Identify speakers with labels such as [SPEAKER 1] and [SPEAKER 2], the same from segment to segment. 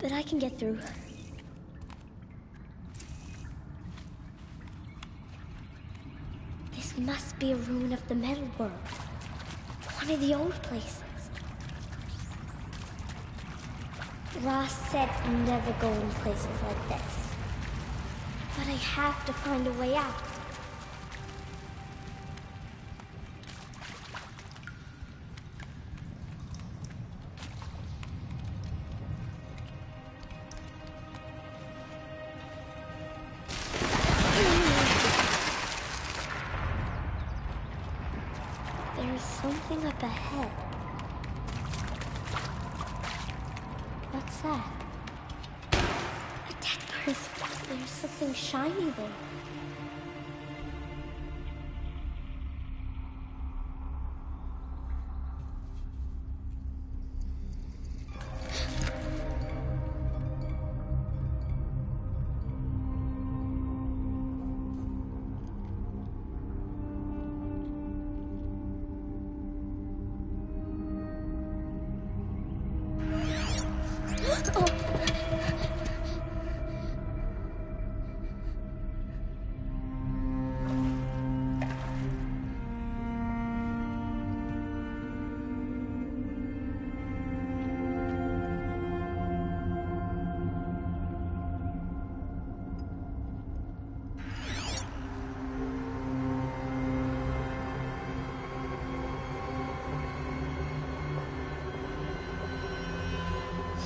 [SPEAKER 1] but I can get through. This must be a ruin of the metal world. One of the old places. Ross said never go in places like this. But I have to find a way out. There's something up ahead. What's that? A dead person. There's something shiny there.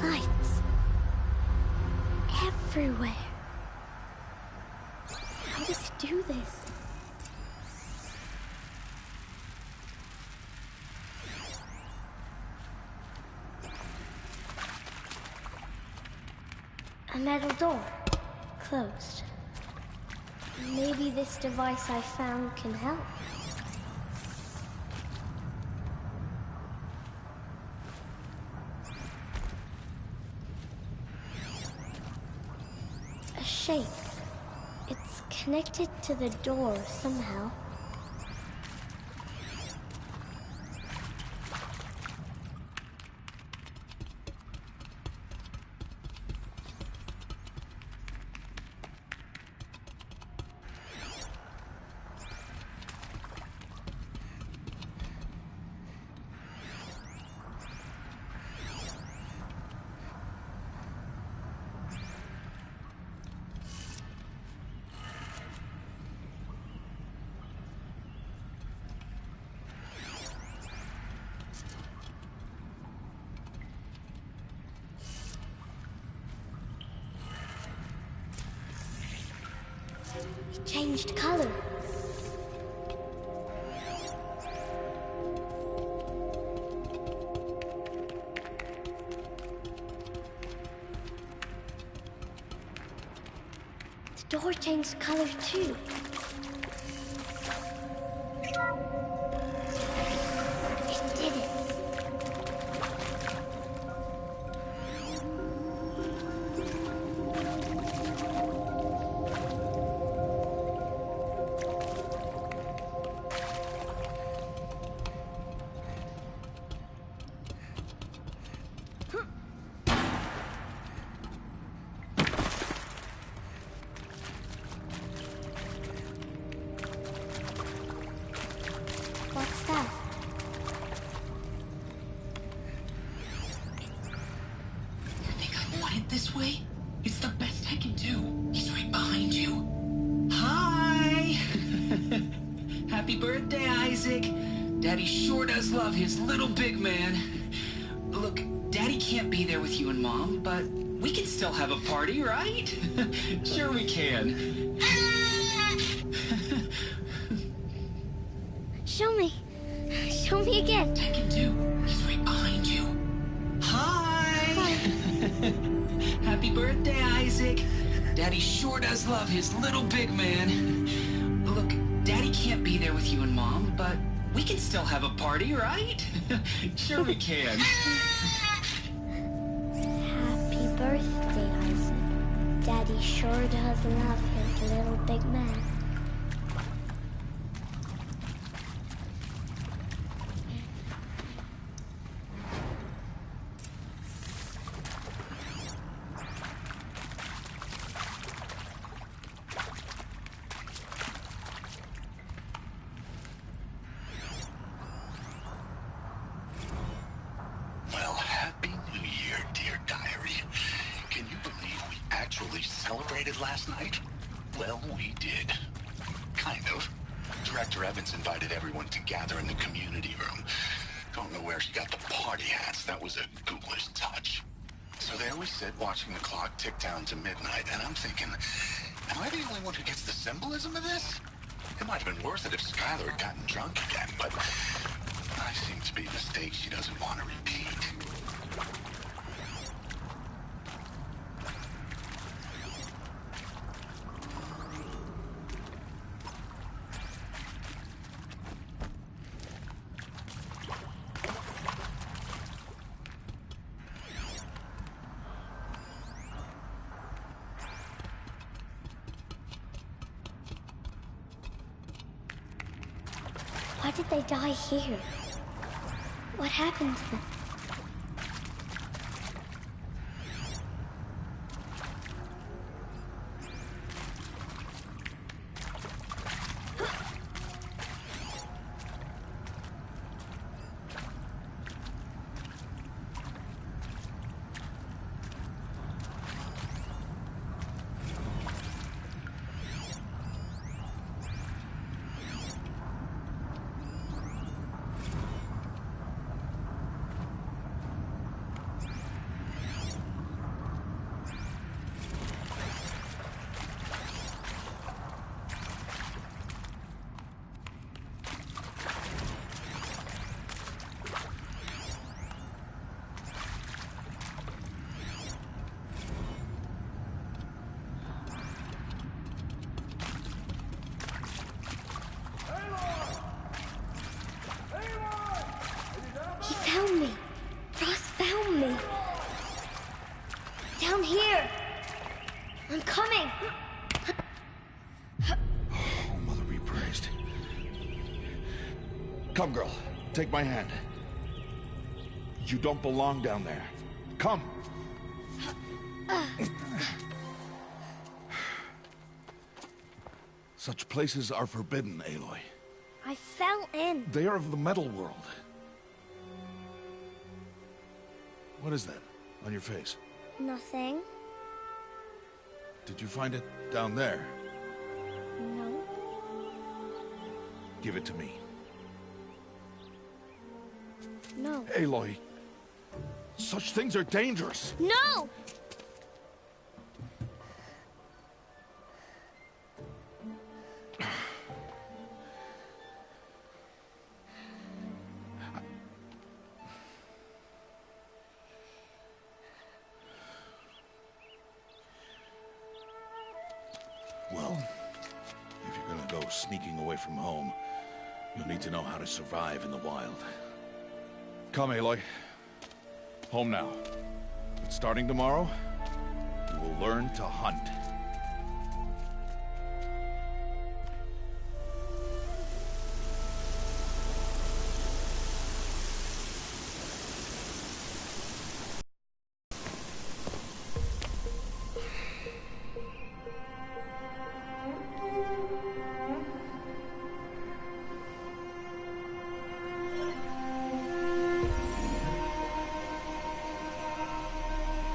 [SPEAKER 1] Lights. Everywhere. How does it do this? A metal door. Closed. Maybe this device I found can help. Shape. It's connected to the door somehow. It changed color. The door changed color too. It did it. What's that?
[SPEAKER 2] You think I want it this way? It's the best I can do. He's right behind you. Hi! Happy birthday, Isaac. Daddy sure does love his little big man. Look, Daddy can't be there with you and Mom, but we can still have a party, right? Sure we can.
[SPEAKER 1] Show me. Show me again.
[SPEAKER 2] I can do. He's right behind you. Hi! Happy birthday, Isaac. Daddy sure does love his little big man. Look, Daddy can't be there with you and Mom, but we can still have a party, right? Sure we can.
[SPEAKER 1] Happy birthday, Isaac. Daddy sure does love his little big man.
[SPEAKER 3] did last night? Well, we did. Kind of. Director Evans invited everyone to gather in the community room. Don't know where she got the party hats. That was a ghoulish touch. So there we sit, watching the clock tick down to midnight, and I'm thinking, am I the only one who gets the symbolism of this? It might have been worth it if Skylar had gotten drunk again, but I seem to be a mistake she doesn't want to repeat.
[SPEAKER 1] Why did they die here? What happened to them? He found me. Ross found me. Down here. I'm coming.
[SPEAKER 4] Oh, Mother be praised. Come, girl. Take my hand. You don't belong down there. Come. Such places are forbidden, Aloy.
[SPEAKER 1] I fell in.
[SPEAKER 4] They are of the metal world. What is that on your face?
[SPEAKER 1] Nothing.
[SPEAKER 4] Did you find it down there?
[SPEAKER 1] No.
[SPEAKER 4] Give it to me.
[SPEAKER 1] No.
[SPEAKER 4] Aloy, such things are dangerous.
[SPEAKER 1] No!
[SPEAKER 4] Well, if you're gonna go sneaking away from home, you'll need to know how to survive in the wild. Come, Aloy. Home now. But starting tomorrow, you will learn to hunt.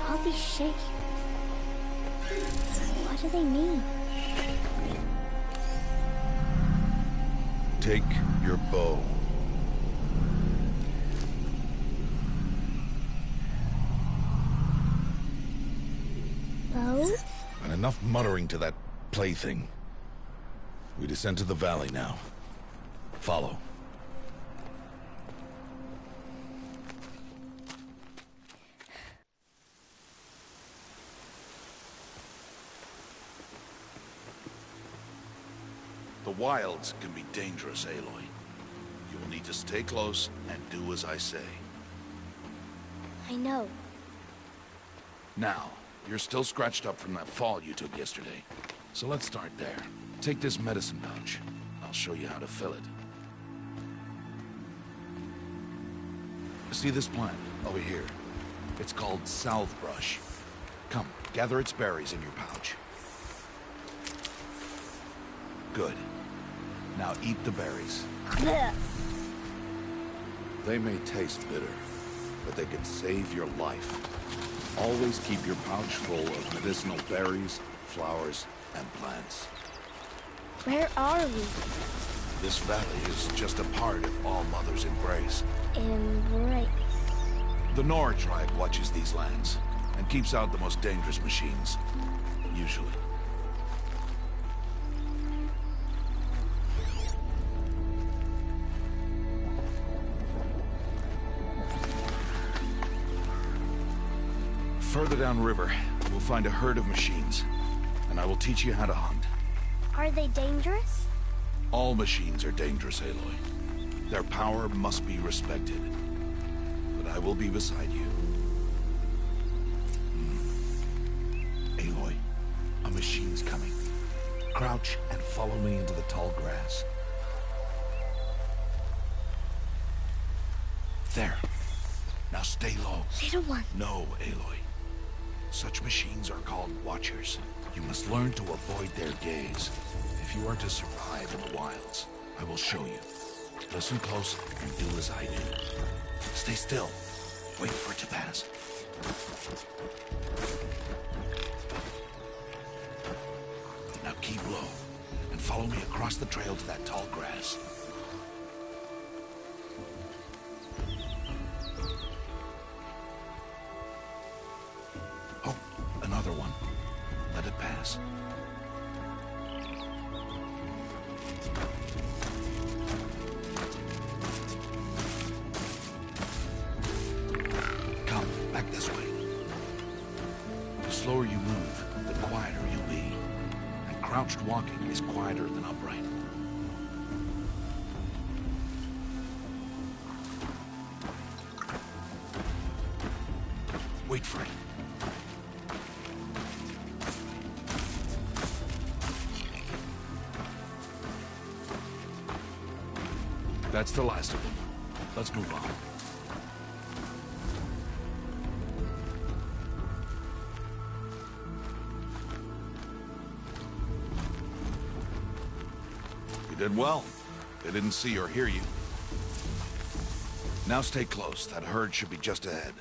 [SPEAKER 1] All these shapes. What do they mean?
[SPEAKER 4] Take your bow.
[SPEAKER 1] Bow?
[SPEAKER 4] And enough muttering to that plaything. We descend to the valley now. Follow. The wilds can be dangerous, Aloy. You will need to stay close and do as I say.
[SPEAKER 1] I know.
[SPEAKER 4] Now, you're still scratched up from that fall you took yesterday. So let's start there. Take this medicine pouch. I'll show you how to fill it. See this plant over here? It's called salve brush. Come, gather its berries in your pouch. Good. Now eat the berries.
[SPEAKER 1] Blech.
[SPEAKER 4] They may taste bitter, but they can save your life. Always keep your pouch full of medicinal berries flowers, and plants.
[SPEAKER 1] Where are we?
[SPEAKER 4] This valley is just a part of All Mother's embrace.
[SPEAKER 1] Embrace.
[SPEAKER 4] The Nora tribe watches these lands, and keeps out the most dangerous machines. Usually. Further downriver, we'll find a herd of machines, and I will teach you how to hunt.
[SPEAKER 1] Are they dangerous?
[SPEAKER 4] All machines are dangerous, Aloy. Their power must be respected. But I will be beside you.
[SPEAKER 5] Aloy, a machine's coming. Crouch and follow me into the tall grass. There. Now stay low.
[SPEAKER 1] Little one.
[SPEAKER 5] No, Aloy. Such machines are called Watchers. You must learn to avoid their gaze. If you are to survive in the wilds, I will show you. Listen close and do as I do. Stay still. Wait for it to pass. Now keep low and follow me across the trail to that tall grass. Oh, another one. Let it pass. Come, back this way. The slower you move, the quieter you'll be. And crouched walking is quieter than upright. Wait for it. That's the last of them. Let's move on. You did well. They didn't see or hear you. Now stay close. That herd should be just ahead.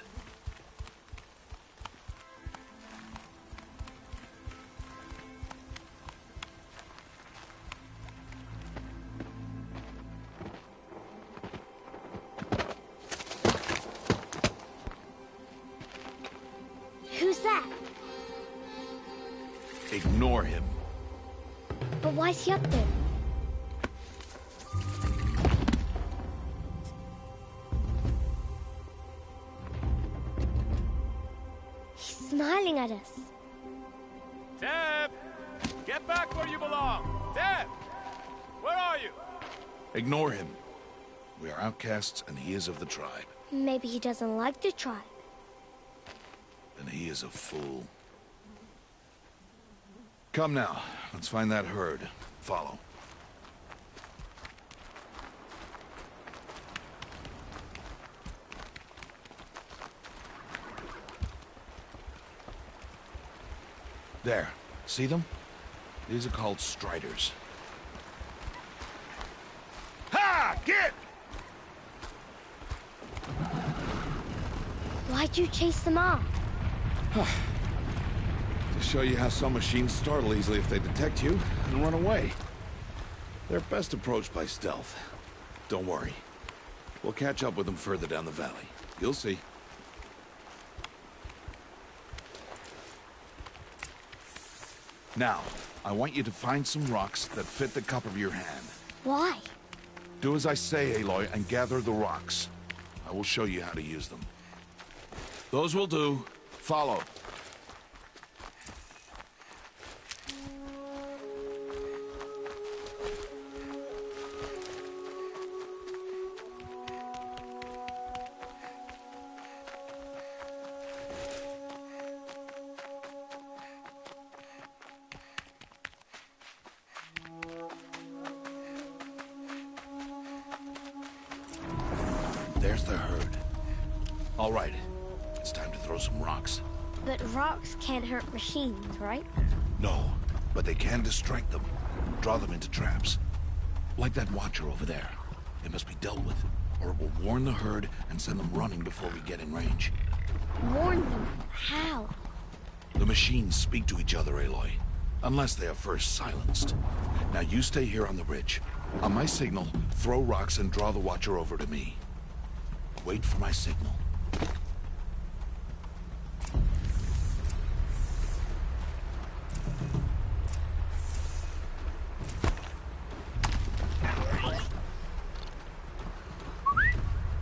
[SPEAKER 1] Who's that?
[SPEAKER 4] Ignore him.
[SPEAKER 1] But why's he up there? He's smiling at us.
[SPEAKER 6] Teb! Get back where you belong! Teb! Where are you?
[SPEAKER 4] Ignore him. We are outcasts, and he is of the tribe.
[SPEAKER 1] Maybe he doesn't like the tribe.
[SPEAKER 4] And he is a fool. Come now, let's find that herd. Follow. There, see them? These are called striders. Ha! Get!
[SPEAKER 1] Why'd you chase them off?
[SPEAKER 4] To show you how some machines startle easily if they detect you and run away. They're best approached by stealth. Don't worry. We'll catch up with them further down the valley. You'll see. Now, I want you to find some rocks that fit the cup of your hand.
[SPEAKER 1] Why?
[SPEAKER 4] Do as I say, Aloy, and gather the rocks. I will show you how to use them. Those will do. Follow. There's the herd. All right. It's time to throw some rocks.
[SPEAKER 1] But rocks can't hurt machines, right?
[SPEAKER 4] No, but they can distract them. Draw them into traps. Like that watcher over there. It must be dealt with, or it will warn the herd and send them running before we get in range.
[SPEAKER 1] Warn them. How?
[SPEAKER 4] The machines speak to each other, Aloy.
[SPEAKER 5] Unless they are first silenced. Now you stay here on the ridge. On my signal, throw rocks and draw the Watcher over to me. Wait for my signal.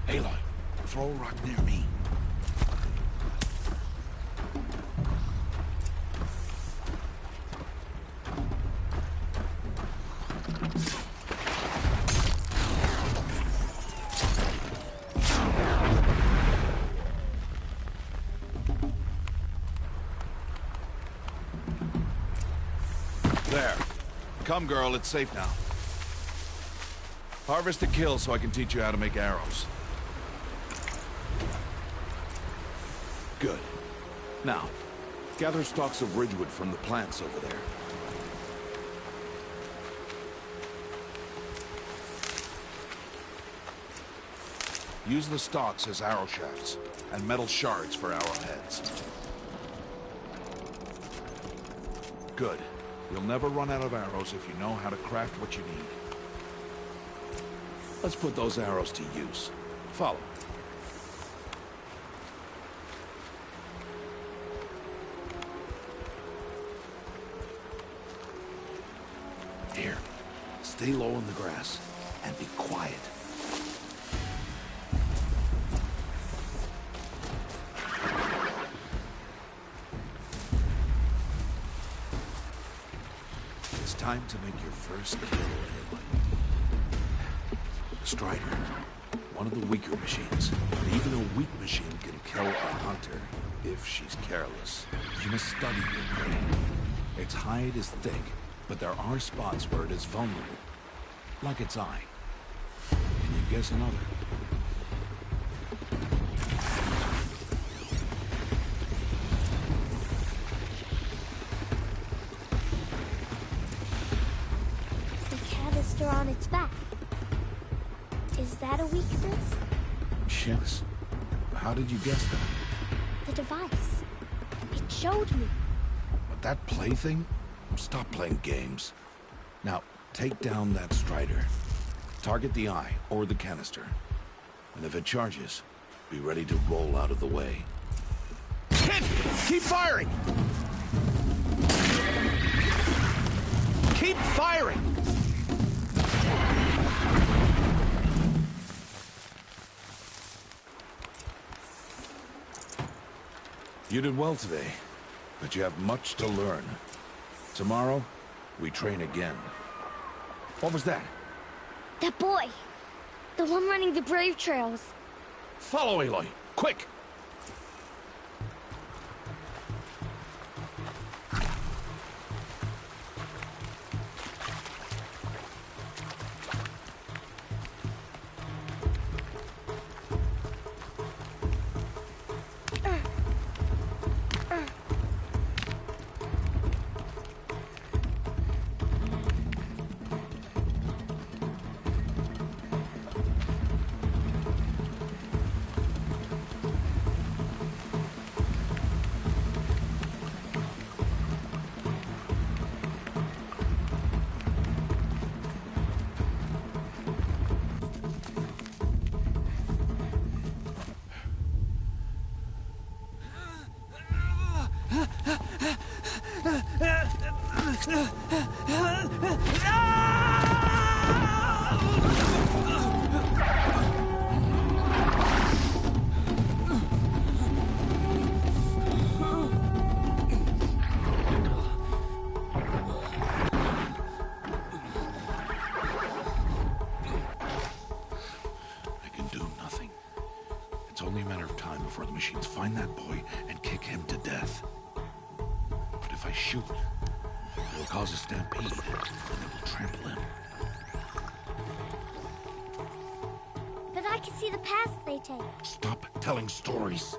[SPEAKER 5] Aloy, throw a rock near me.
[SPEAKER 4] There. Come, girl, it's safe now. Harvest a kill so I can teach you how to make arrows. Good. Now, gather stalks of ridgewood from the plants over there. Use the stalks as arrow shafts, and metal shards for arrowheads. Good. You'll never run out of arrows if you know how to craft what you need. Let's put those arrows to use. Follow.
[SPEAKER 5] Here, stay low in the grass, and be quiet. It's time to make your first kill, Aloy. Strider, one of the weaker machines, but even a weak machine can kill a hunter if she's careless. You must study your prey. Its hide is thick, but there are spots where it is vulnerable, like its eye. Can you guess another?
[SPEAKER 1] The canister on its back. Is that a weakness?
[SPEAKER 5] Yes. How did you guess that?
[SPEAKER 1] The device. It showed me.
[SPEAKER 5] But that plaything? Stop playing games. Now, take down that Strider. Target the eye or the canister. And if it charges, be ready to roll out of the way.
[SPEAKER 4] Hit! Keep firing! Keep firing! You did well today, but you have much to learn. Tomorrow, we train again. What was that?
[SPEAKER 1] That boy. The one running the brave trails.
[SPEAKER 4] Follow Aloy, quick!
[SPEAKER 5] It's only a matter of time before the machines find that boy and kick him to death. But if I shoot, it'll cause a stampede, and it will trample him.
[SPEAKER 1] But I can see the paths they take.
[SPEAKER 5] Stop telling stories.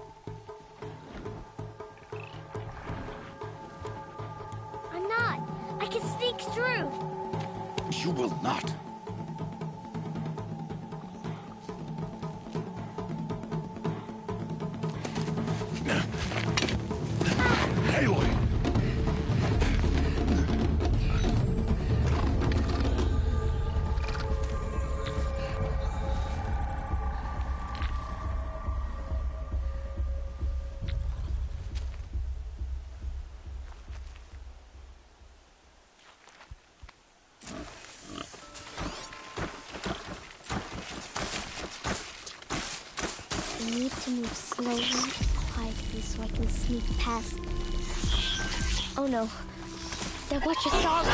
[SPEAKER 1] I'm not. I can sneak through.
[SPEAKER 5] You will not. Aloy!
[SPEAKER 1] need to move slowly and quietly so I can sneak past. Oh no. That Watcher saw me.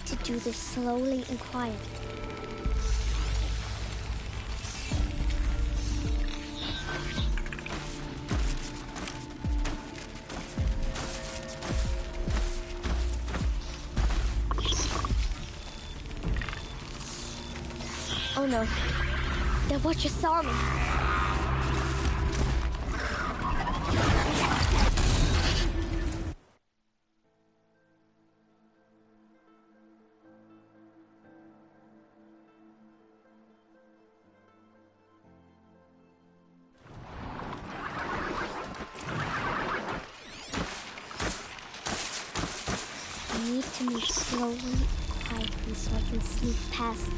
[SPEAKER 1] To do this slowly and quietly. Oh no, that Watcher saw me. To move slowly and quietly so I can sneak past.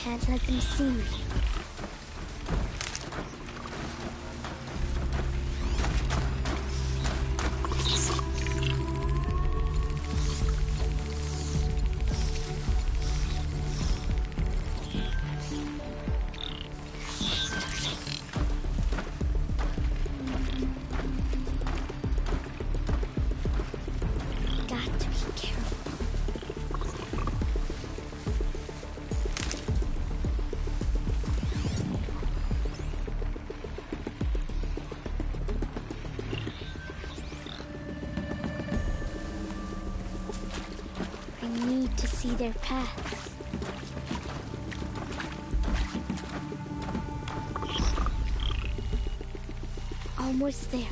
[SPEAKER 1] Can't let them see me. To see their paths. Almost there.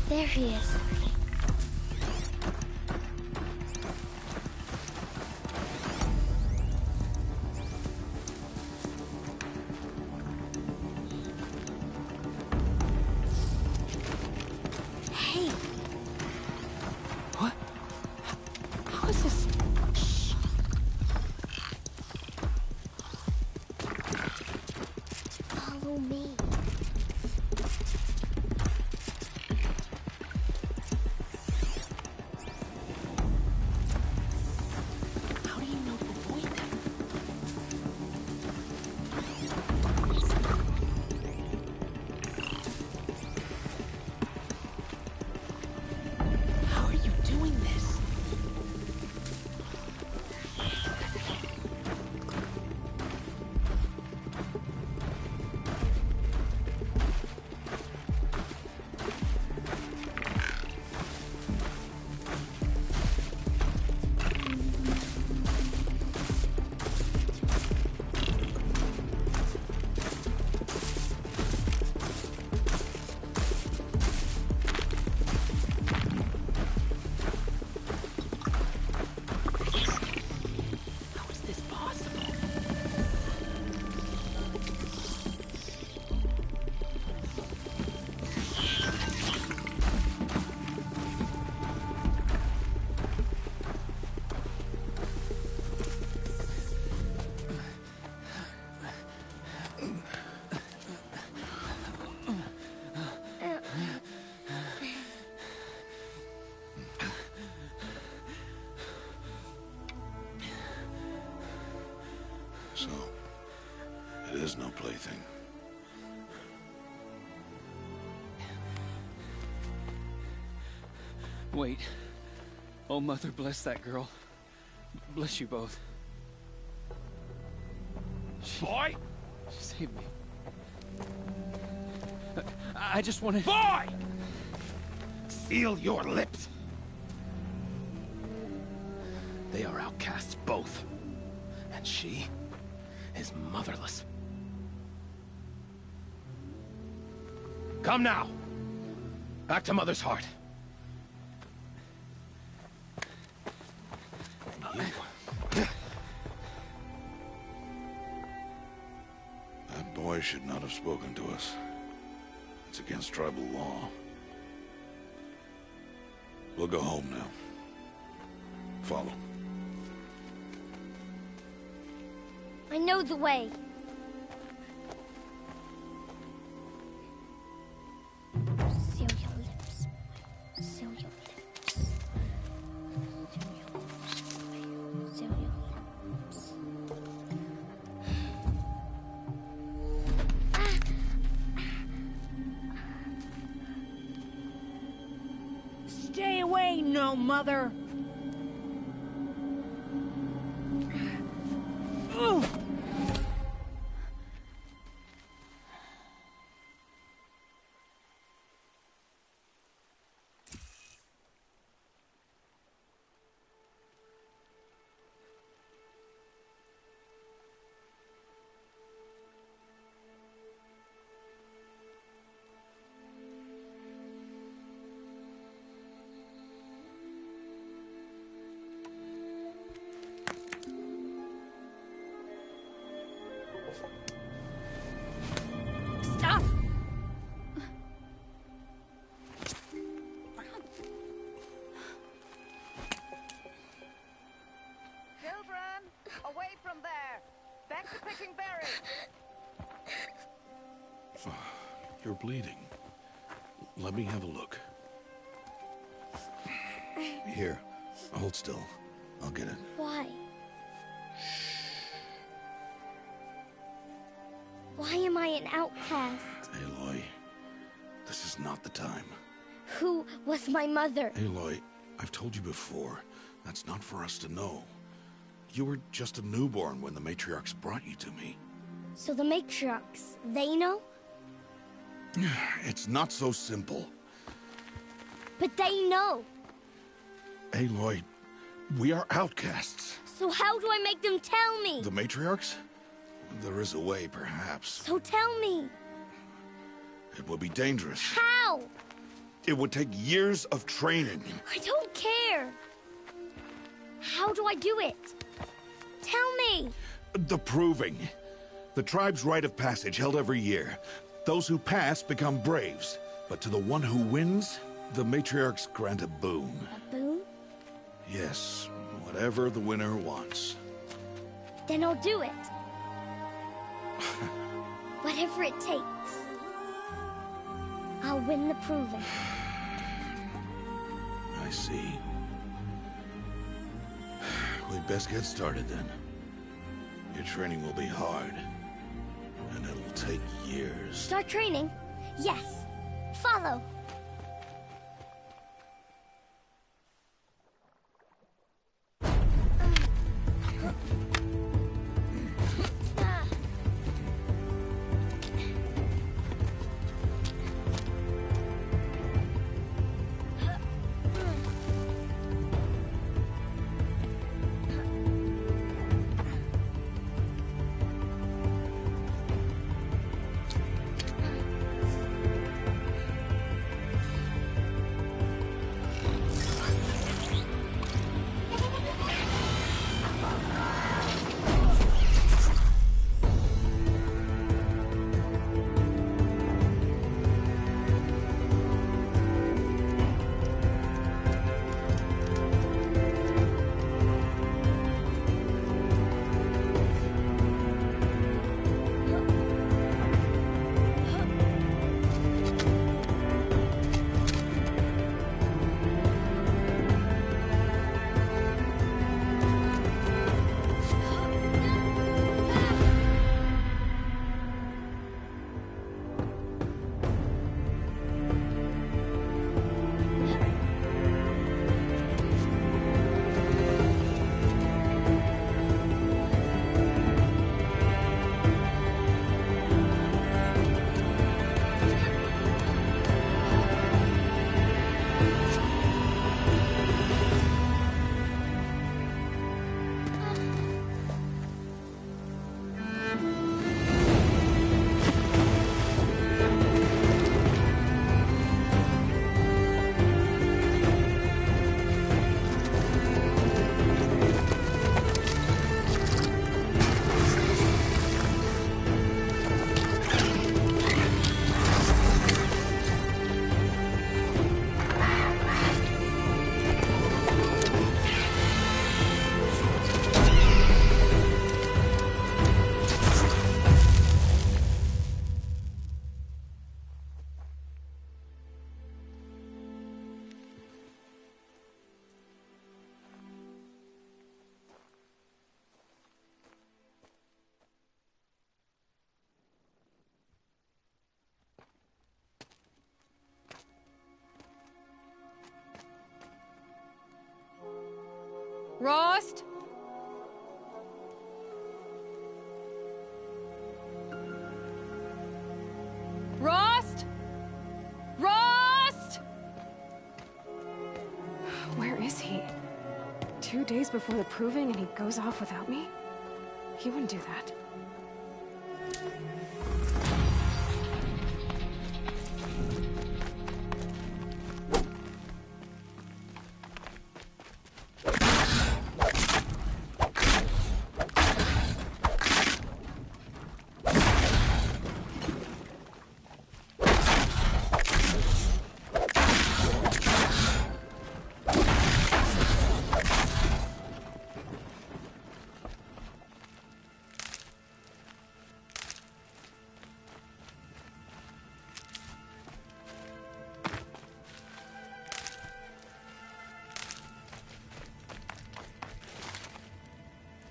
[SPEAKER 1] There he is. Hey.
[SPEAKER 2] What? How is this?
[SPEAKER 1] Shh. Follow me.
[SPEAKER 4] plaything.
[SPEAKER 7] Wait. Oh, Mother, bless that girl. Bless you both.
[SPEAKER 6] Boy!
[SPEAKER 7] She saved me. I just wanted...
[SPEAKER 6] Boy! Seal your lips! They are outcasts, both. And she is motherless. Come now! Back to Mother's heart.
[SPEAKER 4] That boy should not have spoken to us. It's against tribal law. We'll go home now. Follow.
[SPEAKER 1] I know the way. Seal your lips. Seal your lips. Seal your lips. Seal your lips.
[SPEAKER 8] Stay away, no mother!
[SPEAKER 1] Stop!
[SPEAKER 8] Children, away from there! Back to picking berries!
[SPEAKER 4] You're bleeding. Let me have a look. Here, hold still. I'll get it.
[SPEAKER 1] Why? Why am I an outcast?
[SPEAKER 4] Aloy, this is not the time.
[SPEAKER 1] Who was my mother?
[SPEAKER 4] Aloy, I've told you before, that's not for us to know. You were just a newborn when the matriarchs brought you to me.
[SPEAKER 1] So the matriarchs, they know?
[SPEAKER 4] It's not so simple.
[SPEAKER 1] But they know.
[SPEAKER 4] Aloy, we are outcasts.
[SPEAKER 1] So how do I make them tell me?
[SPEAKER 4] The matriarchs? There is a way, perhaps.
[SPEAKER 1] So tell me.
[SPEAKER 4] It would be dangerous.
[SPEAKER 1] How?
[SPEAKER 4] It would take years of training.
[SPEAKER 1] I don't care. How do I do it? Tell me.
[SPEAKER 4] The proving. The tribe's rite of passage held every year. Those who pass become braves. But to the one who wins, the matriarchs grant a boon.
[SPEAKER 1] A boon?
[SPEAKER 4] Yes, whatever the winner wants.
[SPEAKER 1] Then I'll do it. Whatever it takes. I'll win the proving.
[SPEAKER 4] I see. We'd best get started then. Your training will be hard. And it'll take years.
[SPEAKER 1] Start training? Yes. Follow.
[SPEAKER 9] 2 days before the proving and he goes off without me? He wouldn't do that.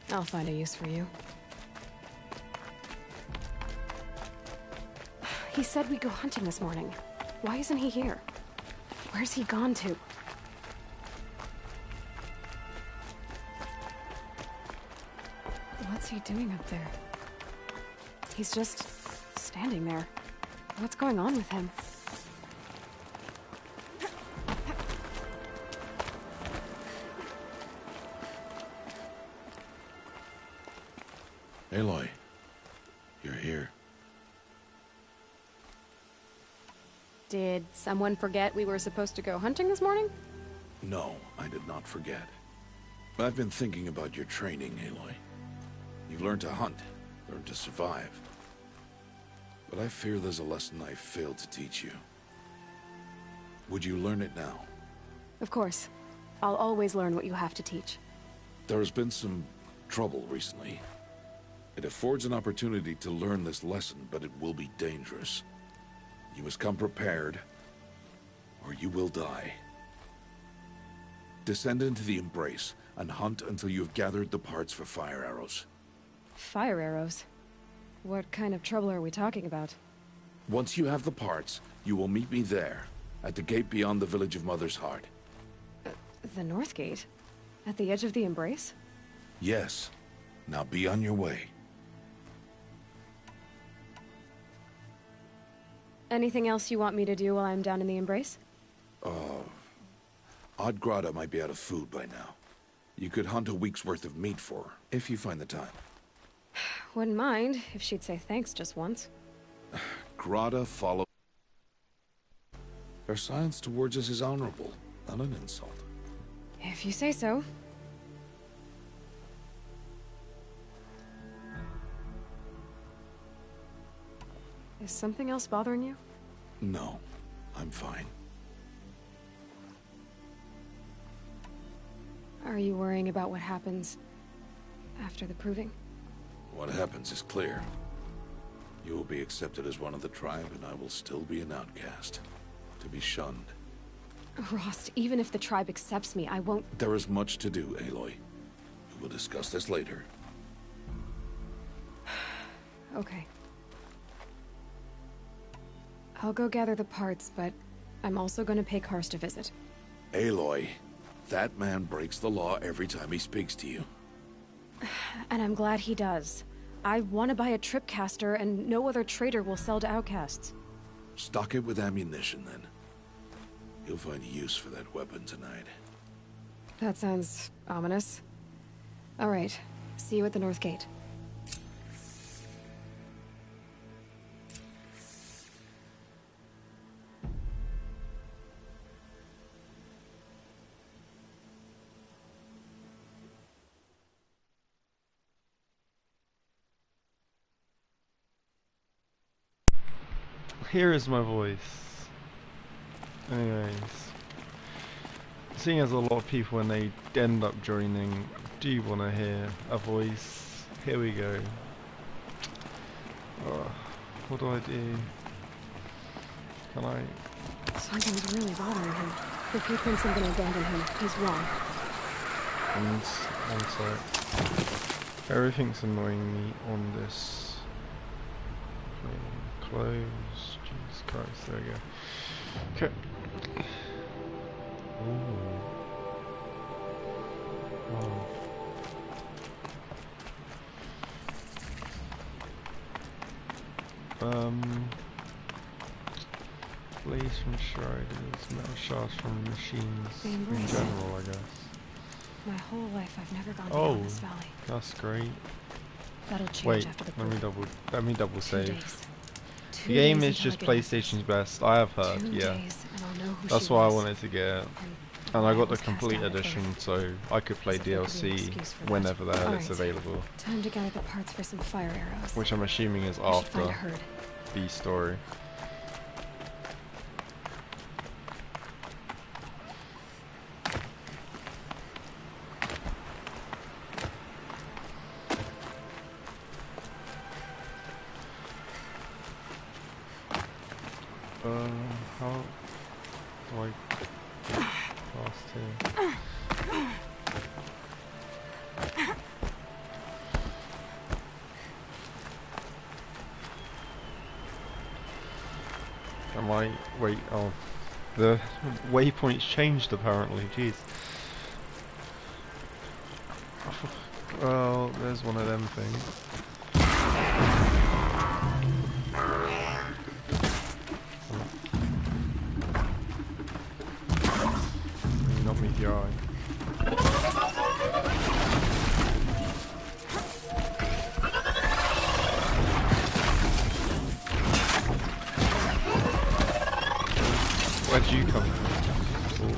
[SPEAKER 9] I'll find a use for you. He said we'd go hunting this morning. Why isn't he here? Where's he gone to? What's he doing up there? He's just standing there. What's going on with him?
[SPEAKER 5] Aloy, you're here.
[SPEAKER 9] Did someone forget we were supposed to go hunting this morning?
[SPEAKER 5] No, I did not forget. I've been thinking about your training, Aloy. You've learned to hunt, learned to survive. But I fear there's a lesson I failed to teach you. Would you learn it now?
[SPEAKER 9] Of course. I'll always learn what you have to teach.
[SPEAKER 5] There has been some trouble recently. It affords an opportunity to learn this lesson, but it will be dangerous. You must come prepared, or you will die. Descend into the Embrace, and hunt until you have gathered the parts for fire arrows.
[SPEAKER 9] Fire arrows? What kind of trouble are we talking about?
[SPEAKER 5] Once you have the parts, you will meet me there, at the gate beyond the village of Mother's Heart.
[SPEAKER 9] The North Gate? At the edge of the Embrace?
[SPEAKER 5] Yes. Now be on your way.
[SPEAKER 9] Anything else you want me to do while I'm down in the Embrace?
[SPEAKER 5] Odd Grata might be out of food by now. You could hunt a week's worth of meat for her, if you find the time.
[SPEAKER 9] Wouldn't mind, if she'd say thanks just once.
[SPEAKER 5] Grata follow. Her silence towards us is honorable, not an insult.
[SPEAKER 9] If you say so. Is something else bothering you?
[SPEAKER 5] No, I'm fine.
[SPEAKER 9] Are you worrying about what happens after the proving?
[SPEAKER 5] What happens is clear. You will be accepted as one of the tribe, and I will still be an outcast. To be shunned.
[SPEAKER 9] Rost, even if the tribe accepts me, I won't—
[SPEAKER 5] There is much to do, Aloy. We will discuss this later.
[SPEAKER 9] Okay. I'll go gather the parts, but I'm also gonna pay Karst a visit.
[SPEAKER 5] Aloy, that man breaks the law every time he speaks to you.
[SPEAKER 9] And I'm glad he does. I want to buy a tripcaster, and no other trader will sell to outcasts.
[SPEAKER 5] Stock it with ammunition, then. You'll find use for that weapon tonight.
[SPEAKER 9] That sounds ominous. All right. See you at the North Gate.
[SPEAKER 10] Here is my voice. Anyways, seeing as a lot of people when they end up joining do want to hear a voice, here we go. What do I do? Can I?
[SPEAKER 9] Something's really bothering him. If he thinks I'm gonna abandon him, he's wrong.
[SPEAKER 10] And one sec. Everything's annoying me on this. Close. Jesus Christ, there we go. Okay. Ooh. Wow. Fleas from Shriders, metal shards from machines in general, I guess.
[SPEAKER 9] My whole life I've never gone
[SPEAKER 10] Oh,
[SPEAKER 9] beyond this valley.
[SPEAKER 10] that's great.
[SPEAKER 9] That'll change
[SPEAKER 10] Wait,
[SPEAKER 9] after the
[SPEAKER 10] let me double
[SPEAKER 9] 2
[SPEAKER 10] save.
[SPEAKER 9] days.
[SPEAKER 10] The game
[SPEAKER 9] days
[SPEAKER 10] is
[SPEAKER 9] until I
[SPEAKER 10] just
[SPEAKER 9] get access.
[SPEAKER 10] PlayStation's best. I have heard,
[SPEAKER 9] 2
[SPEAKER 10] yeah.
[SPEAKER 9] days and I'll know who
[SPEAKER 10] That's
[SPEAKER 9] she
[SPEAKER 10] why I
[SPEAKER 9] was.
[SPEAKER 10] wanted to get.
[SPEAKER 9] And
[SPEAKER 10] And I
[SPEAKER 9] why
[SPEAKER 10] got the
[SPEAKER 9] was cast
[SPEAKER 10] complete
[SPEAKER 9] out of
[SPEAKER 10] edition,
[SPEAKER 9] Earth.
[SPEAKER 10] so I could play
[SPEAKER 9] As if there could be an
[SPEAKER 10] DLC
[SPEAKER 9] excuse for that.
[SPEAKER 10] whenever the hell it's
[SPEAKER 9] Alright.
[SPEAKER 10] available.
[SPEAKER 9] Time to gather the parts for some fire arrows.
[SPEAKER 10] Which I'm assuming is
[SPEAKER 9] I should find a
[SPEAKER 10] after
[SPEAKER 9] herd.
[SPEAKER 10] the story. How do I pass here? Am I? Wait, oh. The waypoints changed apparently, jeez. Well, there's one of them things. Not me, your eye. Where'd you come from?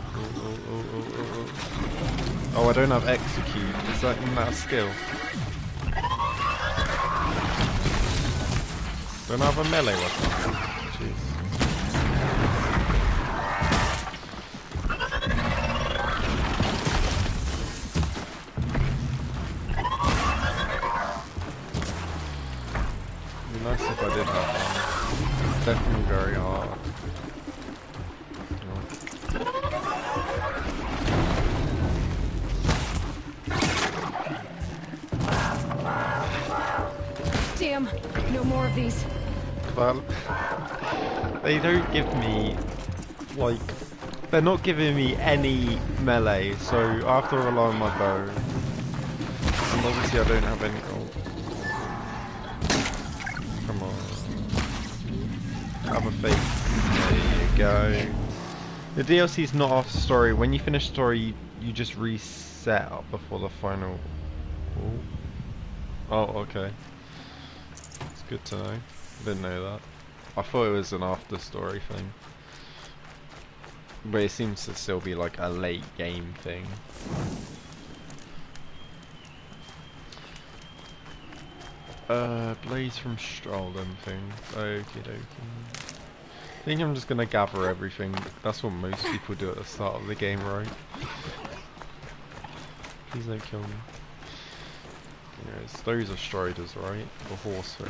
[SPEAKER 10] Oh, I don't have execute. Is that in that skill? Don't I have a melee weapon? Jeez. It'd be nice if I did have one. It's definitely very hard.
[SPEAKER 9] Damn! No more of these.
[SPEAKER 10] Well, they don't give me, like, they're not giving me any melee, so I have to rely on my bow. And obviously I don't have any, come on. Have a face. There you go. The DLC is not after story. When you finish story, you just reset up before the final. Oh, okay. It's good to know. Didn't know that. I thought it was an after story thing. But it seems to still be like a late game thing. Blaze from Strolden thing. Okie dokie. I think I'm just gonna gather everything. That's what most people do at the start of the game, right? Please don't kill me. Anyways, those are Striders, right? The horse things.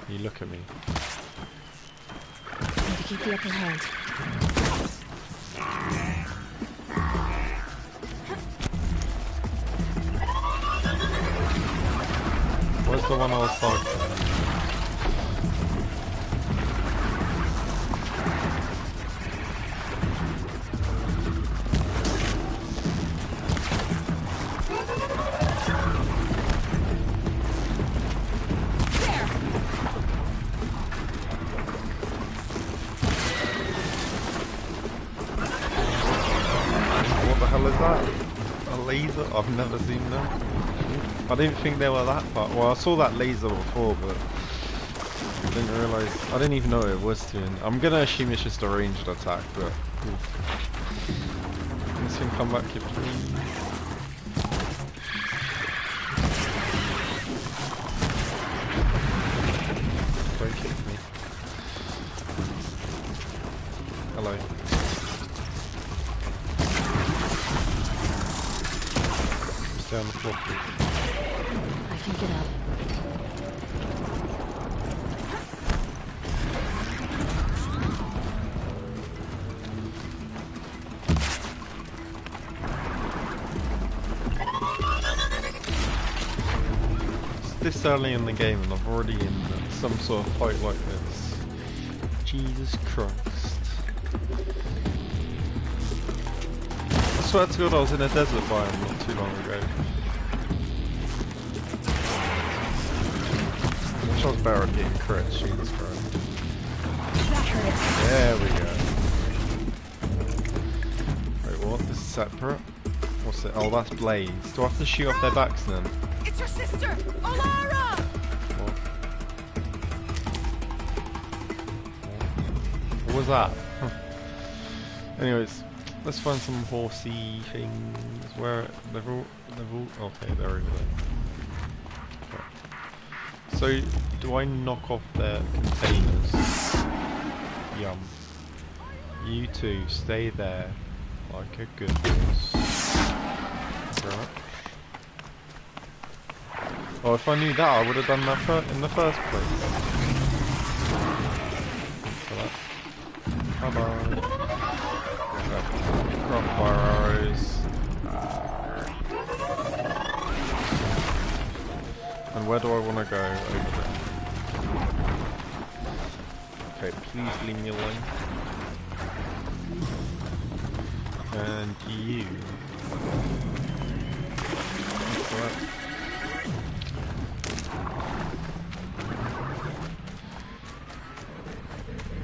[SPEAKER 10] You look at me.
[SPEAKER 9] Need to keep the upper hand.
[SPEAKER 10] Where's the one I was targeting? What the hell is that? A laser? I've never seen that. I didn't think they were that far. Well, I saw that laser before, but I didn't realise. I didn't even know what it was doing. I'm gonna assume it's just a ranged attack, but. This thing come back here, please. Don't kick me. Hello. Stay on the floor, please.
[SPEAKER 9] I can get up.
[SPEAKER 10] It's this early in the game and I'm already in some sort of fight like this. Jesus Christ. I swear to God I was in a desert biome not too long ago. I wish I was better at getting crits, Jesus Christ.
[SPEAKER 9] That hurt.
[SPEAKER 10] There we go. Wait, what? This is separate? What's it? Oh, that's blades. Do I have to shoot off their backs then?
[SPEAKER 8] It's your sister, Alara!
[SPEAKER 10] What? What was that? Anyways, let's find some horsey things. Where they've all okay, they're over there. Okay. So, do I knock off their containers? Yum. You two stay there like a good horse. Right. Oh, if I knew that, I would have done that in the first place. Bye bye. Crossfire arrows. And where do I want to go? Over there. Okay, please leave me alone. And you.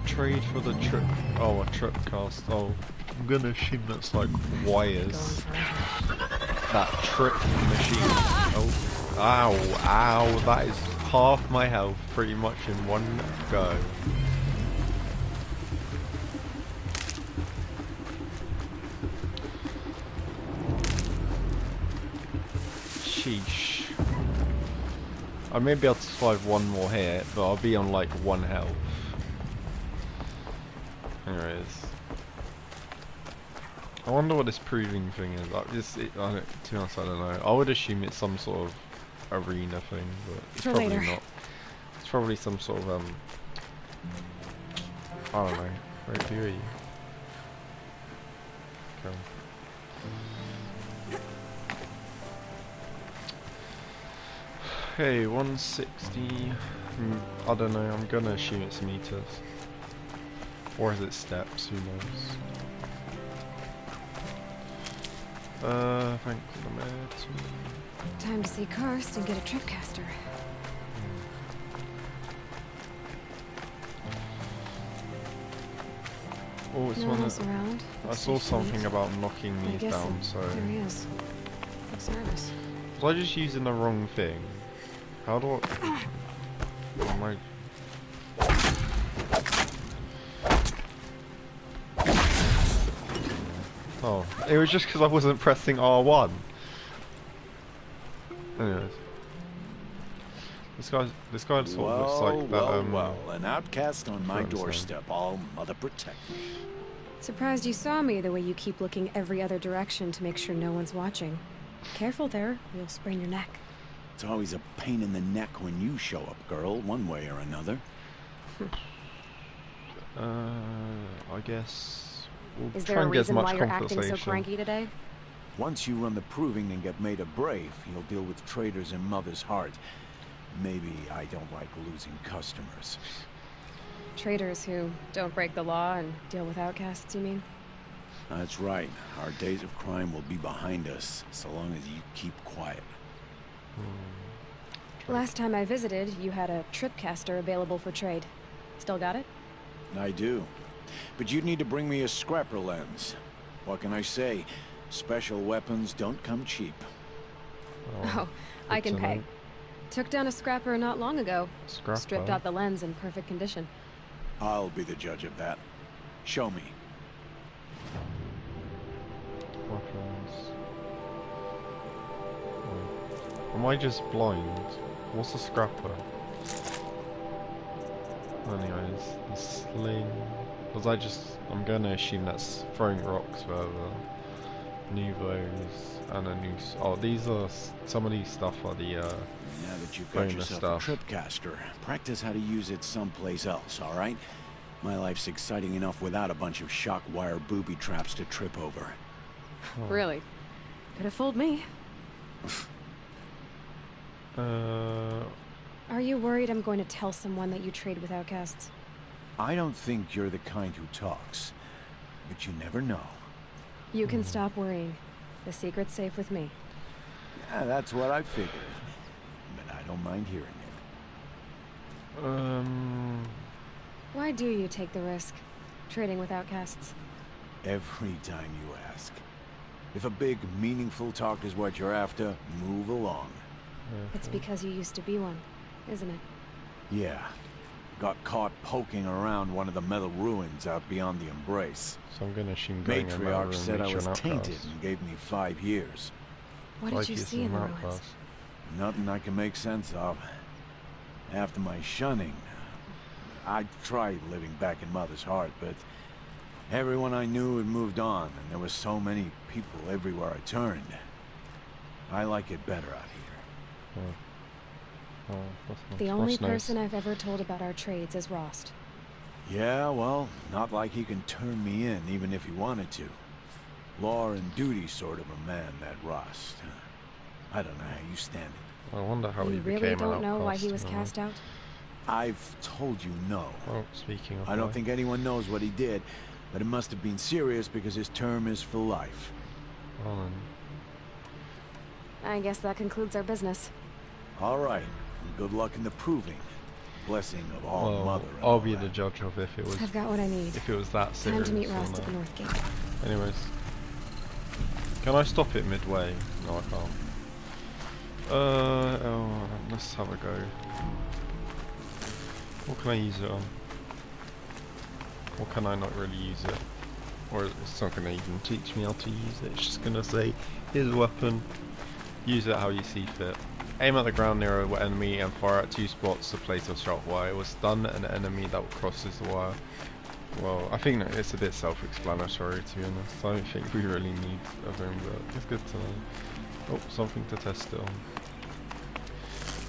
[SPEAKER 10] Trade for the trip. Oh, a trip cast. Oh, I'm gonna assume that's like wires. That trip machine. Oh, ow, ow. That is half my health pretty much in one go. Sheesh. I may be able to survive one more hit, but I'll be on like 1 health. Anyways. I wonder what this proving thing is. To be honest, I don't know. I would assume it's some sort of arena thing, but it's probably not. It's probably some sort of, I don't know. Wait, who are you? Okay. Okay, 160. I don't know, I'm gonna assume it's meters. Or is it steps? Who knows? Thanks for the med.
[SPEAKER 9] Time to see Karst and get a tripcaster.
[SPEAKER 10] Oh, it's
[SPEAKER 9] no
[SPEAKER 10] one
[SPEAKER 9] else around.
[SPEAKER 10] I saw something about knocking these down, so...
[SPEAKER 9] There he is. Looks nervous.
[SPEAKER 10] Was I just using the wrong thing? How do I... Am I... Oh, it was just because I wasn't pressing R1. Anyways. This guy sort of looks like that,
[SPEAKER 5] well, an outcast on my doorstep, all mother protect me.
[SPEAKER 9] Surprised you saw me the way you keep looking every other direction to make sure no one's watching. Careful there, you'll sprain your neck.
[SPEAKER 5] It's always a pain in the neck when you show up, girl, one way or another.
[SPEAKER 10] I guess we'll
[SPEAKER 9] Is
[SPEAKER 10] try
[SPEAKER 9] there a
[SPEAKER 10] and get as
[SPEAKER 9] reason
[SPEAKER 10] much
[SPEAKER 9] why you're acting so
[SPEAKER 10] compensation.
[SPEAKER 9] cranky today?
[SPEAKER 5] Once you run the proving and get made a brave, you'll deal with traitors in Mother's Heart. Maybe I don't like losing customers.
[SPEAKER 9] Traitors who don't break the law and deal with outcasts, you mean?
[SPEAKER 5] That's right. Our days of crime will be behind us, so long as you keep quiet.
[SPEAKER 9] Last time I visited, you had a tripcaster available for trade. Still got it?
[SPEAKER 5] I do. But you'd need to bring me a scrapper lens. What can I say? Special weapons don't come cheap.
[SPEAKER 9] Oh, I can pay. Took down a scrapper not long ago.
[SPEAKER 10] Scrapper?
[SPEAKER 9] Stripped out the lens in perfect condition.
[SPEAKER 5] I'll be the judge of that. Show me.
[SPEAKER 10] Weapons. Am I just blind? What's a scrapper? Anyways, the sling. I'm gonna assume that's throwing rocks further. Nuvos and a noose. Oh, these are some of these stuff are the
[SPEAKER 5] Now that you've got yourself a tripcaster, practice how to use it someplace else, alright? My life's exciting enough without a bunch of shock wire booby traps to trip over.
[SPEAKER 10] Oh.
[SPEAKER 9] Really? Could have fooled me. Are you worried I'm going to tell someone that you trade with outcasts?
[SPEAKER 5] I don't think you're the kind who talks, but you never know.
[SPEAKER 9] You can stop worrying. The secret's safe with me.
[SPEAKER 5] Yeah, that's what I figured. But I don't mind hearing it.
[SPEAKER 9] Why do you take the risk? Trading with outcasts?
[SPEAKER 11] Every time you ask. If a big, meaningful talk is what you're after, move along.
[SPEAKER 9] It's because you used to be one, isn't it?
[SPEAKER 11] Yeah. Got caught poking around one of the metal ruins out beyond the Embrace.
[SPEAKER 10] So I'm gonna assume going in that
[SPEAKER 11] Matriarch
[SPEAKER 10] room
[SPEAKER 11] said I
[SPEAKER 10] makes you
[SPEAKER 11] was
[SPEAKER 10] an
[SPEAKER 11] tainted
[SPEAKER 10] outcast.
[SPEAKER 11] and gave me 5 years.
[SPEAKER 9] What did you see in the ruins?
[SPEAKER 11] Nothing I can make sense of. After my shunning, I tried living back in Mother's Heart, but everyone I knew had moved on, and there were so many people everywhere I turned. I like it better out here.
[SPEAKER 9] The only person I've ever told about our trades is Rost.
[SPEAKER 11] Yeah, well, not like he can turn me in, even if he wanted to. Law and duty sort of a man, that Rost. I don't know how you stand it.
[SPEAKER 10] I wonder how he became an outcast.
[SPEAKER 9] You really don't know why he was cast out?
[SPEAKER 11] I've told you no.
[SPEAKER 10] Well, speaking of
[SPEAKER 11] I don't think anyone knows what he did, but it must have been serious because his term is for life.
[SPEAKER 10] Well,
[SPEAKER 9] I guess that concludes our business.
[SPEAKER 11] All right. And good luck in the proving. Blessing of all
[SPEAKER 10] well,
[SPEAKER 11] Mother.
[SPEAKER 10] I'll be the judge of if it was.
[SPEAKER 9] I've got what I need.
[SPEAKER 10] If it was that serious.
[SPEAKER 9] Time to meet Rost at the North Gate.
[SPEAKER 10] Anyways, can I stop it midway? No, I can't. Let's have a go. What can I use it on? Or can I not really use it? Or it's not going to even teach me how to use it. It's just going to say, here's a weapon. Use it how you see fit. Aim at the ground near an enemy and fire at 2 spots to place a sharp wire. It will stun an enemy that crosses the wire. Well, I think it's a bit self-explanatory, to be honest. I don't think we really need a thing, but it's good to know. Oh, something to test it on.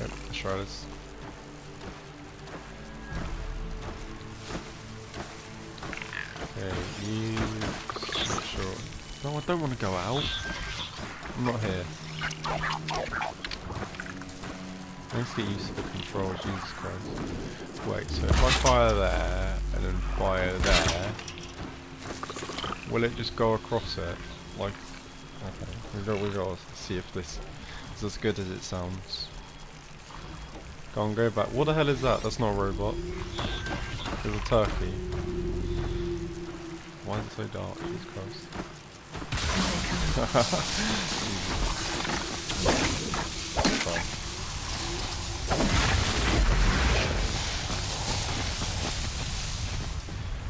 [SPEAKER 10] Yep, let's try this. Okay, sure. No, I don't want to go out. I'm not here. Let's get used to the controls, Jesus Christ. Wait, so if I fire there, and then fire there, will it just go across it? Like, okay, we got to see if this is as good as it sounds. Go on, go back. What the hell is that? That's not a robot. It's a turkey. Why is it so dark? Jesus Christ.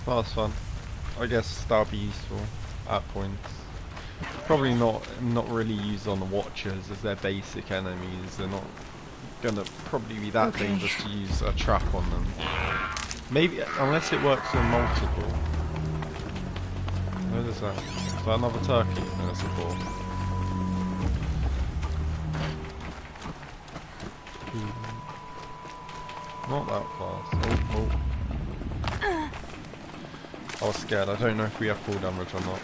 [SPEAKER 10] That was fun. I guess that'll be useful at points. Probably not really used on the Watchers as they're basic enemies. They're not gonna probably be that dangerous to use a trap on them. Maybe unless it works in multiple. What is that? Is that another turkey? No, that's a ball. Not that fast. Oh. I was scared. I don't know if we have full damage or not.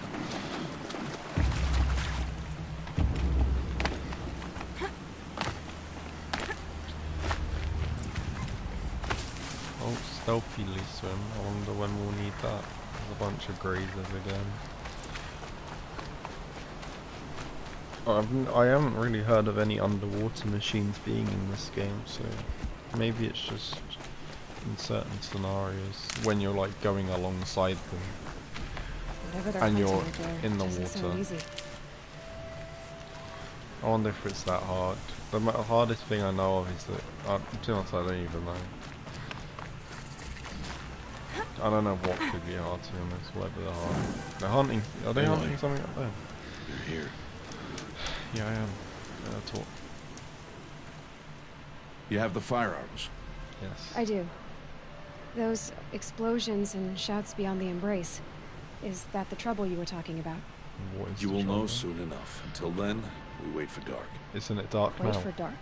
[SPEAKER 10] Oh, stealthily swim. I wonder when we'll need that. There's a bunch of grazers again. I haven't really heard of any underwater machines being in this game, so maybe it's just in certain scenarios when you're like going alongside them and you're in the water. I wonder if it's that hard. The hardest thing I know of is that to be honest, I don't even know. I don't know what could be hard, to be honest. Whatever they're hard. They're hunting. Are they hunting something up there?
[SPEAKER 4] You're here.
[SPEAKER 10] Yeah, I am. Talk.
[SPEAKER 4] You have the firearms?
[SPEAKER 10] Yes.
[SPEAKER 9] I do. Those explosions and shouts beyond the Embrace. Is that the trouble you were talking about?
[SPEAKER 4] You will know soon enough. Until then, we wait for dark.
[SPEAKER 10] Isn't it dark now?
[SPEAKER 9] Wait for dark.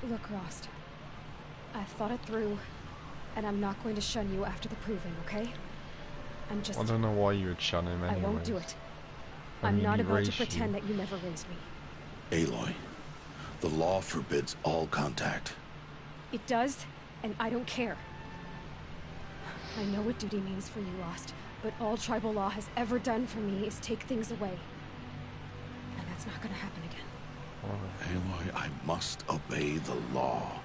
[SPEAKER 9] Look, Rost. I've thought it through, and I'm not going to shun you after the proving, okay?
[SPEAKER 10] I don't know why you would shun him anyway.
[SPEAKER 9] I won't do it. I'm not about to pretend that you never raised me.
[SPEAKER 4] Aloy, the law forbids all contact.
[SPEAKER 9] It does, and I don't care. I know what duty means for you, Rost, but all tribal law has ever done for me is take things away. And that's not gonna happen again.
[SPEAKER 4] Aloy, I must obey the law.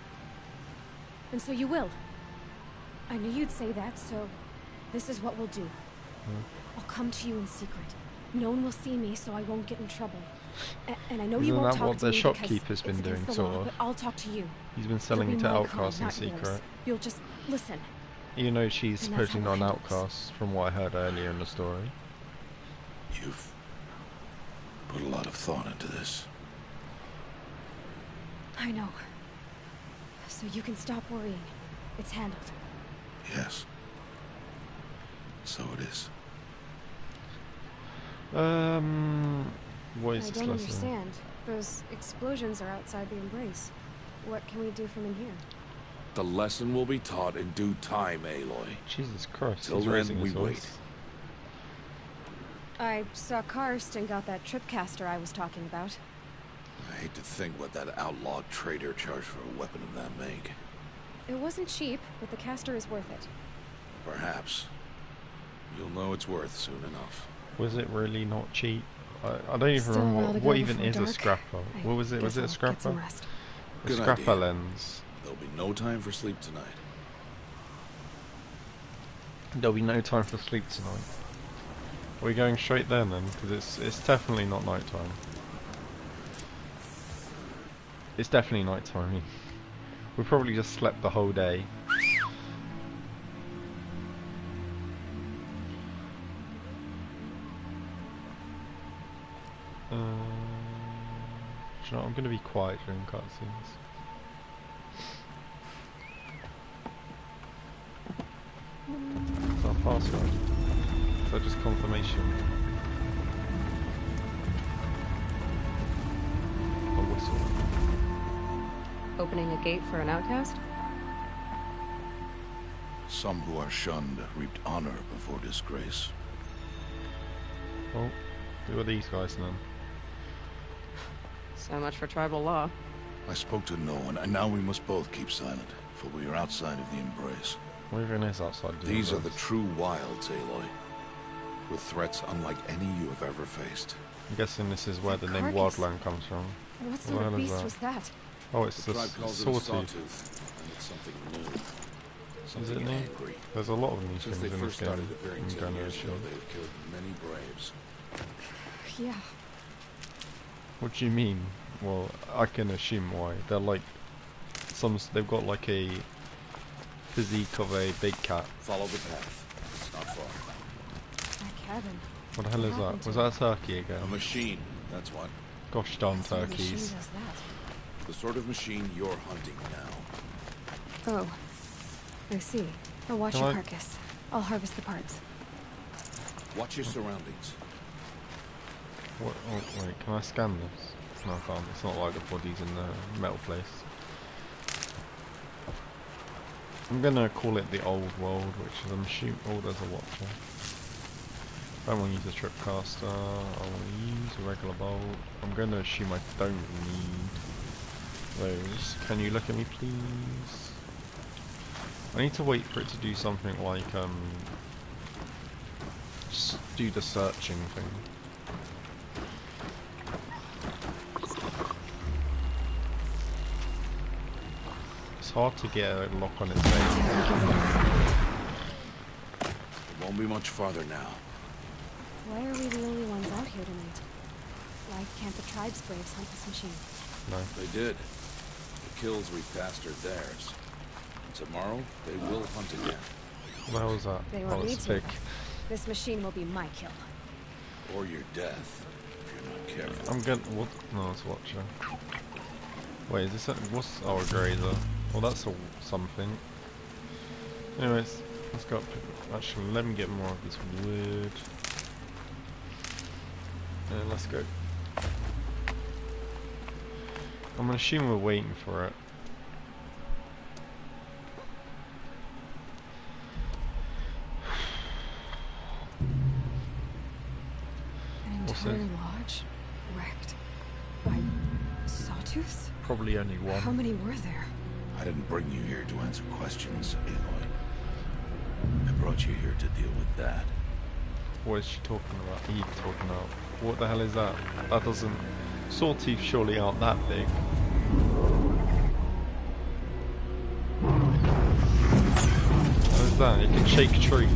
[SPEAKER 9] And so you will. I knew you'd say that, so this is what we'll do. I'll come to you in secret. No one will see me, so I won't get in trouble. And I know you won't talk to me because
[SPEAKER 10] shopkeeper's been
[SPEAKER 9] it's
[SPEAKER 10] doing,
[SPEAKER 9] against the
[SPEAKER 10] sort
[SPEAKER 9] law,
[SPEAKER 10] of.
[SPEAKER 9] but I'll talk to you.
[SPEAKER 10] He's been selling it to outcasts in secret.
[SPEAKER 9] You'll just listen.
[SPEAKER 10] You know she's
[SPEAKER 9] And that's
[SPEAKER 10] supposedly
[SPEAKER 9] how
[SPEAKER 10] not an
[SPEAKER 9] it handles.
[SPEAKER 10] outcast, from what I heard earlier in the story.
[SPEAKER 5] You've put a lot of thought into this.
[SPEAKER 9] I know. So you can stop worrying. It's handled.
[SPEAKER 5] Yes. So it is.
[SPEAKER 10] What is
[SPEAKER 9] I
[SPEAKER 10] this
[SPEAKER 9] don't
[SPEAKER 10] lesson?
[SPEAKER 9] understand. Those explosions are outside the Embrace. What can we do from in here?
[SPEAKER 5] The lesson will be taught in due time, Aloy.
[SPEAKER 10] Jesus Christ,
[SPEAKER 5] Till
[SPEAKER 10] he's
[SPEAKER 5] then,
[SPEAKER 10] raising
[SPEAKER 5] we
[SPEAKER 10] his
[SPEAKER 5] wait.
[SPEAKER 10] voice.
[SPEAKER 9] I saw Karst and got that tripcaster I was talking about.
[SPEAKER 5] I hate to think what that outlaw trader charged for a weapon of that make.
[SPEAKER 9] It wasn't cheap, but the caster is worth it.
[SPEAKER 5] Perhaps. You'll know it's worth soon enough.
[SPEAKER 10] Was it really not cheap? I don't even
[SPEAKER 9] Still a
[SPEAKER 10] remember
[SPEAKER 9] while to
[SPEAKER 10] what
[SPEAKER 9] go
[SPEAKER 10] even
[SPEAKER 9] before
[SPEAKER 10] is a
[SPEAKER 9] dark.
[SPEAKER 10] scrapper. What was it? Was it a
[SPEAKER 9] Guess I'll get
[SPEAKER 10] scrapper?
[SPEAKER 9] some rest.
[SPEAKER 10] A
[SPEAKER 5] Good
[SPEAKER 10] scrapper
[SPEAKER 5] idea.
[SPEAKER 10] lens.
[SPEAKER 5] There'll be no time for sleep tonight.
[SPEAKER 10] There'll be no time for sleep tonight. Are we going straight then? Because it's definitely not nighttime. It's definitely nighttime. We probably just slept the whole day. Do you know what? I'm going to be quiet during cutscenes. Is that a password? Is that just confirmation? A whistle.
[SPEAKER 12] Opening a gate for an outcast?
[SPEAKER 5] Some who are shunned reaped honor before disgrace.
[SPEAKER 10] Oh, who are these guys then?
[SPEAKER 12] So much for tribal law.
[SPEAKER 5] I spoke to no one, and now we must both keep silent, for we are outside of the Embrace.
[SPEAKER 10] What even is outside the
[SPEAKER 5] These are
[SPEAKER 10] Embrace?
[SPEAKER 5] the true wilds, Aloy. With threats unlike any you have ever faced.
[SPEAKER 10] I'm guessing this is where the name
[SPEAKER 9] carcass.
[SPEAKER 10] Wildland comes from.
[SPEAKER 9] What
[SPEAKER 10] What
[SPEAKER 9] sort
[SPEAKER 10] the
[SPEAKER 9] of
[SPEAKER 10] hell is
[SPEAKER 9] beast
[SPEAKER 10] that?
[SPEAKER 9] was that?
[SPEAKER 10] Oh, it's
[SPEAKER 5] The
[SPEAKER 10] the
[SPEAKER 5] tribe calls it a
[SPEAKER 10] sawtooth.
[SPEAKER 5] sawtooth, and it's something new.
[SPEAKER 10] Is
[SPEAKER 5] Something
[SPEAKER 10] it new?
[SPEAKER 5] angry.
[SPEAKER 10] There's a lot of new
[SPEAKER 5] Since
[SPEAKER 10] things
[SPEAKER 5] they
[SPEAKER 10] in this
[SPEAKER 5] first
[SPEAKER 10] game.
[SPEAKER 5] started appearing
[SPEAKER 10] in
[SPEAKER 5] 10 years
[SPEAKER 10] Generation.
[SPEAKER 5] ago, they have killed many braves.
[SPEAKER 9] Yeah.
[SPEAKER 10] What do you mean? Well, I can assume why. They're like they've got like a physique of a big cat.
[SPEAKER 5] Follow the path. It's not far.
[SPEAKER 9] That cabin.
[SPEAKER 10] What the hell is
[SPEAKER 9] happened
[SPEAKER 10] that?
[SPEAKER 9] to
[SPEAKER 10] Was
[SPEAKER 9] it?
[SPEAKER 10] that a turkey again?
[SPEAKER 5] A machine, that's what.
[SPEAKER 10] Gosh darn
[SPEAKER 9] What sort of machine
[SPEAKER 10] turkeys.
[SPEAKER 9] does that?
[SPEAKER 5] The sort of machine you're hunting now.
[SPEAKER 9] Oh. I see. I'll watch
[SPEAKER 10] Can
[SPEAKER 9] your
[SPEAKER 10] I-
[SPEAKER 9] carcass. I'll harvest the parts.
[SPEAKER 5] Watch your surroundings.
[SPEAKER 10] What, oh, wait, can I scan this? No, I can't. It's not like the body's in the metal place. I'm gonna call it the old world, which is I'm assuming. Oh, there's a watcher. I don't want to use a tripcaster. I want to use a regular bolt. I'm gonna assume I don't need those. Can you look at me, please? I need to wait for it to do something like just do the searching thing. It's hard to get a lock on its face.
[SPEAKER 5] It won't be much farther now.
[SPEAKER 9] Why are we the only ones out here tonight? Why can't the tribe's braves hunt this machine?
[SPEAKER 10] No.
[SPEAKER 5] They did. The kills we passed are theirs. And tomorrow, they will hunt again.
[SPEAKER 10] What the hell is that?
[SPEAKER 9] They
[SPEAKER 10] Oh,
[SPEAKER 9] won't need
[SPEAKER 10] it's a
[SPEAKER 9] to.
[SPEAKER 10] pig.
[SPEAKER 9] This machine will be my kill.
[SPEAKER 5] Or your death, if you're not careful.
[SPEAKER 10] I'm gonna. What? No, it's a watcher. Wait, is this a, what's? Oh, a grazer. Well, that's a something. Anyways, let's go up. Actually, let me get more of this wood. And let's go. I'm gonna assume we're waiting for it.
[SPEAKER 9] An
[SPEAKER 10] What's
[SPEAKER 9] entire
[SPEAKER 10] it?
[SPEAKER 9] lodge wrecked by sawtooths?
[SPEAKER 10] Probably only one.
[SPEAKER 9] How many were there?
[SPEAKER 5] I didn't bring you here to answer questions, Aloy. I brought you here to deal with that.
[SPEAKER 10] What is she talking about? Eve talking about? What the hell is that? That doesn't... Sawtooth surely aren't that big. that? It can shake trees.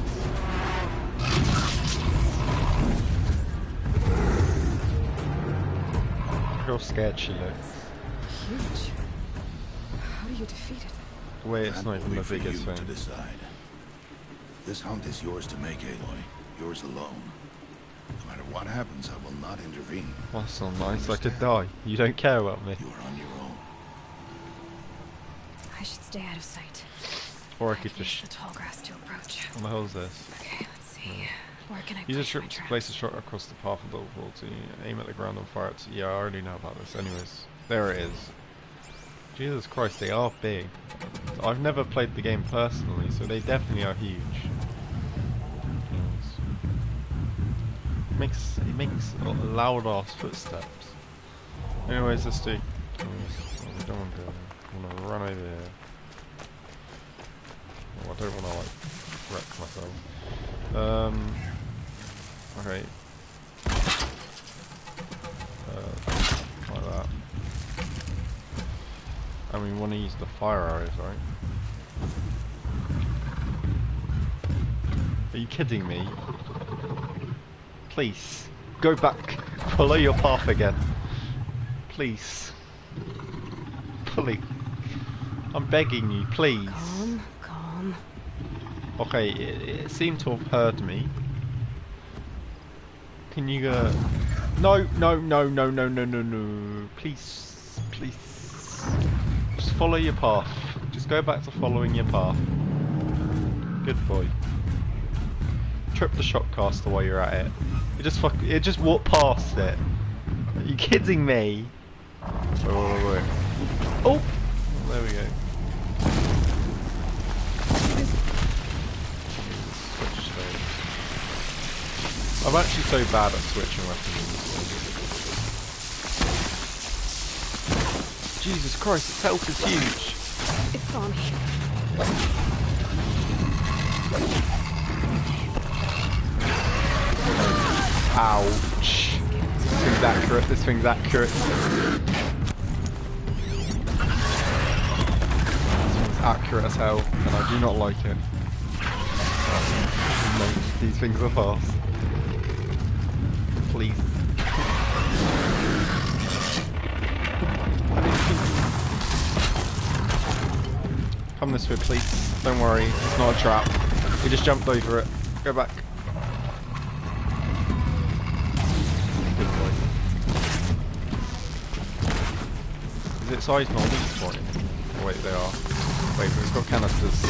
[SPEAKER 10] Look how scared she looks.
[SPEAKER 9] Huge. How do you defeat it?
[SPEAKER 10] The way it's not even the
[SPEAKER 5] for
[SPEAKER 10] biggest
[SPEAKER 5] you
[SPEAKER 10] thing.
[SPEAKER 5] to decide. This hunt is yours to make, Aloy. Yours alone. No matter what happens, I will not intervene.
[SPEAKER 10] That's so nice. I could die. You don't care about me.
[SPEAKER 5] You are on your own.
[SPEAKER 9] I should stay out of sight.
[SPEAKER 10] Or I could
[SPEAKER 9] use
[SPEAKER 10] just.
[SPEAKER 9] the tall grass to approach.
[SPEAKER 10] What the hell is this?
[SPEAKER 9] Okay, let's see. Where can I
[SPEAKER 10] Use a
[SPEAKER 9] place
[SPEAKER 10] trip
[SPEAKER 9] my
[SPEAKER 10] to
[SPEAKER 9] traps?
[SPEAKER 10] place a shot across the path of the wall to aim at the ground and fire it. Yeah, I already know about this. Anyways, there it is. Jesus Christ, they are big. I've never played the game personally, so they definitely are huge. It makes loud ass footsteps. Anyways, let's do. We don't want to. I want to run over here. Oh, I don't want to like wreck myself. Okay. Like that. And we want to use the fire arrows, right? Are you kidding me? Please, go back. Follow your path again. Please. Please. I'm begging you, please.
[SPEAKER 9] Calm, calm.
[SPEAKER 10] Okay, it seemed to have heard me. Can you go? No, no, no, no, no, no, no, no. Please, please. Just follow your path. Just go back to following your path. Good boy. Trip the shotcaster while you're at it. It just walked past it. Are you kidding me? Wait. Oh! There we go. Switch those. I'm actually so bad at switching weapons. Jesus Christ, its health is huge.
[SPEAKER 9] It saw me.
[SPEAKER 10] Ouch. This thing's accurate, this thing's accurate. This thing's accurate as hell, and I do not like it. No, these things are fast. Please. Come this way, please. Don't worry, it's not a trap. We just jumped over it. Go back. Good boy. Is its eyes not weak for him? Oh, wait, they are. Wait, we've got canisters.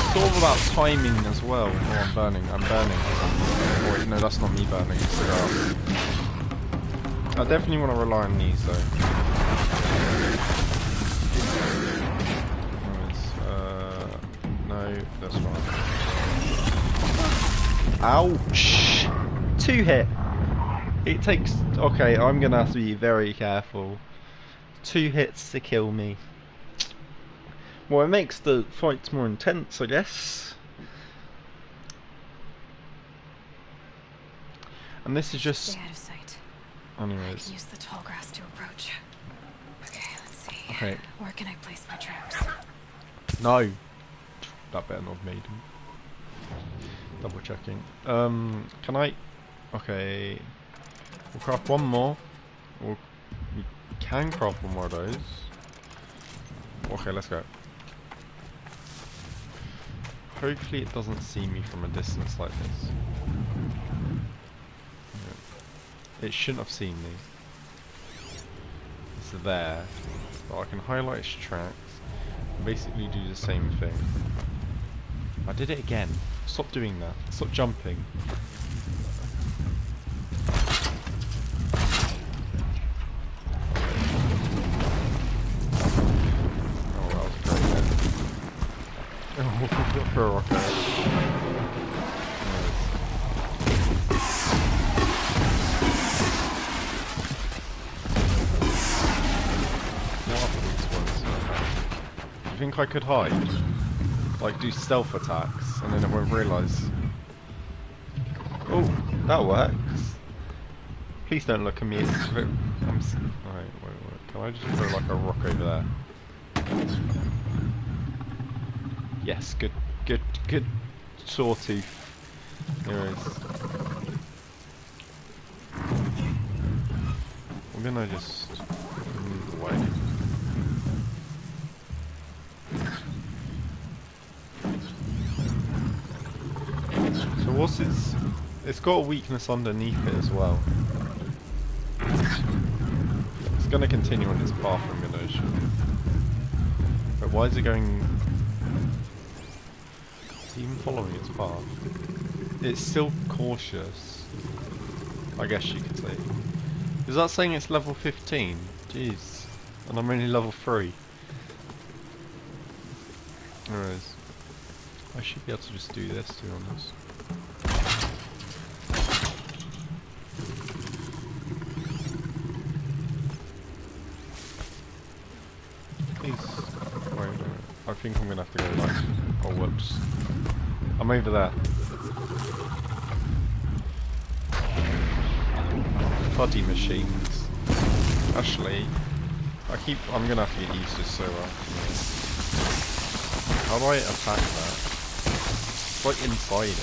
[SPEAKER 10] It's all about timing as well. Oh, I'm burning. Oh, wait, no, that's not me burning, it's the grass. I definitely want to rely on these though. No, that's fine. Ouch! 2 hit. It takes. Okay, I'm gonna have to be very careful. 2 hits to kill me. Well, it makes the fights more intense, I guess. And this is just.
[SPEAKER 9] Stay out of sight.
[SPEAKER 10] Anyways.
[SPEAKER 9] I can use the tall grass to approach. Okay, let's see.
[SPEAKER 10] Okay.
[SPEAKER 9] Where can I place my traps?
[SPEAKER 10] No. That better not have made him. Double checking. Can I? Okay. We'll craft one more. We can craft one more of those. Okay, let's go. Hopefully it doesn't see me from a distance like this. It shouldn't have seen me. It's there. But I can highlight its tracks and basically do the same thing. I did it again. Stop doing that. Stop jumping. Oh, that was a great hit. Oh, for a rocket. Do you think I could hide? like do stealth attacks, and then it won't realise. Oh, that works. Please don't look at me. It's very, alright, wait. Can I just throw like a rock over there? Yes, good sawtooth. There it is. I'm gonna just move away. So what's its... It's got a weakness underneath it as well. It's gonna continue on its path, I'm gonna assume. But why is it going... It's even following its path. It's still cautious, I guess you could say. Is that saying it's level 15? Jeez. And I'm only level 3. Anyways. I should be able to just do this, to be honest. Please. Wait, I think I'm gonna have to go like... Oh, whoops. I'm over there. Bloody machines. Actually, I'm gonna have to get used to this so well. How do I attack that? It's like inside it.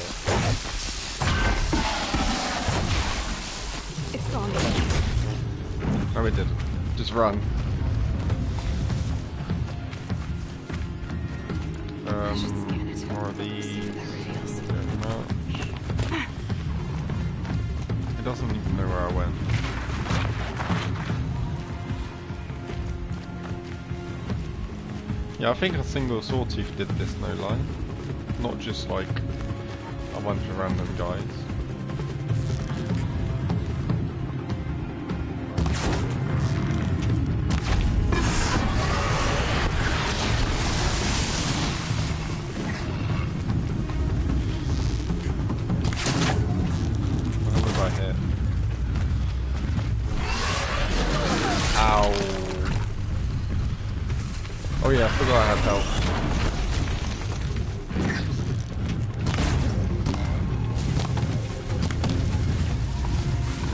[SPEAKER 9] It's on me.
[SPEAKER 10] No, it didn't. Just run. Are these much? It doesn't even know where I went. Yeah, I think a single sawtooth did this, no lie. Not just like a bunch of random guys. Oh yeah, I forgot I had health.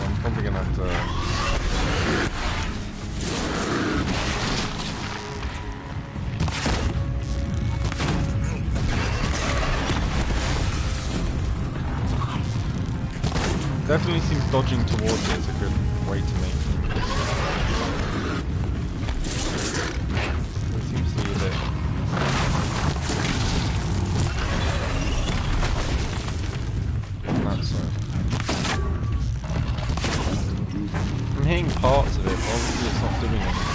[SPEAKER 10] I'm probably gonna have to... Definitely seems dodging towards it is a good way to make it. I'm hitting parts of it, but obviously it's not doing anything.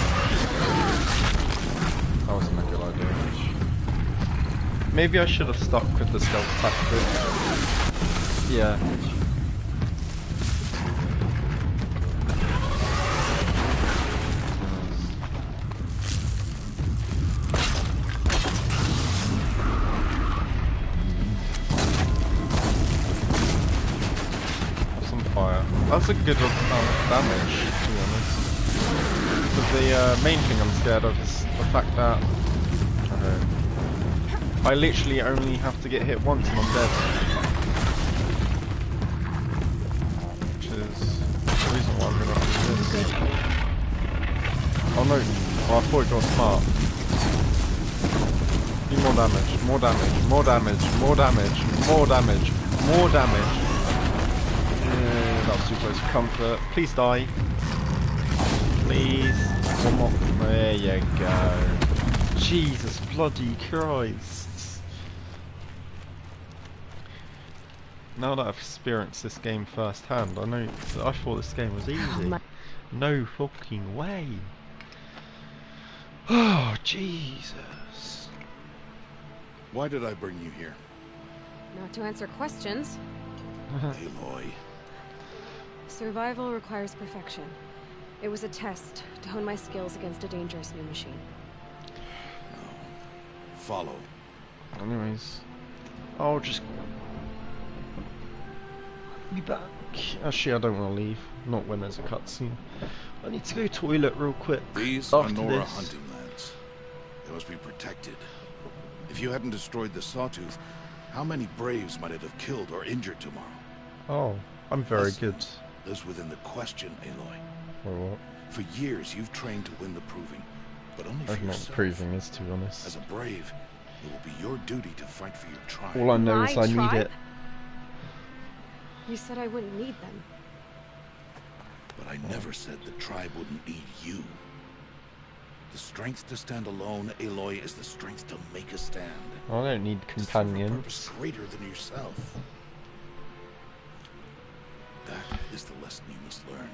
[SPEAKER 10] That wasn't a good idea. Maybe I should have stuck with the stealth tactic. Yeah. That's a good amount of damage, to be honest. But the main thing I'm scared of is the fact that I literally only have to get hit once and I'm dead. Which is the reason why I'm going to have to do this. Oh no, oh, I thought it got smart. Do more damage, more damage, more damage, more damage, more damage, more damage. That was too close for comfort. Please die. Please. One more. There you go. Jesus bloody Christ. Now that I've experienced this game firsthand, I thought this game was easy. No fucking way. Oh, Jesus.
[SPEAKER 4] Why did I bring you here?
[SPEAKER 9] Not to answer questions.
[SPEAKER 4] Aloy.
[SPEAKER 9] Survival requires perfection. It was a test to hone my skills against a dangerous new machine.
[SPEAKER 4] Follow.
[SPEAKER 10] Anyways, I'll just be back. Actually, I don't want to leave. Not when there's a cutscene. I need to go toilet real quick.
[SPEAKER 4] These are Nora hunting lands. They must be protected.
[SPEAKER 5] If you hadn't destroyed the Sawtooth, how many Braves might it have killed or injured tomorrow?
[SPEAKER 10] Oh, I'm very
[SPEAKER 5] Listen,
[SPEAKER 10] good.
[SPEAKER 5] lives within the question, Aloy.
[SPEAKER 10] Or what?
[SPEAKER 5] For years, you've trained to win the Proving, but only for
[SPEAKER 10] I'm not
[SPEAKER 5] yourself.
[SPEAKER 10] proving this, to be honest.
[SPEAKER 5] As a Brave, it will be your duty to fight for your tribe.
[SPEAKER 10] All I know is I need it.
[SPEAKER 9] You said I wouldn't need them.
[SPEAKER 5] But I never said the tribe wouldn't need you. The strength to stand alone, Aloy, is the strength to make a stand.
[SPEAKER 10] I don't need
[SPEAKER 5] To serve a
[SPEAKER 10] companions.
[SPEAKER 5] purpose greater than yourself. That is the lesson you must learn.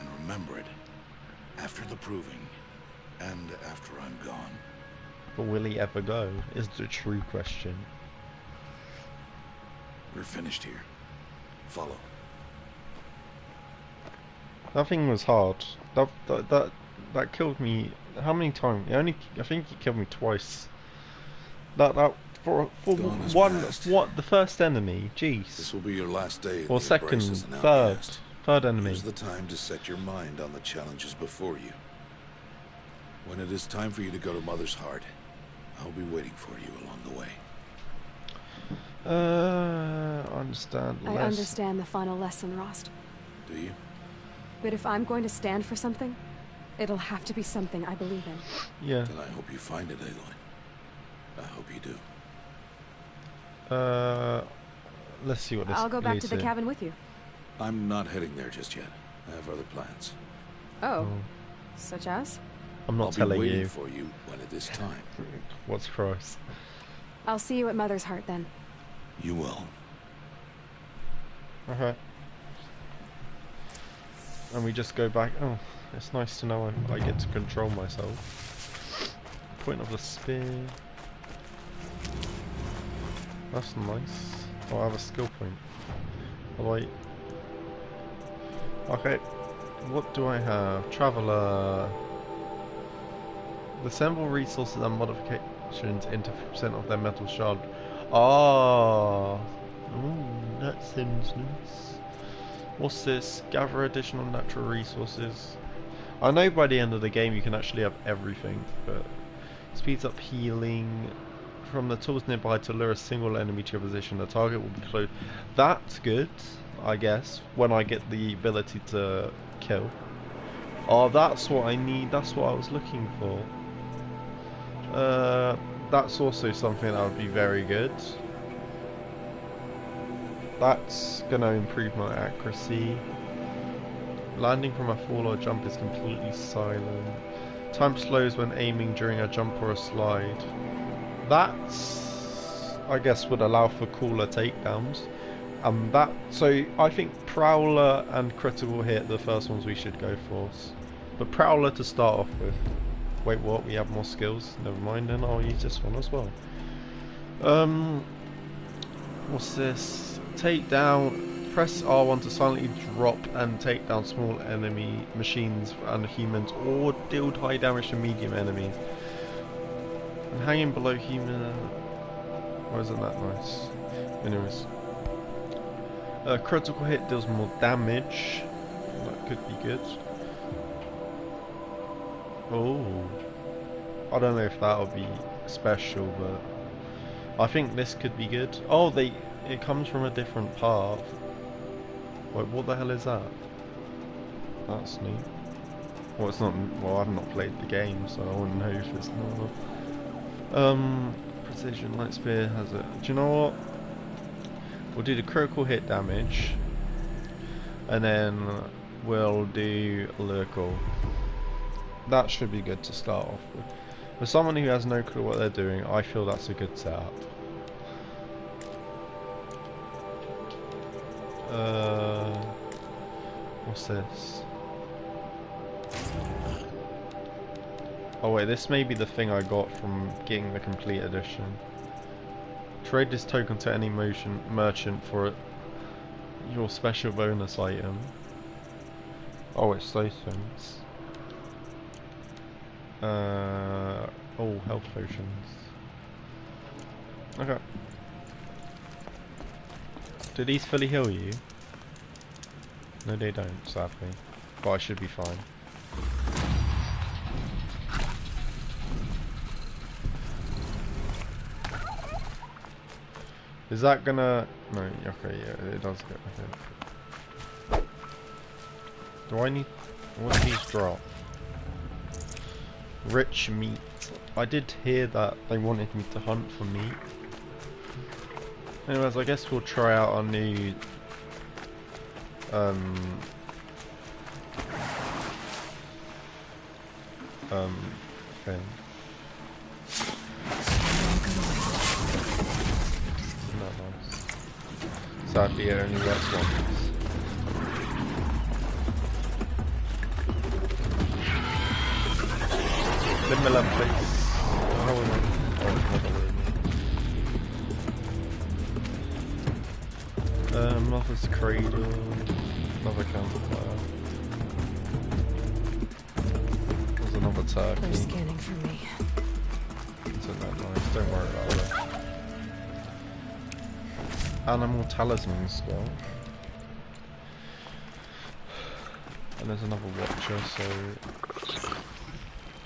[SPEAKER 5] And remember it. After the Proving. And after I'm gone.
[SPEAKER 10] But will he ever go? Is the true question.
[SPEAKER 5] We're finished here. Follow.
[SPEAKER 10] That thing was hard. That killed me. How many times? I think he killed me twice. For
[SPEAKER 5] Dawn has
[SPEAKER 10] one.
[SPEAKER 5] passed.
[SPEAKER 10] What the first enemy? Jeez.
[SPEAKER 5] This will be your last day.
[SPEAKER 10] Or
[SPEAKER 5] the
[SPEAKER 10] second,
[SPEAKER 5] Embrace as an
[SPEAKER 10] third
[SPEAKER 5] outcast.
[SPEAKER 10] enemy.
[SPEAKER 5] Use the time to set your mind on the challenges before you. When it is time for you to go to Mother's Heart, I'll be waiting for you along the way.
[SPEAKER 10] I understand.
[SPEAKER 9] I understand the final lesson, Rost.
[SPEAKER 5] Do you?
[SPEAKER 9] But if I'm going to stand for something, it'll have to be something I believe in.
[SPEAKER 10] Yeah.
[SPEAKER 5] Then I hope you find it, Aloy. I hope you do.
[SPEAKER 10] Let's see what this.
[SPEAKER 9] I'll go back to the
[SPEAKER 10] leads
[SPEAKER 9] cabin with you.
[SPEAKER 5] I'm not heading there just yet. I have other plans.
[SPEAKER 9] Oh. Such as?
[SPEAKER 10] I'm not
[SPEAKER 5] I'll
[SPEAKER 10] telling
[SPEAKER 5] be waiting
[SPEAKER 10] you.
[SPEAKER 5] for you when it is time.
[SPEAKER 10] What's Christ?
[SPEAKER 9] I'll see you at Mother's Heart then.
[SPEAKER 5] You will.
[SPEAKER 10] Okay. And we just go back. Oh, it's nice to know I get to control myself. Point of the spear. That's nice. Oh, I have a skill point. Oh, wait. Okay. What do I have? Traveller. Assemble resources and modifications into 50% of their metal shard. Ah. Ooh, that seems nice. What's this? Gather additional natural resources. I know by the end of the game you can actually have everything, but speeds up healing from the tools nearby to lure a single enemy to your position. The target will be close. That's good, I guess, when I get the ability to kill. Oh, that's what I need. That's what I was looking for. That's also something that would be very good. That's gonna improve my accuracy. Landing from a fall or jump is completely silent. Time slows when aiming during a jump or a slide. That's, I guess, would allow for cooler takedowns. So I think Prowler and Critical Hit are the first ones we should go for. But Prowler to start off with. Wait, what? We have more skills? Never mind then, I'll use this one as well. What's this? Take down. Press R1 to silently drop and take down small enemy machines and humans, or deal high damage to medium enemies. And hanging below human. Why isn't that nice? Anyways. Critical hit deals more damage. That could be good. Oh. I don't know if that'll be special, but I think this could be good. Oh, it comes from a different path. Wait, what the hell is that? That's neat. Well, it's not. Well, I've not played the game, so I wouldn't know if it's not. Precision light spear has it. Do you know what? We'll do the critical hit damage, and then we'll do lyrical. That should be good to start off with. For someone who has no clue what they're doing, I feel that's a good setup. What's this? Oh wait, this may be the thing I got from getting the complete edition. Trade this token to any merchant for your special bonus item. Oh, it's those things. Oh, health potions. Okay. Do these fully heal you? No, they don't, sadly. But I should be fine. Is that gonna... No, okay, yeah, it does go. Okay. Do I need... What do these drop? Rich meat. I did hear that they wanted me to hunt for meat. Anyways, I guess we'll try out our new... thing. Not nice. Sadly, it only works once. Leave me alone, please. Oh, Mother's Cradle. Another campfire. There's another turkey.
[SPEAKER 9] They're scanning for me.
[SPEAKER 10] Isn't that nice? Don't worry about that. Animal talisman skull. And there's another watcher, so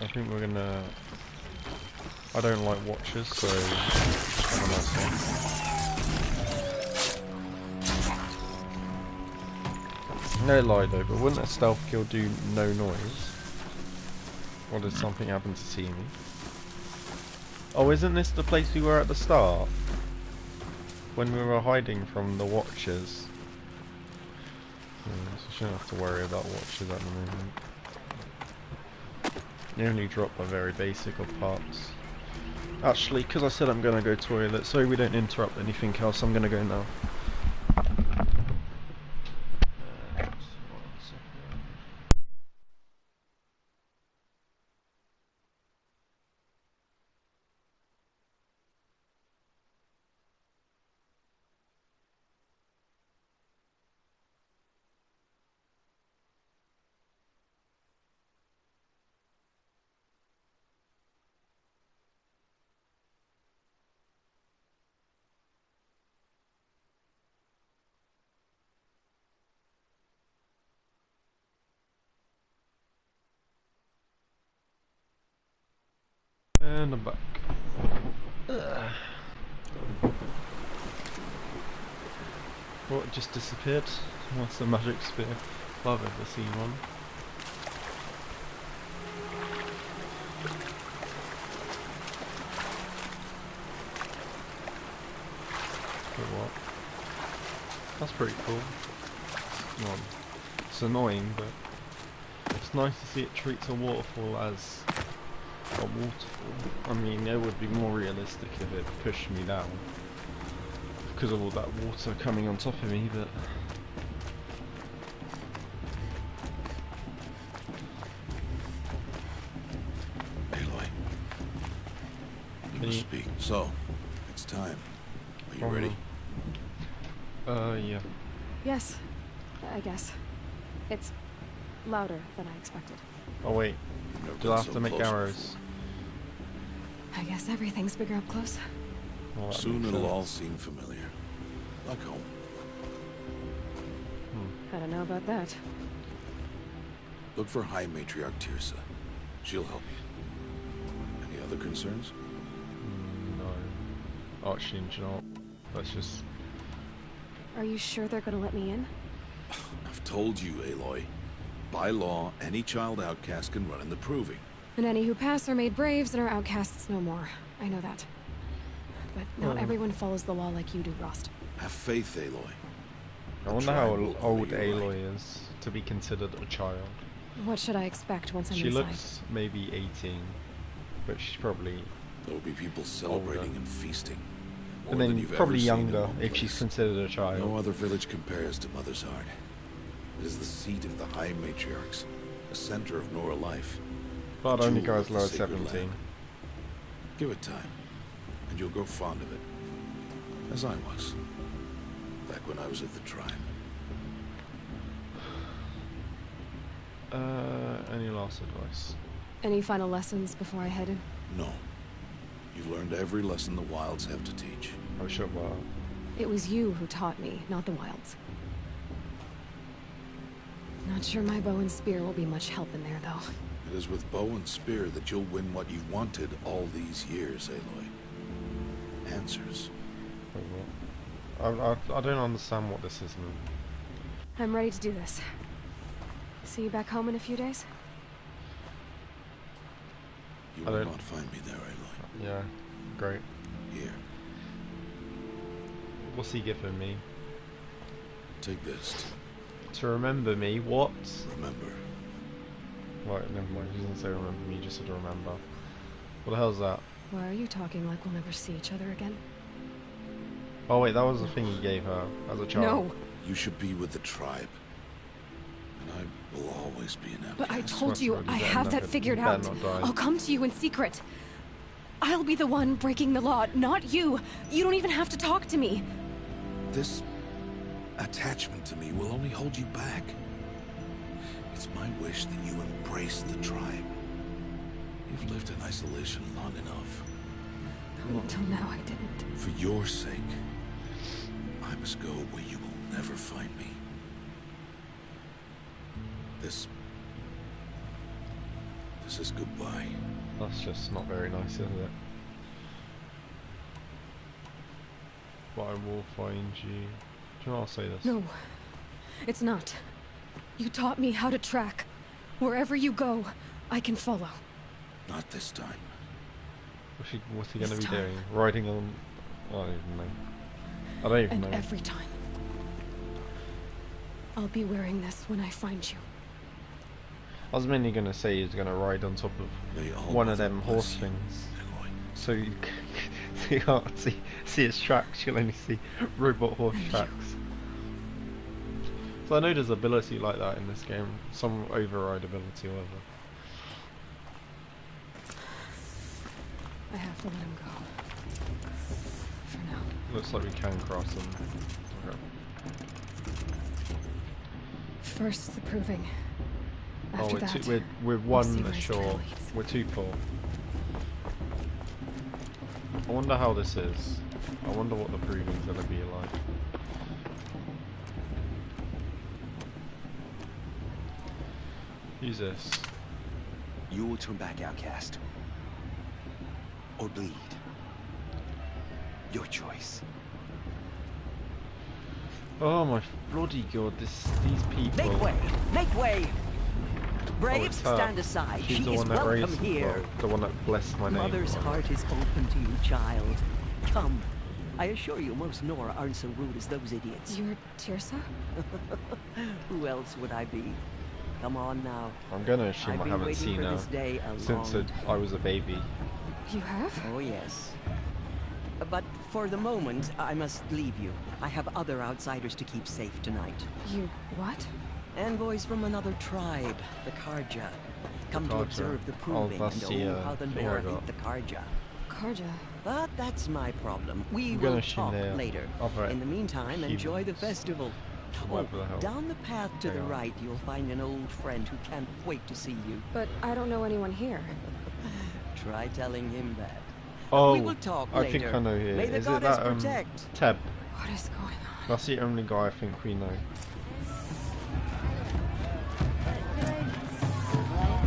[SPEAKER 10] I think we're gonna... I don't like watchers, so have a nice one. No lie though, but wouldn't a stealth kill do no noise? Or did something happen to see me? Oh, isn't this the place we were at the start? When we were hiding from the watchers? So I shouldn't have to worry about watchers at the moment. You only drop a very basic of parts. Actually, because I said I'm going to go toilet, so we don't interrupt anything else, I'm going to go now. And I'm back. What just disappeared? What's the magic spear? I've ever seen one. For what? That's pretty cool. Well, it's annoying, but it's nice to see it treats a waterfall as a waterfall. I mean, it would be more realistic if it pushed me down because of all that water coming on top of me, but
[SPEAKER 5] Aloy, you must speak. So, it's time. Are you ready?
[SPEAKER 10] Yeah.
[SPEAKER 9] Yes, I guess. It's louder than I expected.
[SPEAKER 10] Oh wait, do I have to make arrows?
[SPEAKER 9] I guess everything's bigger up close.
[SPEAKER 10] Well,
[SPEAKER 5] soon it'll all seem familiar. Like home.
[SPEAKER 9] I don't know about that.
[SPEAKER 5] Look for High Matriarch Teersa. She'll help you. Any other concerns?
[SPEAKER 10] No. Actually, you know, let's just...
[SPEAKER 9] Are you sure they're gonna let me in?
[SPEAKER 5] I've told you, Aloy. By law, any child outcast can run in the Proving.
[SPEAKER 9] And any who pass are made braves and are outcasts no more. I know that. But not everyone follows the law like you do, Rost.
[SPEAKER 5] Have faith, Aloy.
[SPEAKER 10] I wonder how old Aloy is to be considered a child.
[SPEAKER 9] What should I expect once I'm
[SPEAKER 10] inside? She looks maybe 18, but she's probably
[SPEAKER 5] There will be people celebrating older and feasting.
[SPEAKER 10] And then probably younger if she's considered a child.
[SPEAKER 5] No other village compares to Mother's Heart. It is the seat of the High Matriarchs, a center of Nora life.
[SPEAKER 10] But only go as low as 17.
[SPEAKER 5] Land. Give it time, and you'll grow fond of it. As I was, back when I was at the tribe.
[SPEAKER 10] Any last advice?
[SPEAKER 9] Any final lessons before I head in?
[SPEAKER 5] No. You've learned every lesson the Wilds have to teach.
[SPEAKER 10] Oh, sure, well.
[SPEAKER 9] It was you who taught me, not the Wilds. Not sure my bow and spear will be much help in there, though.
[SPEAKER 5] It is with bow and spear that you'll win what you've wanted all these years, Aloy. Answers.
[SPEAKER 10] I don't understand what this is, man.
[SPEAKER 9] I'm ready to do this. See you back home in a few days?
[SPEAKER 5] You will not find me there, Aloy.
[SPEAKER 10] Yeah, great.
[SPEAKER 5] Here.
[SPEAKER 10] What's he giving me?
[SPEAKER 5] Take this.
[SPEAKER 10] To remember me? What?
[SPEAKER 5] Remember.
[SPEAKER 10] Right, never mind. He doesn't say remember me, just said remember. What the hell's that?
[SPEAKER 9] Why are you talking like we'll never see each other again?
[SPEAKER 10] Oh wait, that was the thing he gave her as a child.
[SPEAKER 9] No!
[SPEAKER 5] You should be with the tribe. And I will always be an outcast.
[SPEAKER 9] But I told you, I have that figured out. I'll come to you in secret. I'll be the one breaking the law, not you. You don't even have to talk to me.
[SPEAKER 5] This attachment to me will only hold you back. It's my wish that you embrace the tribe. You've lived in isolation long enough.
[SPEAKER 9] Until now, I didn't.
[SPEAKER 5] For your sake, I must go where you will never find me. This is goodbye.
[SPEAKER 10] That's just not very nice, is it? But I will find you. Do you know I'll say this?
[SPEAKER 9] No, it's not. You taught me how to track. Wherever you go, I can follow.
[SPEAKER 5] Not this time.
[SPEAKER 10] What's he gonna be doing? Riding on... I don't even know. I don't even know.
[SPEAKER 9] And every time. I'll be wearing this when I find you.
[SPEAKER 10] I was mainly gonna say he's gonna ride on top of one of them horse things. So you can't see his tracks, you'll only see robot horse tracks. So I know there's ability like that in this game. Some override ability or whatever.
[SPEAKER 9] I have to let him go. For now.
[SPEAKER 10] Looks like we can cross him. Okay.
[SPEAKER 9] First the proving.
[SPEAKER 10] Oh,
[SPEAKER 9] After
[SPEAKER 10] we're one short. We're too full. I wonder how this is. I wonder what the proving's gonna be like. Who's this?
[SPEAKER 13] You will turn back, outcast. Or bleed. Your choice.
[SPEAKER 10] Oh my bloody god, these people.
[SPEAKER 14] Make way! Make way! Braves,
[SPEAKER 10] Oh,
[SPEAKER 14] stand aside.
[SPEAKER 10] She's
[SPEAKER 14] She
[SPEAKER 10] the
[SPEAKER 14] is
[SPEAKER 10] one that
[SPEAKER 14] welcome
[SPEAKER 10] raised,
[SPEAKER 14] here.
[SPEAKER 10] well, the one that blessed my name.
[SPEAKER 14] Mother's heart is open to you, child. Come. I assure you, most Nora aren't so rude as those idiots.
[SPEAKER 9] You're Teersa?
[SPEAKER 14] Who else would I be? Come on now.
[SPEAKER 10] I'm gonna assume
[SPEAKER 14] I've
[SPEAKER 10] I
[SPEAKER 14] been
[SPEAKER 10] haven't
[SPEAKER 14] waiting
[SPEAKER 10] seen
[SPEAKER 14] for
[SPEAKER 10] her
[SPEAKER 14] this day a
[SPEAKER 10] since
[SPEAKER 14] long
[SPEAKER 10] I was a baby.
[SPEAKER 9] You have?
[SPEAKER 14] Oh, yes. But for the moment, I must leave you. I have other outsiders to keep safe tonight.
[SPEAKER 9] You what?
[SPEAKER 14] Envoys from another tribe, the Karja. Come to
[SPEAKER 10] Karja.
[SPEAKER 14] observe the
[SPEAKER 10] Oh,
[SPEAKER 14] proving
[SPEAKER 10] that's
[SPEAKER 14] and
[SPEAKER 10] the,
[SPEAKER 14] how the
[SPEAKER 10] thing I
[SPEAKER 14] Nora
[SPEAKER 10] got.
[SPEAKER 14] hate the Karja.
[SPEAKER 9] Karja?
[SPEAKER 14] But that's my problem. We
[SPEAKER 10] I'm
[SPEAKER 14] will
[SPEAKER 10] gonna assume
[SPEAKER 14] talk
[SPEAKER 10] they're
[SPEAKER 14] later.
[SPEAKER 10] other
[SPEAKER 14] In the meantime, enjoy the festival. Oh,
[SPEAKER 10] Whatever the hell
[SPEAKER 14] down the path to
[SPEAKER 10] they
[SPEAKER 14] the
[SPEAKER 10] are.
[SPEAKER 14] right, you'll find an old friend who can't wait to see you.
[SPEAKER 9] But I don't know anyone here.
[SPEAKER 14] Try telling him that.
[SPEAKER 10] Oh,
[SPEAKER 14] we will talk
[SPEAKER 10] I
[SPEAKER 14] later.
[SPEAKER 10] think I know here.
[SPEAKER 14] May the
[SPEAKER 10] Is it
[SPEAKER 14] goddess
[SPEAKER 10] that
[SPEAKER 14] protect.
[SPEAKER 10] Teb?
[SPEAKER 9] What is going on?
[SPEAKER 10] That's the only guy I think we know.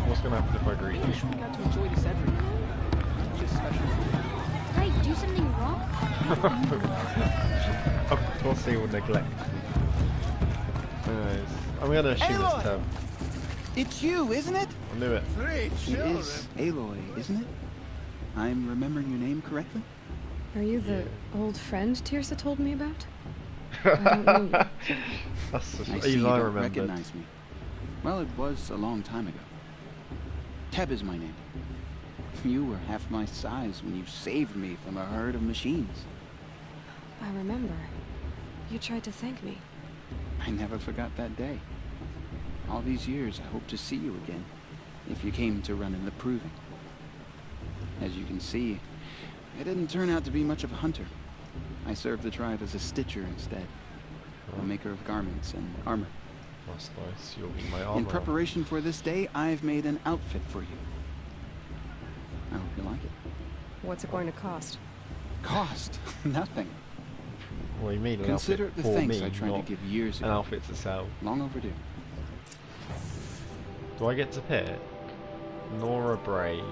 [SPEAKER 10] What's gonna happen if I agree?
[SPEAKER 7] We got to enjoy this every night. Just special.
[SPEAKER 1] Did I do something wrong?
[SPEAKER 10] Of course they will neglect. Anyways, I'm gonna assume it's Teb.
[SPEAKER 15] It's you, isn't it?
[SPEAKER 10] I knew it.
[SPEAKER 15] It is Aloy, isn't it? I'm remembering your name correctly?
[SPEAKER 9] Are you the old friend Teersa told me about? I don't know you.
[SPEAKER 10] That's just,
[SPEAKER 15] I see you
[SPEAKER 10] even I
[SPEAKER 15] don't
[SPEAKER 10] remembered.
[SPEAKER 15] recognize me. Well, it was a long time ago. Teb is my name. You were half my size when you saved me from a herd of machines.
[SPEAKER 9] I remember. You tried to thank me.
[SPEAKER 15] I never forgot that day. All these years, I hope to see you again, if you came to run in the proving. As you can see, I didn't turn out to be much of a hunter. I served the tribe as a stitcher instead, a maker of garments and armor.
[SPEAKER 10] That's nice, you'll be my armor.
[SPEAKER 15] In preparation for this day, I've made an outfit for you. I hope you like it.
[SPEAKER 9] What's it going to cost?
[SPEAKER 15] Cost? Nothing.
[SPEAKER 10] Well, you made an
[SPEAKER 15] Consider
[SPEAKER 10] outfit
[SPEAKER 15] the
[SPEAKER 10] for
[SPEAKER 15] thanks
[SPEAKER 10] me,
[SPEAKER 15] I tried to
[SPEAKER 10] not
[SPEAKER 15] give years ago.
[SPEAKER 10] an outfit to sell.
[SPEAKER 15] Long overdue.
[SPEAKER 10] Do I get to pick? Nora Brave.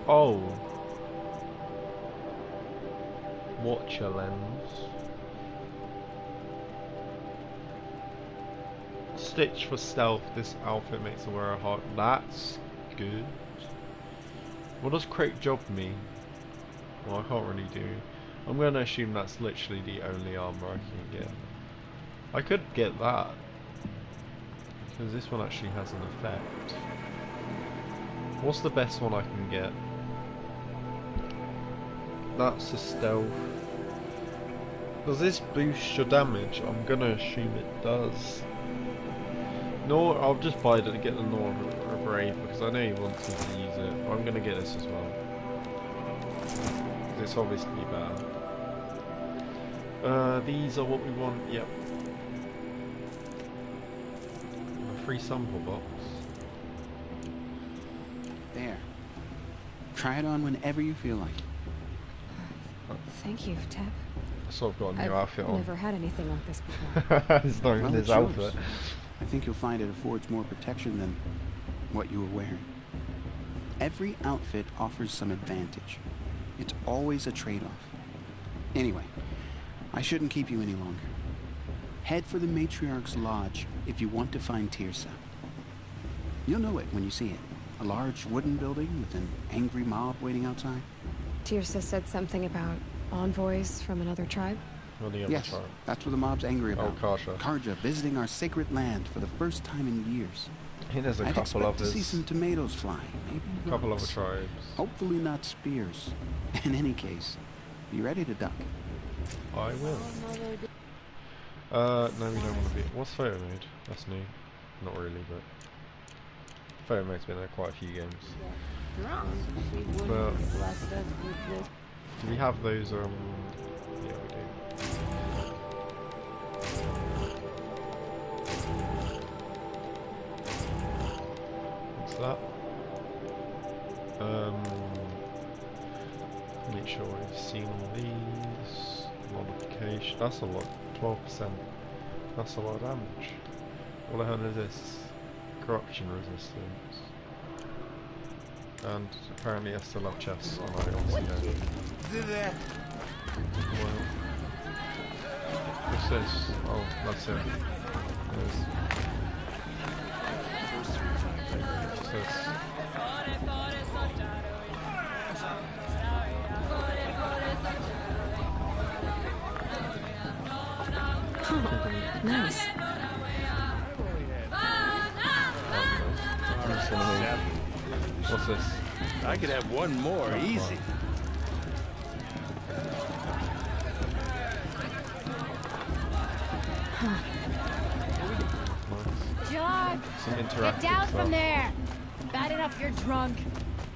[SPEAKER 10] Oh. Watcher lens. Stitch for stealth. This outfit makes the wearer hot. That's good. What does create job mean? Well, I can't really do. I'm going to assume that's literally the only armor I can get. I could get that, because this one actually has an effect. What's the best one I can get? That's a stealth. Does this boost your damage? I'm going to assume it does. No, I'll just buy it to get the Nora Brave, because I know he wants me to use it. I'm going to get this as well. It's obviously bad. These are what we want. Yep. A free sample box.
[SPEAKER 15] There. Try it on whenever you feel like.
[SPEAKER 9] Thank you, Teb.
[SPEAKER 10] So I've got a new outfit on.
[SPEAKER 9] I've never had anything like this before.
[SPEAKER 10] It's not even his outfit.
[SPEAKER 15] I think you'll find it affords more protection than what you were wearing. Every outfit offers some advantage. It's always a trade-off. Anyway, I shouldn't keep you any longer. Head for the Matriarch's Lodge if you want to find Teersa. You'll know it when you see it. A large wooden building with an angry mob waiting outside.
[SPEAKER 9] Teersa said something about envoys from another tribe?
[SPEAKER 15] Yes, that's what the mob's angry about.
[SPEAKER 10] Oh, Karja.
[SPEAKER 15] Karja visiting our sacred land for the first time in years.
[SPEAKER 10] I think there's a
[SPEAKER 15] I'd
[SPEAKER 10] couple
[SPEAKER 15] expect to
[SPEAKER 10] others.
[SPEAKER 15] see some tomatoes flying, maybe
[SPEAKER 10] A couple
[SPEAKER 15] rocks.
[SPEAKER 10] other tribes.
[SPEAKER 15] Hopefully not spears. In any case, be ready to duck.
[SPEAKER 10] I will. No, we don't want to be. What's photo mode? That's new. Not really, but photo mode's been there quite a few games. But do we have those? Yeah, we do. What's that? Make sure we've seen all these. Modification. That's a lot. 12%. That's a lot of damage. What the hell is this? Corruption resistance. And apparently I still have chests on items. Well, what's this? Oh, that's it. What's this?
[SPEAKER 9] Nice.
[SPEAKER 10] What's this?
[SPEAKER 6] I could have one more, easy.
[SPEAKER 1] John,
[SPEAKER 10] Some
[SPEAKER 1] get
[SPEAKER 10] interactive
[SPEAKER 1] down
[SPEAKER 10] stuff.
[SPEAKER 1] from there. Bad enough you're drunk.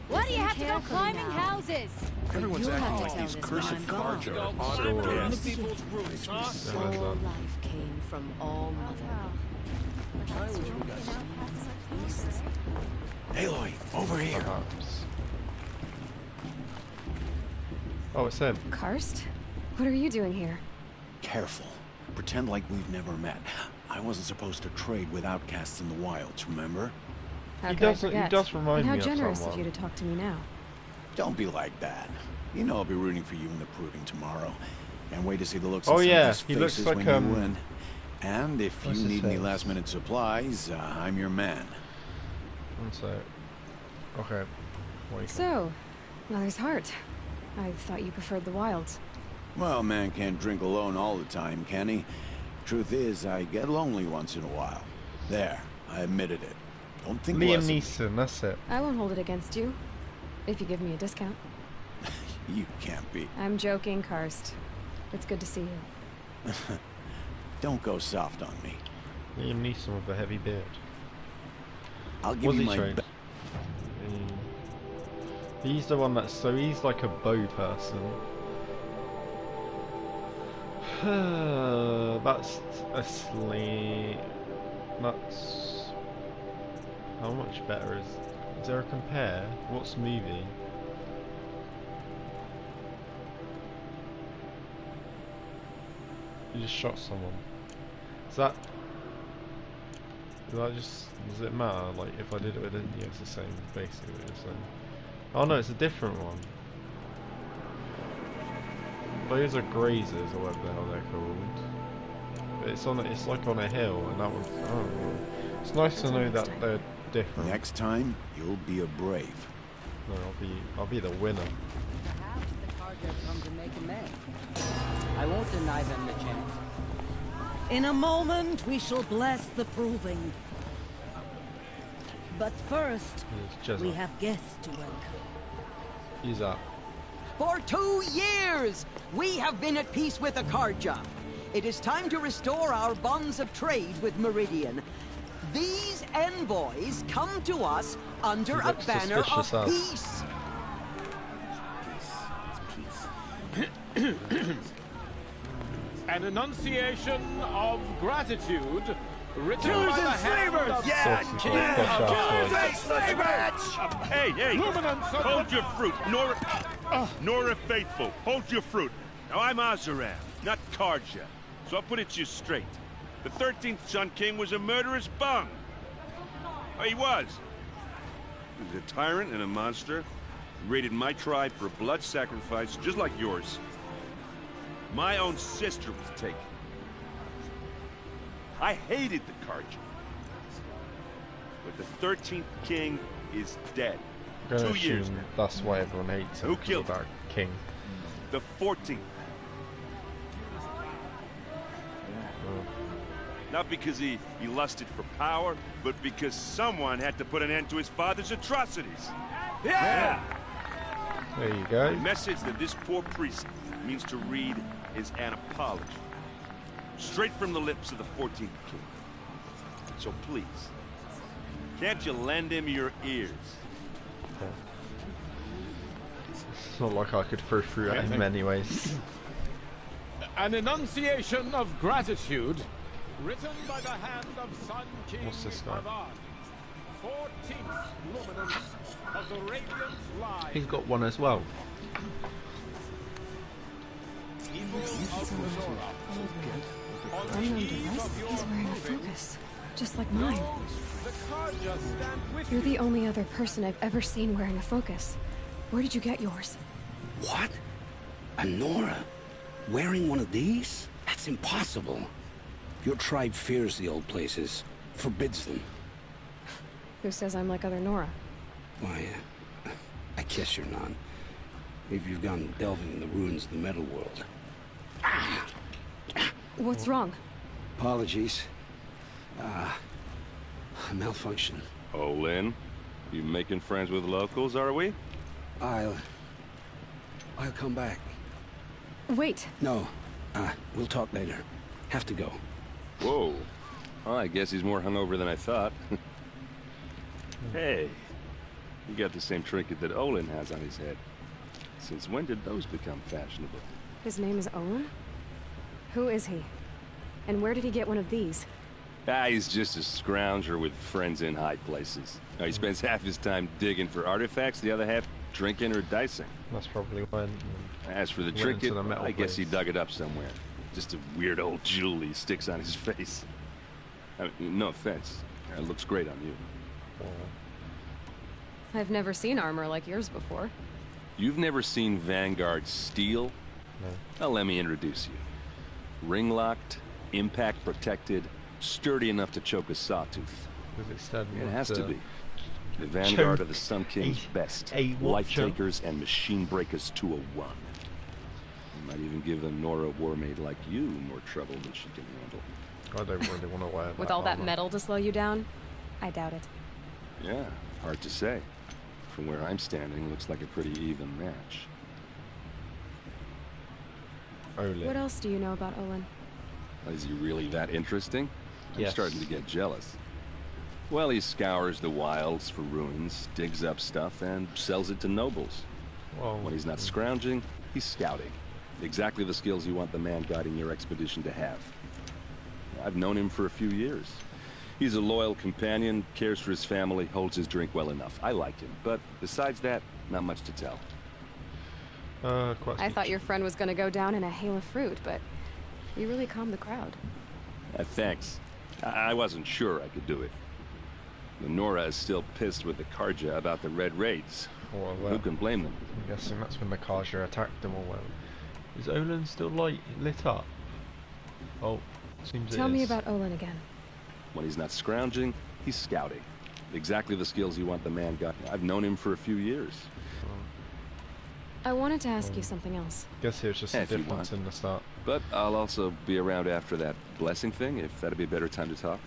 [SPEAKER 1] Why do you have to go
[SPEAKER 9] carefully
[SPEAKER 1] climbing
[SPEAKER 9] now.
[SPEAKER 1] houses?
[SPEAKER 5] Everyone's
[SPEAKER 1] You'll
[SPEAKER 5] acting
[SPEAKER 1] have to
[SPEAKER 5] like
[SPEAKER 1] tell
[SPEAKER 5] these
[SPEAKER 1] this
[SPEAKER 5] cursed
[SPEAKER 1] man.
[SPEAKER 5] Karja are on
[SPEAKER 10] Sure.
[SPEAKER 5] our
[SPEAKER 6] In the
[SPEAKER 5] guests.
[SPEAKER 6] people's roots, huh?
[SPEAKER 1] Soul life came from all mother.
[SPEAKER 5] Aloy, over here.
[SPEAKER 10] Perhaps. Oh, it's him.
[SPEAKER 9] Karst? What are you doing here?
[SPEAKER 11] Careful. Pretend like we've never met. I wasn't supposed to trade with outcasts in the wilds, remember?
[SPEAKER 9] How
[SPEAKER 10] He
[SPEAKER 9] could I
[SPEAKER 10] does- he
[SPEAKER 9] forget?
[SPEAKER 10] does remind
[SPEAKER 9] and
[SPEAKER 10] me
[SPEAKER 9] how
[SPEAKER 10] of
[SPEAKER 9] generous
[SPEAKER 10] someone.
[SPEAKER 9] of you to talk to me now.
[SPEAKER 11] Don't be like that. You know I'll be rooting for you in the proving tomorrow. Can't wait to see the looks
[SPEAKER 10] Oh,
[SPEAKER 11] on some
[SPEAKER 10] yeah,
[SPEAKER 11] of
[SPEAKER 10] he
[SPEAKER 11] these
[SPEAKER 10] looks
[SPEAKER 11] faces
[SPEAKER 10] like,
[SPEAKER 11] when you win. And if
[SPEAKER 10] what's
[SPEAKER 11] you
[SPEAKER 10] his
[SPEAKER 11] need any
[SPEAKER 10] face?
[SPEAKER 11] last-minute supplies, I'm your man.
[SPEAKER 10] One sec. Okay. Wait.
[SPEAKER 9] So, Mother's Heart. I thought you preferred the wilds.
[SPEAKER 11] Well, man can't drink alone all the time, can he? Truth is, I get lonely once in a while. There, I admitted it. Don't think
[SPEAKER 10] Liam
[SPEAKER 11] less of me.
[SPEAKER 10] Neeson, that's it.
[SPEAKER 9] I won't hold it against you. If you give me a discount.
[SPEAKER 11] You can't be.
[SPEAKER 9] I'm joking, Karst. It's good to see you.
[SPEAKER 11] Don't go soft on me.
[SPEAKER 10] Liam Neeson with a heavy beard.
[SPEAKER 11] I'll give
[SPEAKER 10] What's
[SPEAKER 11] you
[SPEAKER 10] he
[SPEAKER 11] my
[SPEAKER 10] trained?
[SPEAKER 11] be-
[SPEAKER 10] He's the one that's so he's like a bow person. That's a sling. That's how much better is there a compare? What's movie? You just shot someone. Is that just does it matter? Like if I did it with India, it's the same basically the same. Oh no, it's a different one. Those are grazers, or whatever the hell they're called. But it's like on a hill, and that was. I don't know. It's nice to know that they're different.
[SPEAKER 11] Next time, you'll be a brave.
[SPEAKER 10] No, I'll be the winner.
[SPEAKER 16] Perhaps the Carja come to make amends. I won't deny them the chance.
[SPEAKER 8] In a moment, we shall bless the proving. But first, we have guests to welcome.
[SPEAKER 10] He's up.
[SPEAKER 14] For 2 years, we have been at peace with the Carja. It is time to restore our bonds of trade with Meridian. These envoys come to us under a banner of peace.
[SPEAKER 6] An enunciation of gratitude written by the hand of
[SPEAKER 17] Hey, hold your fruit. Nora Faithful, hold your fruit. Now, I'm Azaran, not Carja, so I'll put it to you straight. The 13th Sun King was a murderous bum. Oh, he was. He was a tyrant and a monster. He raided my tribe for a blood sacrifice, just like yours. My own sister was taken. I hated the Carja. But the 13th King is dead.
[SPEAKER 10] I'm gonna
[SPEAKER 17] 2 years
[SPEAKER 10] assume
[SPEAKER 17] now.
[SPEAKER 10] that's why everyone hates him.
[SPEAKER 17] Who killed
[SPEAKER 10] that king?
[SPEAKER 17] The 14th. Not because he lusted for power, but because someone had to put an end to his father's atrocities. Yeah!
[SPEAKER 10] There you go.
[SPEAKER 17] The message that this poor priest means to read is an apology. Straight from the lips of the 14th King. So please, can't you lend him your ears?
[SPEAKER 10] It's not like I could throw through at him anyways.
[SPEAKER 6] An enunciation of gratitude written by the hand of Sun King
[SPEAKER 10] What's this guy?
[SPEAKER 6] Avad, 14th luminance of the radiant light.
[SPEAKER 10] He's got one as well.
[SPEAKER 6] People of Mizora.
[SPEAKER 9] Unknown device? He's wearing a focus. Just like mine.
[SPEAKER 6] The Carja stand with
[SPEAKER 9] You're the only other person I've ever seen wearing a focus. Where did you get yours?
[SPEAKER 13] What? A Nora? Wearing one of these? That's impossible. Your tribe fears the old places, forbids them.
[SPEAKER 9] Who says I'm like other Nora?
[SPEAKER 13] Why, I guess you're not. Maybe you've gone delving in the ruins of the metal world.
[SPEAKER 9] What's wrong?
[SPEAKER 13] Apologies. A malfunction.
[SPEAKER 17] Oh, Lynn, you making friends with locals, are we?
[SPEAKER 13] I'll come back.
[SPEAKER 9] Wait.
[SPEAKER 13] No, we'll talk later. Have to go.
[SPEAKER 17] Whoa. Well, I guess he's more hungover than I thought. Hey, you got the same trinket that Olin has on his head. Since when did those become fashionable?
[SPEAKER 9] His name is Olin? Who is he? And where did he get one of these?
[SPEAKER 17] He's just a scrounger with friends in high places. He spends half his time digging for artifacts, the other half drinking or dicing.
[SPEAKER 10] That's probably when.
[SPEAKER 17] As for the
[SPEAKER 10] went
[SPEAKER 17] trinket,
[SPEAKER 10] into the metal
[SPEAKER 17] I guess he
[SPEAKER 10] place.
[SPEAKER 17] dug it up somewhere. Just a weird old jewel he sticks on his face. I mean, no offense. It looks great on you.
[SPEAKER 9] I've never seen armor like yours before.
[SPEAKER 17] You've never seen Vanguard steel?
[SPEAKER 10] No.
[SPEAKER 17] Well, let me introduce you. Ring-locked, impact-protected, sturdy enough to choke a sawtooth. It has to be. The Vanguard of the Sun King's best. Life takers and machine breakers to a one. You might even give a Nora Warmaid like you more trouble than she can handle.
[SPEAKER 10] I don't really want to wear that.
[SPEAKER 9] With all that
[SPEAKER 10] armor.
[SPEAKER 9] metal to slow you down? I doubt it.
[SPEAKER 17] Yeah, hard to say. From where I'm standing, looks like a pretty even match.
[SPEAKER 10] Olin.
[SPEAKER 9] What else do you know about Olin?
[SPEAKER 17] Is he really that interesting? I'm
[SPEAKER 10] Yes.
[SPEAKER 17] starting to get jealous. Well, he scours the wilds for ruins, digs up stuff, and sells it to nobles.
[SPEAKER 10] Well,
[SPEAKER 17] When he's not scrounging, he's scouting. Exactly the skills you want the man guiding your expedition to have. I've known him for a few years. He's a loyal companion, cares for his family, holds his drink well enough. I like him, but besides that, not much to tell.
[SPEAKER 10] Quite
[SPEAKER 9] I thought your friend was gonna go down in a hail of fruit, but you really calmed the crowd.
[SPEAKER 17] Thanks. I wasn't sure I could do it. The Nora is still pissed with the Carja about the Red Raids.
[SPEAKER 10] Well,
[SPEAKER 17] Who can blame them?
[SPEAKER 10] I'm guessing that's when the Carja attacked them or well. Is Olin still lit up? Oh, seems
[SPEAKER 9] Tell
[SPEAKER 10] it
[SPEAKER 9] me
[SPEAKER 10] is.
[SPEAKER 9] about Olin again.
[SPEAKER 18] When he's not scrounging, he's scouting. Exactly the skills you want the man got. I've known him for a few years.
[SPEAKER 9] I wanted to ask you something else.
[SPEAKER 10] Guess it was just a
[SPEAKER 18] If you
[SPEAKER 10] difference
[SPEAKER 18] want.
[SPEAKER 10] in the start.
[SPEAKER 18] But I'll also be around after that blessing thing, if that'd be a better time to talk.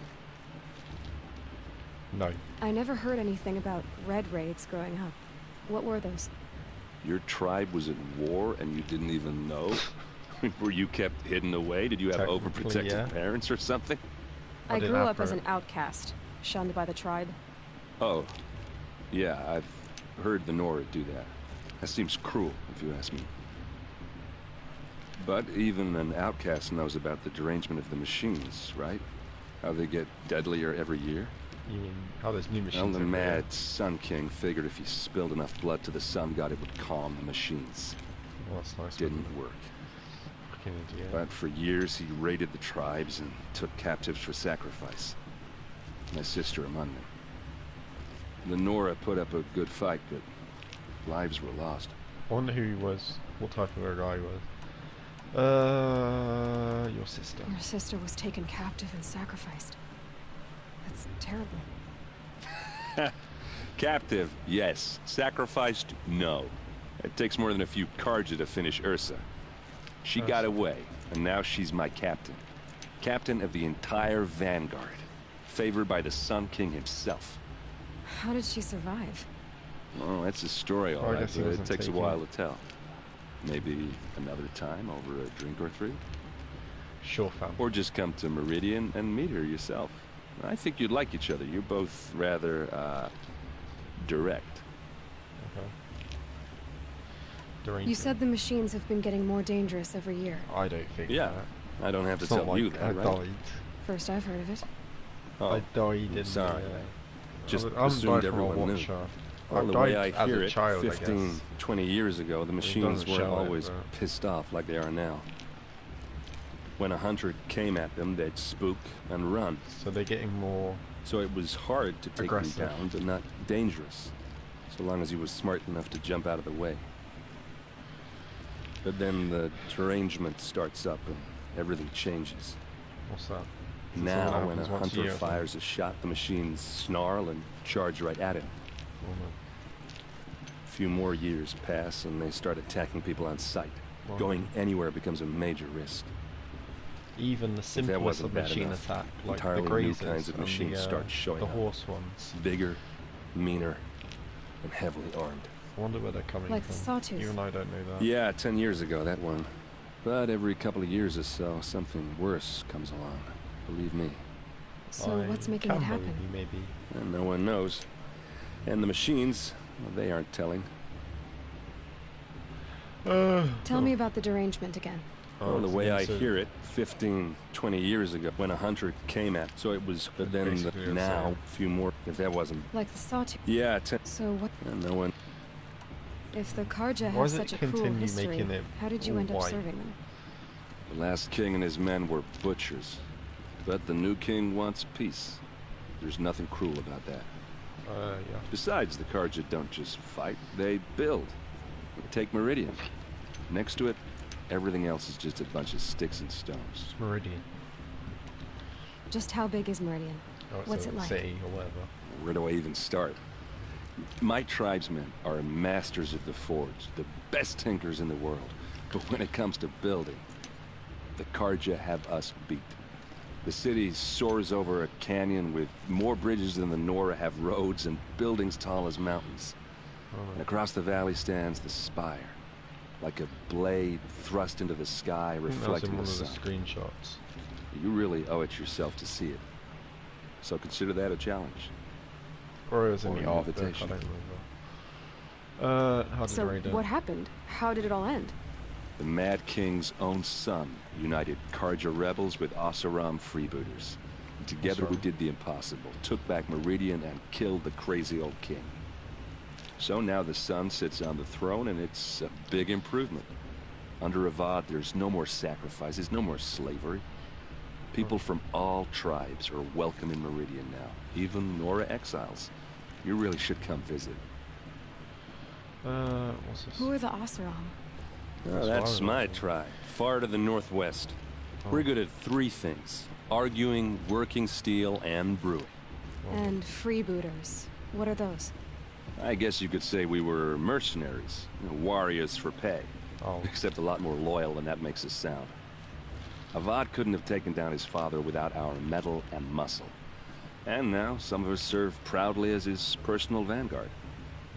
[SPEAKER 10] No.
[SPEAKER 9] I never heard anything about red raids growing up. What were those?
[SPEAKER 18] Your tribe was at war and you didn't even know? Were you kept hidden away? Did you have overprotective
[SPEAKER 10] yeah.
[SPEAKER 18] parents or something?
[SPEAKER 9] I grew up as an outcast, shunned by the tribe.
[SPEAKER 18] Oh, yeah, I've heard the Nora do that. That seems cruel, if you ask me. But even an outcast knows about the derangement of the machines, right? How they get deadlier every year?
[SPEAKER 10] You mean how there's new machines?
[SPEAKER 18] Well, the
[SPEAKER 10] every year?
[SPEAKER 18] mad Sun King figured if he spilled enough blood to the Sun God, it would calm the machines.
[SPEAKER 10] Well, that's nice.
[SPEAKER 18] Didn't work.
[SPEAKER 10] Fucking idiot.
[SPEAKER 18] But for years, he raided the tribes and took captives for sacrifice. My sister among them. The Nora put up a good fight, but lives were lost.
[SPEAKER 10] I wonder who he was. What type of a guy he was. Your sister.
[SPEAKER 9] Your sister was taken captive and sacrificed. That's terrible.
[SPEAKER 18] Captive, yes. Sacrificed, no. It takes more than a few Carja to finish Ursa. She got away, and now she's my captain. Captain of the entire Vanguard. Favored by the Sun King himself.
[SPEAKER 9] How did she survive?
[SPEAKER 18] Oh, that's a story, all
[SPEAKER 10] I
[SPEAKER 18] right,
[SPEAKER 10] guess he
[SPEAKER 18] but it
[SPEAKER 10] wasn't
[SPEAKER 18] takes a
[SPEAKER 10] taken.
[SPEAKER 18] while to tell. Maybe another time over a drink or three?
[SPEAKER 10] Sure, fam.
[SPEAKER 18] Or just come to Meridian and meet her yourself. I think you'd like each other. You're both rather, direct.
[SPEAKER 10] Okay.
[SPEAKER 9] You said the machines have been getting more dangerous every year.
[SPEAKER 10] I don't think
[SPEAKER 18] Yeah,
[SPEAKER 10] that.
[SPEAKER 18] I don't have to
[SPEAKER 10] It's not
[SPEAKER 18] tell
[SPEAKER 10] like
[SPEAKER 18] you that,
[SPEAKER 10] I
[SPEAKER 18] right?
[SPEAKER 10] died.
[SPEAKER 9] First I've heard of it.
[SPEAKER 18] Oh,
[SPEAKER 10] I died in
[SPEAKER 18] sorry.
[SPEAKER 10] I
[SPEAKER 18] Just
[SPEAKER 10] haven't
[SPEAKER 18] assumed
[SPEAKER 10] died from a
[SPEAKER 18] everyone knew.
[SPEAKER 10] watcher.
[SPEAKER 18] Well,
[SPEAKER 10] I
[SPEAKER 18] the
[SPEAKER 10] died
[SPEAKER 18] way I
[SPEAKER 10] as
[SPEAKER 18] hear
[SPEAKER 10] a
[SPEAKER 18] it,
[SPEAKER 10] child,
[SPEAKER 18] 15,
[SPEAKER 10] I guess.
[SPEAKER 18] 20 years ago, the machines
[SPEAKER 10] doesn't
[SPEAKER 18] weren't
[SPEAKER 10] show it,
[SPEAKER 18] always
[SPEAKER 10] but-
[SPEAKER 18] pissed off like they are now. When a hunter came at them, they'd spook and run.
[SPEAKER 10] So they're getting more...
[SPEAKER 18] So it was hard to take
[SPEAKER 10] aggressive.
[SPEAKER 18] them down, but not dangerous. So long as he was smart enough to jump out of the way. But then the derangement starts up and everything changes.
[SPEAKER 10] What's that? Is it something
[SPEAKER 18] Now,
[SPEAKER 10] that
[SPEAKER 18] when a
[SPEAKER 10] happens once
[SPEAKER 18] hunter
[SPEAKER 10] year or something?
[SPEAKER 18] fires a shot, the machines snarl and charge right at him.
[SPEAKER 10] Oh, no.
[SPEAKER 18] A few more years pass and they start attacking people on sight.
[SPEAKER 10] Wow.
[SPEAKER 18] Going anywhere becomes a major risk.
[SPEAKER 10] Even the
[SPEAKER 18] that
[SPEAKER 10] simplest
[SPEAKER 18] wasn't
[SPEAKER 10] of
[SPEAKER 18] bad
[SPEAKER 10] machine
[SPEAKER 18] enough,
[SPEAKER 10] attack, like
[SPEAKER 18] entirely
[SPEAKER 10] the
[SPEAKER 18] new
[SPEAKER 10] grazers
[SPEAKER 18] kinds of
[SPEAKER 10] and
[SPEAKER 18] machines
[SPEAKER 10] the,
[SPEAKER 18] start showing
[SPEAKER 10] the
[SPEAKER 18] up.
[SPEAKER 10] horse ones.
[SPEAKER 18] Bigger, meaner, and heavily armed.
[SPEAKER 10] I wonder where they're coming
[SPEAKER 9] Like
[SPEAKER 10] from.
[SPEAKER 9] the Sawtooth.
[SPEAKER 10] You and I don't know that.
[SPEAKER 18] Yeah, 10 years ago, that one. But every couple of years or so, something worse comes along. Believe me.
[SPEAKER 9] So what's making it
[SPEAKER 10] can
[SPEAKER 9] happen?
[SPEAKER 10] believe you, maybe.
[SPEAKER 18] And no one knows. And the machines, well, they aren't telling.
[SPEAKER 9] Tell me about the derangement again.
[SPEAKER 18] Well, the way I
[SPEAKER 10] so-
[SPEAKER 18] hear it, 15, 20 years ago, when a hunter came at, so it was, but then
[SPEAKER 10] Basically, it's,
[SPEAKER 18] now, a few more, if that wasn't,
[SPEAKER 9] Like the Sawtooth.
[SPEAKER 18] yeah, 10,
[SPEAKER 9] So what
[SPEAKER 18] and no one,
[SPEAKER 9] if the Karja
[SPEAKER 10] Why
[SPEAKER 9] have
[SPEAKER 10] does it
[SPEAKER 9] such a cruel
[SPEAKER 10] continue
[SPEAKER 9] history?
[SPEAKER 10] making it
[SPEAKER 9] How did you
[SPEAKER 10] all
[SPEAKER 9] end up
[SPEAKER 10] white?
[SPEAKER 9] serving them?
[SPEAKER 18] the last king and his men were butchers. But the new king wants peace. There's nothing cruel about that.
[SPEAKER 10] Yeah.
[SPEAKER 18] Besides, the Karja don't just fight, they build. Take Meridian. Next to it, everything else is just a bunch of sticks and stones.
[SPEAKER 10] It's Meridian.
[SPEAKER 9] Just how big is Meridian?
[SPEAKER 10] Oh, it's
[SPEAKER 9] What's
[SPEAKER 10] a
[SPEAKER 9] it like?
[SPEAKER 10] city or whatever.
[SPEAKER 18] Where do I even start? My tribesmen are masters of the forge, the best tinkers in the world. But when it comes to building, the Karja have us beat. The city soars over a canyon with more bridges than the Nora have roads and buildings tall as mountains. And across the valley stands the spire, like a blade thrust into the sky,
[SPEAKER 10] I think that was
[SPEAKER 18] reflecting
[SPEAKER 10] in
[SPEAKER 18] the
[SPEAKER 10] one of the
[SPEAKER 18] sun.
[SPEAKER 10] screenshots.
[SPEAKER 18] You really owe it yourself to see it. So consider that a challenge.
[SPEAKER 10] Or it was in
[SPEAKER 18] Or
[SPEAKER 10] the
[SPEAKER 18] an
[SPEAKER 10] art book, I
[SPEAKER 18] invitation.
[SPEAKER 10] don't remember. How did
[SPEAKER 9] So
[SPEAKER 10] it
[SPEAKER 9] what happened? How did it all end?
[SPEAKER 18] The Mad King's own son united Karja rebels with Oseram freebooters. And together we
[SPEAKER 10] Oseram.
[SPEAKER 18] did the impossible, took back Meridian and killed the crazy old king. So now the son sits on the throne and it's a big improvement. Under Avad, there's no more sacrifices, no more slavery. People from all tribes are welcome in Meridian now, even Nora exiles. You really should come visit.
[SPEAKER 10] What's this?
[SPEAKER 9] Who are the Oseram?
[SPEAKER 18] Oh, that's my tribe, far to the northwest. We're good at 3 things: arguing, working steel, and brewing.
[SPEAKER 9] And freebooters. What are those?
[SPEAKER 18] I guess you could say we were mercenaries, warriors for pay. Except a lot more loyal than that makes us sound. Avad couldn't have taken down his father without our metal and muscle. And now some of us serve proudly as his personal vanguard.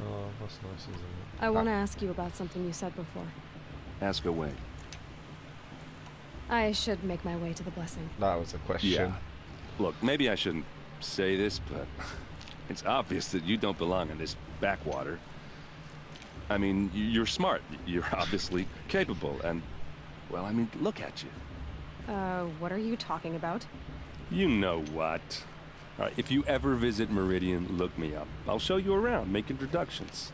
[SPEAKER 10] Oh, that's nice, isn't it?
[SPEAKER 9] I want to ask you about something you said before.
[SPEAKER 18] Ask away.
[SPEAKER 9] I should make my way to the blessing.
[SPEAKER 10] That was a question.
[SPEAKER 18] Yeah. Look, maybe I shouldn't say this, but it's obvious that you don't belong in this backwater. I mean, you're smart. You're obviously capable, and, well, I mean, look at you.
[SPEAKER 9] What are you talking about?
[SPEAKER 18] You know what. All right, if you ever visit Meridian, look me up. I'll show you around, make introductions.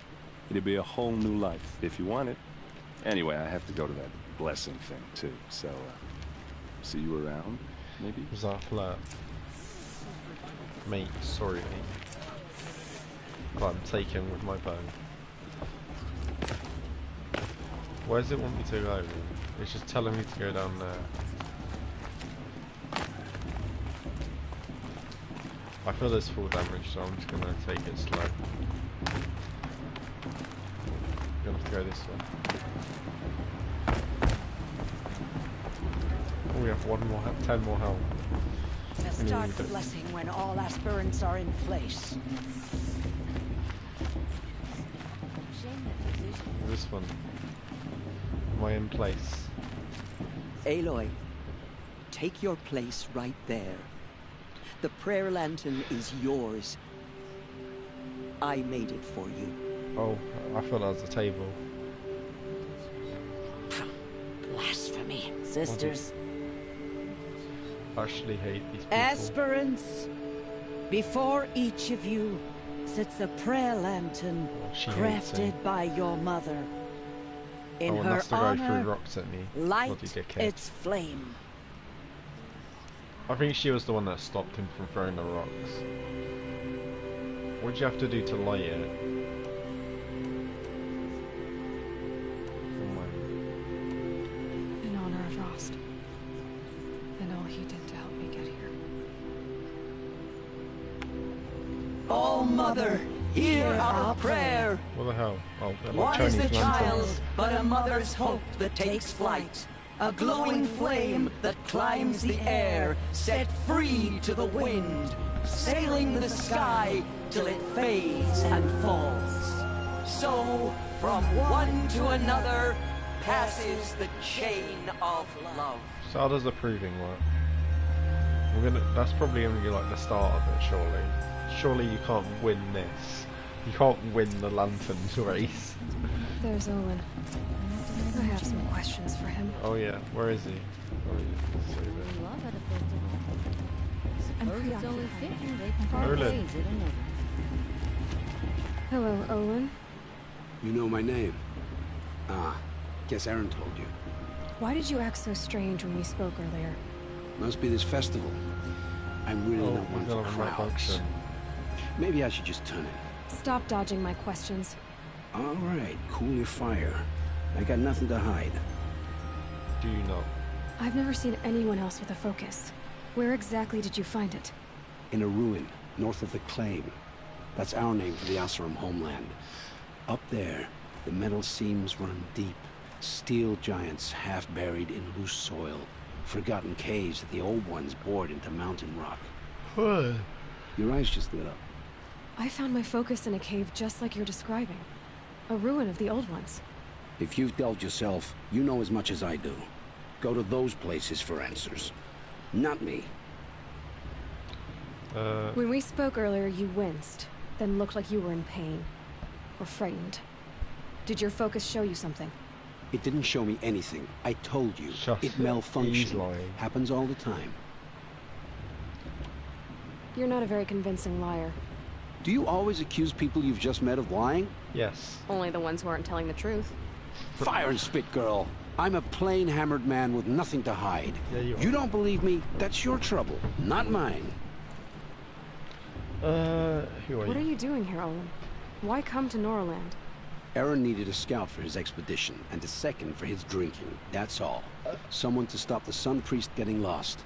[SPEAKER 18] It'll be a whole new life, if you want it. Anyway, I have to go to that blessing thing, too, so, see you around, maybe?
[SPEAKER 10] Was that a flirt? Mate, sorry, mate. But I'm taken with my bow. Where does it want me to go? It's just telling me to go down there. I feel there's full damage, so I'm just gonna take it slow. I'm gonna have to go this way. Oh, we have 10 more health.
[SPEAKER 8] Start the blessing when all aspirants are in place.
[SPEAKER 10] This one. Am I in place?
[SPEAKER 14] Aloy, take your place right there. The prayer lantern is yours. I made it for you.
[SPEAKER 10] Oh, I thought that was the table.
[SPEAKER 8] Blasphemy, sisters.
[SPEAKER 10] I actually hate these people.
[SPEAKER 8] Aspirants, before each of you sits a prayer lantern crafted by your mother. In
[SPEAKER 10] and
[SPEAKER 8] her
[SPEAKER 10] that's the guy threw
[SPEAKER 8] honor,
[SPEAKER 10] rocks at me.
[SPEAKER 8] light
[SPEAKER 10] Bloody dickhead.
[SPEAKER 8] its flame.
[SPEAKER 10] I think she was the one that stopped him from throwing the rocks. What do you have to do to light it?
[SPEAKER 9] In honor of Rost. And all he did to help me get here.
[SPEAKER 14] Oh, Mother, hear our prayer.
[SPEAKER 10] What the hell? Oh, they're like
[SPEAKER 14] One is
[SPEAKER 10] Chinese
[SPEAKER 14] the
[SPEAKER 10] lanterns.
[SPEAKER 14] child, but a mother's hope that takes flight. A glowing flame that climbs the air, set free to the wind, sailing the sky till it fades and falls. So, from one to another, passes the chain of love.
[SPEAKER 10] So how does the proving work? That's probably only like the start of it, surely. Surely you can't win this. You can't win the lanterns race.
[SPEAKER 9] There's Olin. I have some questions for him.
[SPEAKER 10] Oh yeah, where is he? Olin.
[SPEAKER 9] Hello, Olin.
[SPEAKER 13] You know my name? Ah, guess Aaron told you.
[SPEAKER 9] Why did you act so strange when we spoke earlier?
[SPEAKER 13] Must be this festival. I'm really not
[SPEAKER 10] he's
[SPEAKER 13] one
[SPEAKER 10] got
[SPEAKER 13] for
[SPEAKER 10] a
[SPEAKER 13] crowds.
[SPEAKER 10] malfunction.
[SPEAKER 13] Maybe I should just turn in.
[SPEAKER 9] Stop dodging my questions.
[SPEAKER 13] All right, cool your fire. I got nothing to hide.
[SPEAKER 10] Do you know?
[SPEAKER 9] I've never seen anyone else with a focus. Where exactly did you find it?
[SPEAKER 13] In a ruin, north of the Claim. That's our name for the Oseram homeland. Up there, the metal seams run deep. Steel giants half buried in loose soil. Forgotten caves that the old ones bored into mountain rock. Your eyes just lit up.
[SPEAKER 9] I found my focus in a cave just like you're describing. A ruin of the old ones.
[SPEAKER 13] If you've delved yourself, you know as much as I do. Go to those places for answers. Not me.
[SPEAKER 9] When we spoke earlier, you winced, then looked like you were in pain. Or frightened. Did your focus show you something?
[SPEAKER 13] It didn't show me anything. I told you. It malfunctioned. Happens all the time.
[SPEAKER 9] You're not a very convincing liar.
[SPEAKER 13] Do you always accuse people you've just met of lying?
[SPEAKER 10] Yes.
[SPEAKER 9] Only the ones who aren't telling the truth.
[SPEAKER 13] Fire and spit, girl. I'm a plain hammered man with nothing to hide.
[SPEAKER 10] Yeah, you are.
[SPEAKER 13] You don't believe me? That's your trouble, not mine.
[SPEAKER 10] Who are
[SPEAKER 9] What
[SPEAKER 10] you?
[SPEAKER 9] are you doing here, Olin? Why come to Norland?
[SPEAKER 13] Aaron needed a scout for his expedition, and a second for his drinking. That's all. Someone to stop the Sun Priest getting lost.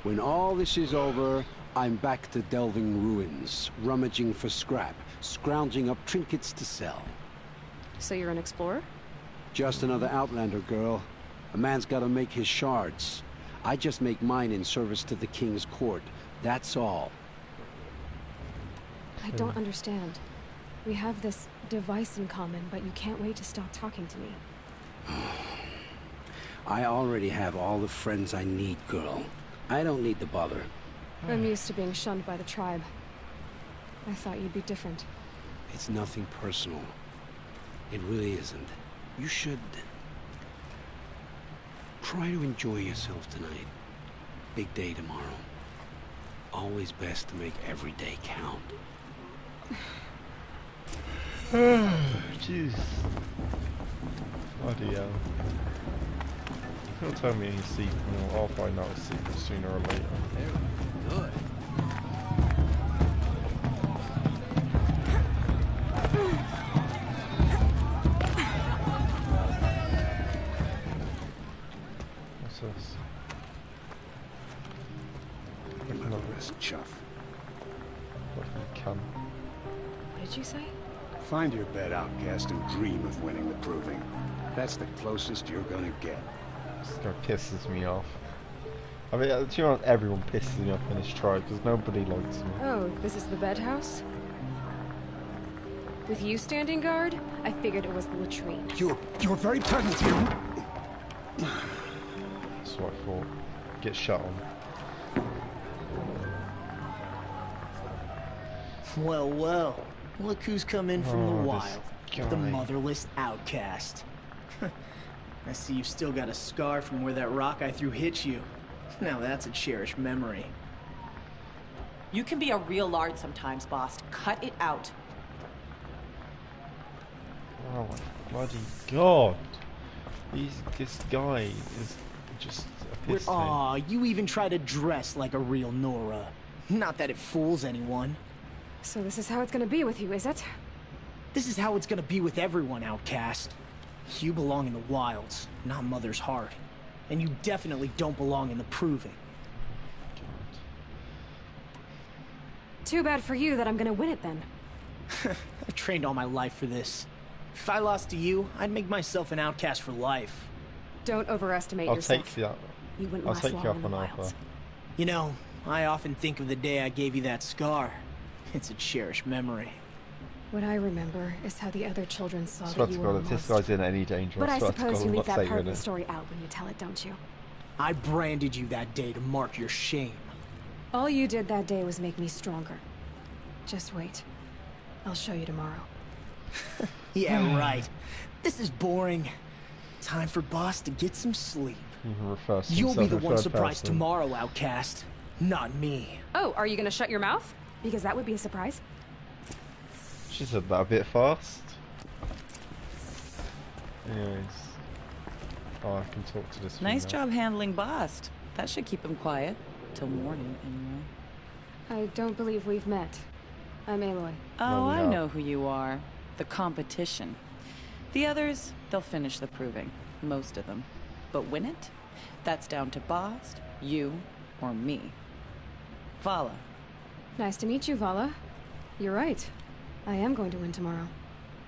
[SPEAKER 13] When all this is over, I'm back to delving ruins, rummaging for scrap, scrounging up trinkets to sell.
[SPEAKER 9] So you're an explorer?
[SPEAKER 13] Just another Outlander, girl. A man's gotta make his shards. I just make mine in service to the King's court. That's all.
[SPEAKER 9] I don't understand. We have this device in common, but you can't wait to stop talking to me.
[SPEAKER 13] I already have all the friends I need, girl. I don't need the bother.
[SPEAKER 9] I'm used to being shunned by the tribe. I thought you'd be different.
[SPEAKER 13] It's nothing personal. It really isn't. You should... try to enjoy yourself tonight. Big day tomorrow. Always best to make every day count.
[SPEAKER 10] Jeez. Bloody hell. He'll tell me he's secret, or I'll find out his secret sooner or later.
[SPEAKER 16] Good.
[SPEAKER 10] What's this?
[SPEAKER 13] Look at this chuff.
[SPEAKER 10] What you can.
[SPEAKER 9] What did you say?
[SPEAKER 13] Find your bed, outcast, and dream of winning the proving. That's the closest you're gonna get.
[SPEAKER 10] This guy pisses me off. I mean, do you know, everyone pisses me off in this tribe because nobody likes me.
[SPEAKER 9] Oh, this is the bed house? With you standing guard, I figured it was the latrine.
[SPEAKER 13] You're very present here.
[SPEAKER 10] That's what I thought. Get shot on.
[SPEAKER 19] Well, well. Look who's come in from the
[SPEAKER 10] Oh,
[SPEAKER 19] wild.
[SPEAKER 10] this
[SPEAKER 19] The
[SPEAKER 10] guy.
[SPEAKER 19] motherless outcast. I see you've still got a scar from where that rock I threw hit you. Now that's a cherished memory.
[SPEAKER 20] You can be a real lard sometimes, boss. Cut it out.
[SPEAKER 10] Oh my bloody god. This guy is just a piss thing.
[SPEAKER 19] Aw, you even try to dress like a real Nora. Not that it fools anyone.
[SPEAKER 9] So this is how it's gonna be with you, is it?
[SPEAKER 19] This is how it's gonna be with everyone, outcast. You belong in the wilds, not Mother's heart. And you definitely don't belong in the proving.
[SPEAKER 9] Too bad for you that I'm gonna win it then.
[SPEAKER 19] I've trained all my life for this. If I lost to you, I'd make myself an outcast for life.
[SPEAKER 9] Don't overestimate
[SPEAKER 10] I'll
[SPEAKER 9] yourself.
[SPEAKER 10] take you up.
[SPEAKER 9] You wouldn't
[SPEAKER 10] I'll
[SPEAKER 9] last
[SPEAKER 10] take
[SPEAKER 9] long
[SPEAKER 10] you up
[SPEAKER 9] in the
[SPEAKER 10] on
[SPEAKER 9] wilds.
[SPEAKER 10] offer.
[SPEAKER 19] You know, I often think of the day I gave you that scar. It's a cherished memory.
[SPEAKER 9] What I remember is how the other children saw
[SPEAKER 10] Swear
[SPEAKER 9] that
[SPEAKER 10] to
[SPEAKER 9] you were
[SPEAKER 10] God, if this
[SPEAKER 9] lost.
[SPEAKER 10] guy's in any danger,
[SPEAKER 9] But I
[SPEAKER 10] swear to
[SPEAKER 9] suppose
[SPEAKER 10] God,
[SPEAKER 9] you
[SPEAKER 10] I'm
[SPEAKER 9] leave
[SPEAKER 10] not
[SPEAKER 9] that part
[SPEAKER 10] saving
[SPEAKER 9] of the
[SPEAKER 10] it.
[SPEAKER 9] story out when you tell it, don't you?
[SPEAKER 19] I branded you that day to mark your shame.
[SPEAKER 9] All you did that day was make me stronger. Just wait. I'll show you tomorrow.
[SPEAKER 19] Yeah, right. This is boring. Time for boss to get some sleep.
[SPEAKER 10] You can refer to
[SPEAKER 19] You'll be
[SPEAKER 10] himself
[SPEAKER 19] the
[SPEAKER 10] in
[SPEAKER 19] one
[SPEAKER 10] third
[SPEAKER 19] surprised
[SPEAKER 10] person.
[SPEAKER 19] tomorrow, outcast. Not me.
[SPEAKER 9] Oh, are you gonna shut your mouth? Because that would be a surprise.
[SPEAKER 10] She said that a bit fast. Anyways. Oh, I can talk to this
[SPEAKER 20] Nice
[SPEAKER 10] female.
[SPEAKER 20] job handling Bast. That should keep him quiet. Till morning, anyway.
[SPEAKER 9] I don't believe we've met. I'm Aloy.
[SPEAKER 20] Oh, I know who you are. The competition. The others, they'll finish the proving. Most of them. But win it? That's down to Bast, you, or me. Vala.
[SPEAKER 9] Nice to meet you, Vala. You're right. I am going to win tomorrow.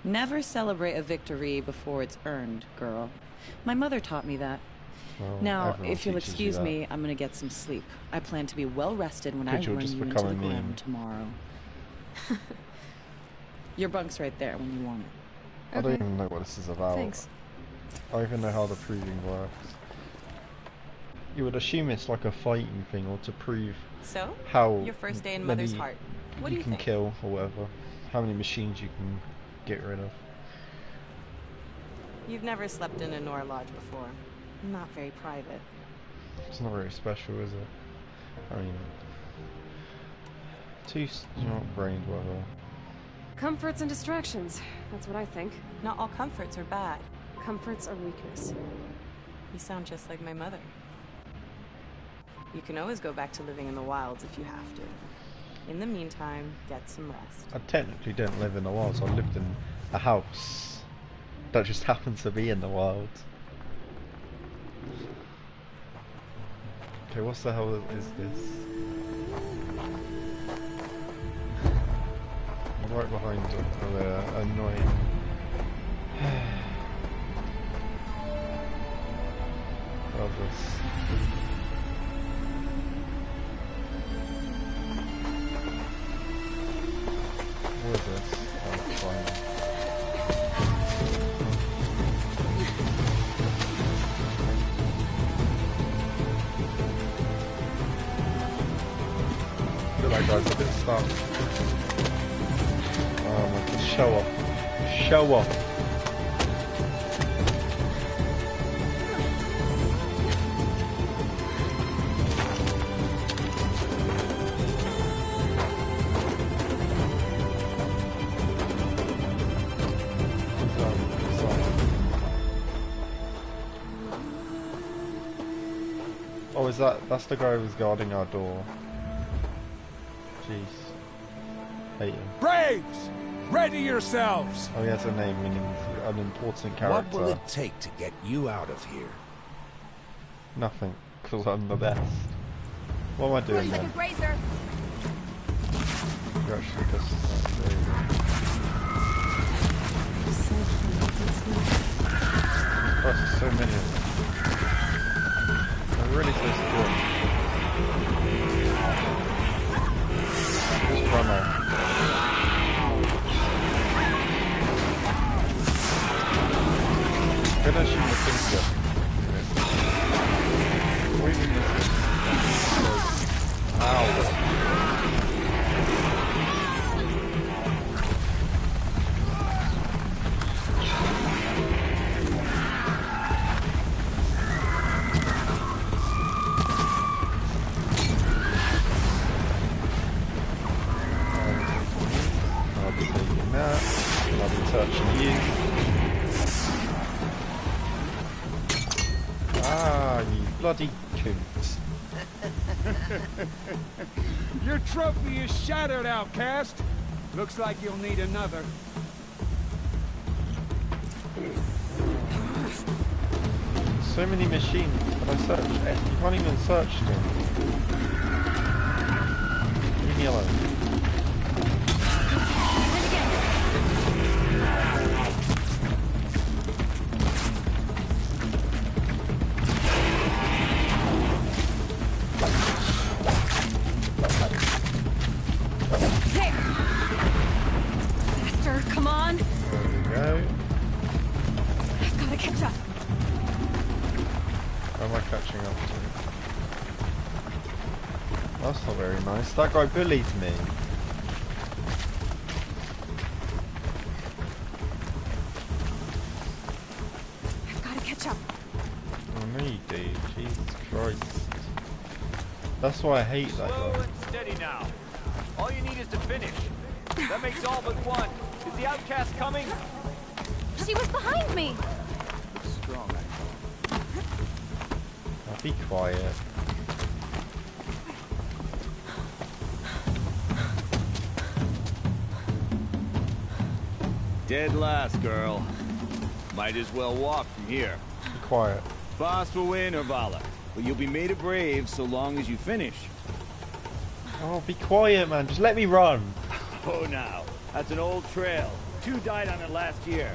[SPEAKER 20] Never celebrate a victory before it's earned, girl. My mother taught me that.
[SPEAKER 10] Well,
[SPEAKER 20] Now,
[SPEAKER 10] everyone
[SPEAKER 20] if you'll
[SPEAKER 10] teaches you
[SPEAKER 20] excuse
[SPEAKER 10] that.
[SPEAKER 20] me, I'm gonna get some sleep. I plan to be well rested when I
[SPEAKER 10] Could you
[SPEAKER 20] run
[SPEAKER 10] just
[SPEAKER 20] you into
[SPEAKER 10] become
[SPEAKER 20] the
[SPEAKER 10] a meme?
[SPEAKER 20] ground tomorrow. Your bunk's right there when you want it.
[SPEAKER 10] I don't even know what this is about.
[SPEAKER 9] Thanks.
[SPEAKER 10] I don't even know how the proving works. You would assume it's like a fighting thing, or to prove
[SPEAKER 20] So,
[SPEAKER 10] how
[SPEAKER 20] your first day in
[SPEAKER 10] many
[SPEAKER 20] Mother's Heart. What do you
[SPEAKER 10] can
[SPEAKER 20] think?
[SPEAKER 10] kill or whatever. How many machines you can get rid of.
[SPEAKER 20] You've never slept in a Nora Lodge before. Not very private.
[SPEAKER 10] It's not very special, is it? I mean, not brained, whatever.
[SPEAKER 9] Comforts and distractions. That's what I think.
[SPEAKER 20] Not all comforts are bad.
[SPEAKER 9] Comforts are weakness.
[SPEAKER 20] You sound just like my mother. You can always go back to living in the wilds if you have to. In the meantime, get some rest.
[SPEAKER 10] I technically don't live in the wilds. I lived in a house that just happens to be in the wild. Okay, what the hell is this? I'm right behind her. Oh, they're annoying. Love this. What is this? Oh, fine. I feel like guys a bit stuck. Oh my god, show off. Show off. Oh, is that's the guy who's guarding our door. Jeez. Hate him.
[SPEAKER 21] Braves! Ready yourselves!
[SPEAKER 10] Oh, he has a name, meaning an important character.
[SPEAKER 5] What will it take to get you out of here?
[SPEAKER 10] Nothing, because I'm the best. What am I doing then?
[SPEAKER 1] Grazer.
[SPEAKER 10] You're actually just Christ, there's so many of them. I'm really supposed to do it. Just run off. I'm gonna shoot the finger. What even is this? Ow. Touching you. Ah, you bloody coot.
[SPEAKER 21] Your trophy is shattered, outcast. Looks like you'll need another.
[SPEAKER 10] So many machines, but I searched. You can't even search them. Leave me alone. That's not very nice. That guy bullied me.
[SPEAKER 9] I've got to catch up.
[SPEAKER 10] Oh no you do. Jesus Christ. That's why I hate that
[SPEAKER 6] Slow
[SPEAKER 10] guy.
[SPEAKER 6] and steady now. All you need is to finish. That makes all but one. Is the outcast coming?
[SPEAKER 1] She was behind me.
[SPEAKER 6] Looks strong, actually.
[SPEAKER 10] Now be quiet.
[SPEAKER 6] Dead last, girl. Might as well walk from here.
[SPEAKER 10] Be quiet.
[SPEAKER 6] Boss will win or Vala, but you'll be made a brave so long as you finish.
[SPEAKER 10] Oh, be quiet, man. Just let me run.
[SPEAKER 6] Oh, now. That's an old trail. 2 died on it last year.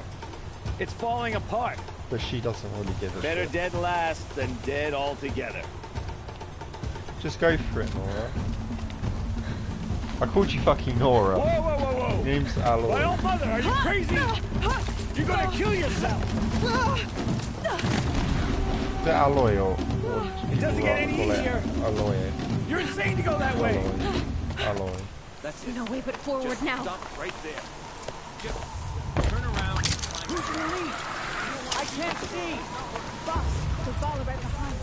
[SPEAKER 6] It's falling apart.
[SPEAKER 10] But she doesn't really give a
[SPEAKER 6] Better
[SPEAKER 10] shit.
[SPEAKER 6] dead last than dead altogether.
[SPEAKER 10] Just go for it, Nora. I called you fucking Nora.
[SPEAKER 6] Whoa, whoa, whoa, whoa!
[SPEAKER 10] Your name's Aloy.
[SPEAKER 6] My old mother, are you crazy? You're gonna kill yourself!
[SPEAKER 10] Is it Aloy or
[SPEAKER 6] It doesn't get any easier.
[SPEAKER 10] Aloy.
[SPEAKER 6] You're insane to go that way!
[SPEAKER 10] Alloy.
[SPEAKER 6] That's it.
[SPEAKER 1] No way but forward
[SPEAKER 6] Just
[SPEAKER 1] now.
[SPEAKER 6] Stop right there. Just turn around. Who's in the lead? I can't see!
[SPEAKER 9] Boss, the ball right behind.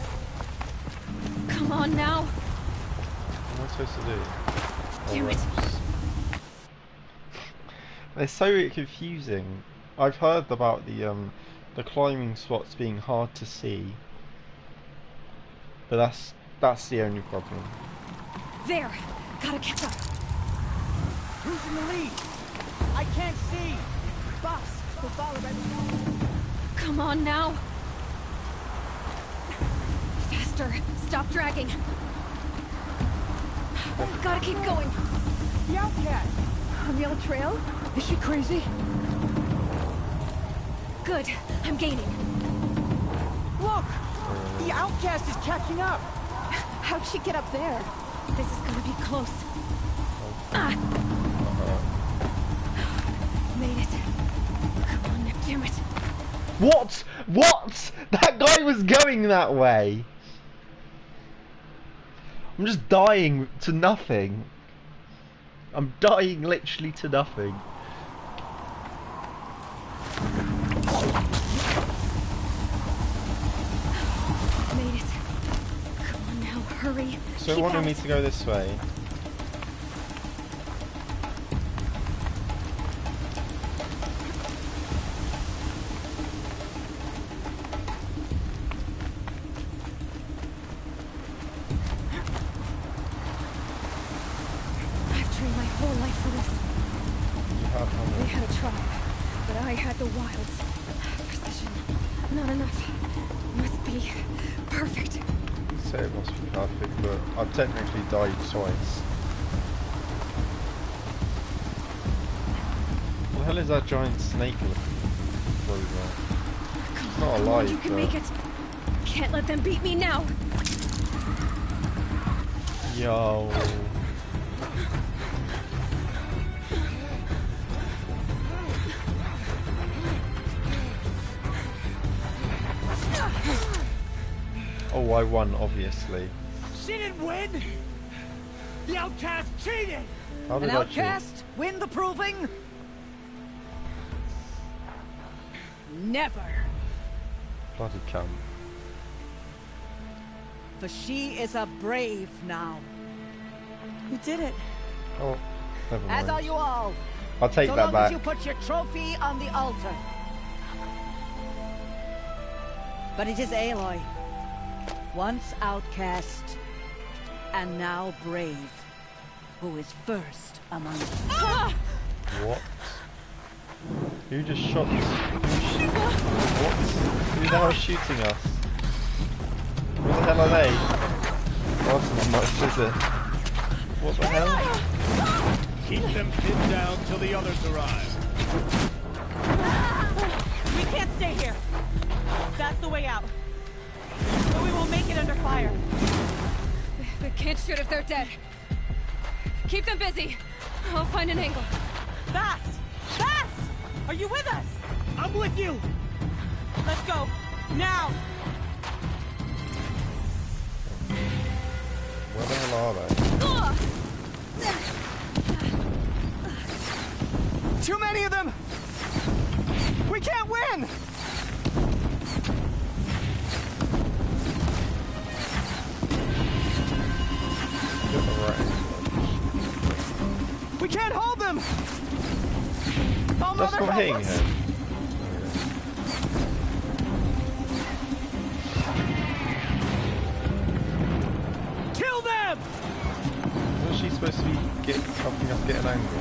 [SPEAKER 1] Come on now.
[SPEAKER 10] What am I supposed to do?
[SPEAKER 1] Damn it.
[SPEAKER 10] They're so confusing. I've heard about the climbing spots being hard to see, but that's the only problem.
[SPEAKER 9] There! Gotta catch up.
[SPEAKER 14] Who's in the lead? I can't see. Boss,
[SPEAKER 9] Come on now. Faster. Stop dragging. Gotta keep going.
[SPEAKER 19] The outcast!
[SPEAKER 9] On the old trail?
[SPEAKER 19] Is she crazy?
[SPEAKER 9] Good. I'm gaining.
[SPEAKER 19] Look! The outcast is catching up!
[SPEAKER 9] How'd she get up there? This is gonna be close. Ah! Made it. Come on, damn it.
[SPEAKER 10] What? What? That guy was going that way. I'm just dying to nothing. I'm dying literally to nothing.
[SPEAKER 9] Made it. Come on now, hurry.
[SPEAKER 10] So it wanted me to go this way.
[SPEAKER 9] I've trained my whole life for this.
[SPEAKER 10] You have,
[SPEAKER 9] They had a tribe, but I had the wilds. Precision. Not enough. Must be perfect.
[SPEAKER 10] Say it must be perfect, but I've technically died twice. What the hell is that giant snake looking rover? It's not alive,
[SPEAKER 9] You can
[SPEAKER 10] but...
[SPEAKER 9] make it. Can't let them beat me now.
[SPEAKER 10] Yo. Oh, I won, obviously.
[SPEAKER 19] She didn't win! The outcast cheated!
[SPEAKER 10] How did
[SPEAKER 14] An
[SPEAKER 10] I cheat?
[SPEAKER 14] outcast win the proving? Never.
[SPEAKER 10] Bloody cunt.
[SPEAKER 14] For she is a brave now.
[SPEAKER 20] You did it.
[SPEAKER 10] Oh, never mind.
[SPEAKER 14] As are you all.
[SPEAKER 10] I'll take
[SPEAKER 14] so
[SPEAKER 10] that
[SPEAKER 14] long
[SPEAKER 10] back.
[SPEAKER 14] as you put your trophy on the altar. But it is Aloy, once outcast and now brave, who is first among us.
[SPEAKER 20] Ah!
[SPEAKER 10] What? Who just shot us? What? Who the hell is shooting us? Where the hell are they? Oh, that's not much, is it? What the hell?
[SPEAKER 21] Keep them pinned down till the others arrive.
[SPEAKER 20] We can't stay here. That's the way out. But we won't make it under fire.
[SPEAKER 9] They can't shoot if they're dead. Keep them busy. I'll find an angle.
[SPEAKER 20] Fast! Fast! Are you with us?
[SPEAKER 19] I'm with you!
[SPEAKER 20] Let's go. Now!
[SPEAKER 10] Where the hell are they?
[SPEAKER 19] Too many of them! We can't win!
[SPEAKER 10] Get the right angle.
[SPEAKER 19] We can't hold them! Oh,
[SPEAKER 10] That's
[SPEAKER 19] Mother,
[SPEAKER 10] not
[SPEAKER 19] help
[SPEAKER 10] hitting
[SPEAKER 19] us.
[SPEAKER 10] him.
[SPEAKER 19] Kill them!
[SPEAKER 10] Wasn't she supposed to be helping us get an angle?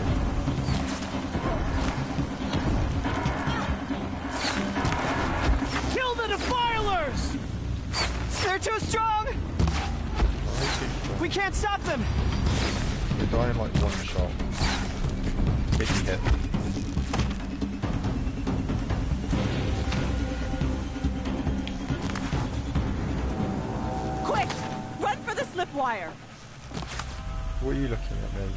[SPEAKER 19] Kill the defilers! They're too strong! We can't stop them!
[SPEAKER 10] They die in like one shot. Big hit.
[SPEAKER 20] Quick! Run for the slip wire!
[SPEAKER 10] What are you looking at me?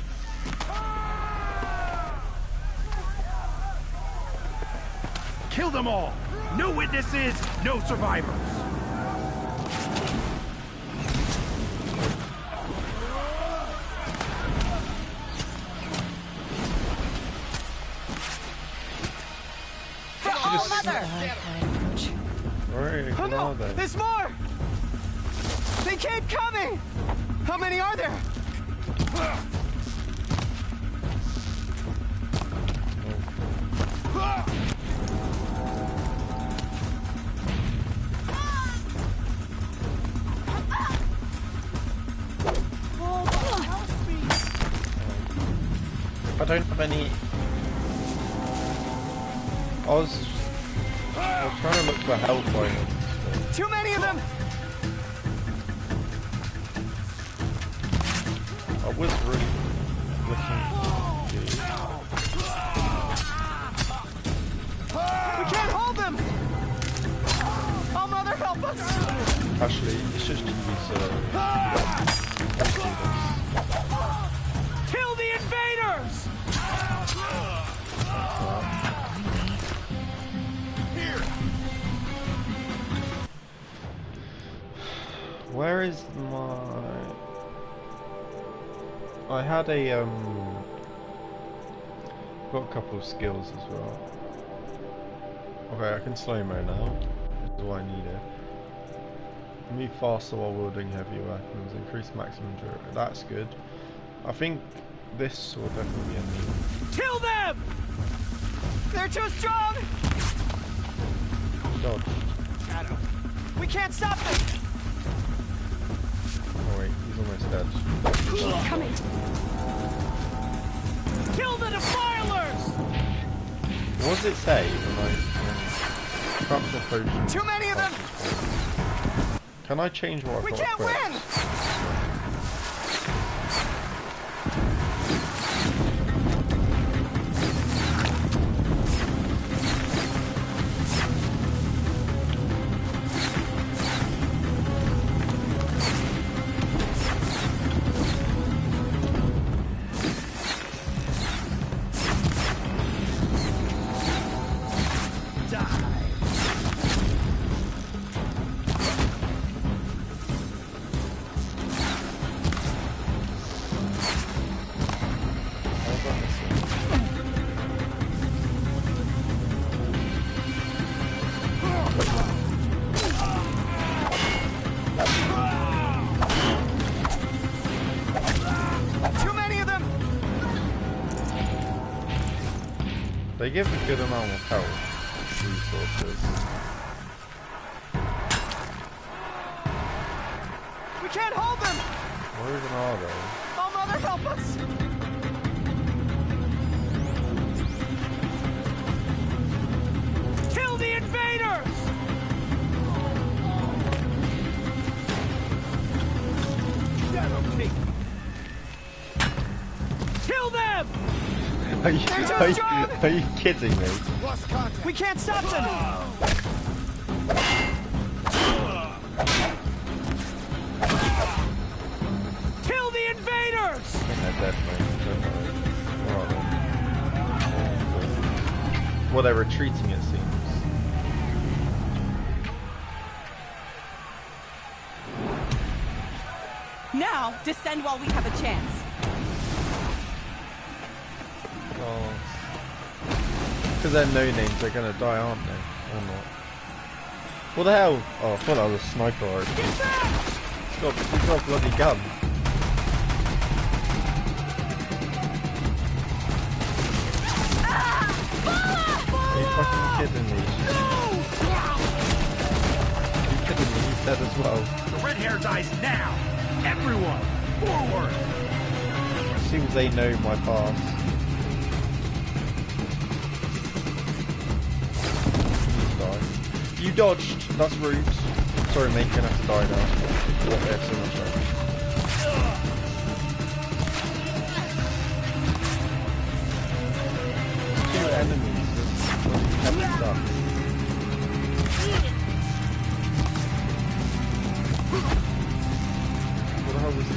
[SPEAKER 21] Kill them all! No witnesses, no survivors!
[SPEAKER 14] Oh, Mother!
[SPEAKER 10] Where
[SPEAKER 19] Oh
[SPEAKER 10] are
[SPEAKER 19] no!
[SPEAKER 10] they?
[SPEAKER 19] There's more! They keep coming! How many are there?
[SPEAKER 10] I don't have any... I was trying to look for help by him.
[SPEAKER 19] Too many of them!
[SPEAKER 10] I was really looking.
[SPEAKER 19] We can't hold them! Oh, Mother, help us!
[SPEAKER 10] Actually, it's just use
[SPEAKER 19] Kill the invaders!
[SPEAKER 10] Here. Where is my? I had a got a couple of skills as well. Okay, I can slow-mo now. That's why I need it. Move faster while wielding heavy weapons. Increase maximum durability. That's good. I think this will definitely be a need.
[SPEAKER 19] Kill them! They're too strong!
[SPEAKER 10] Dodge.
[SPEAKER 19] Shadow. We can't stop them!
[SPEAKER 10] Oh wait, he's almost dead.
[SPEAKER 19] He's coming! Kill the defilers!
[SPEAKER 10] What does it say when I perhaps a potion?
[SPEAKER 19] Too many of them!
[SPEAKER 10] Can I change what I've got?
[SPEAKER 19] We can't win!
[SPEAKER 10] They give a good amount of health, resources.
[SPEAKER 19] We can't hold them!
[SPEAKER 10] Where even are they?
[SPEAKER 19] Oh, Mother, help us! Kill the invaders! Kill them!
[SPEAKER 10] Are you kidding me?
[SPEAKER 19] We can't stop them! Kill the invaders!
[SPEAKER 10] I think they're dead, mate. Where are they? Well, they're retreating, it seems.
[SPEAKER 20] Now, descend while we have a chance.
[SPEAKER 10] Because they're no-names, they're gonna die, aren't they? Or not? What the hell? Oh, I thought that was a sniper already. He's got a bloody gun. Are you fucking kidding me? Are you kidding me? He's dead as well.
[SPEAKER 21] The red hair dies now! Everyone, forward!
[SPEAKER 10] Seems they know my past. You dodged. That's rude. Sorry, mate. You're gonna have to die now. What? They have so much damage. 2 enemies. That's heavy stuff. What the hell was he?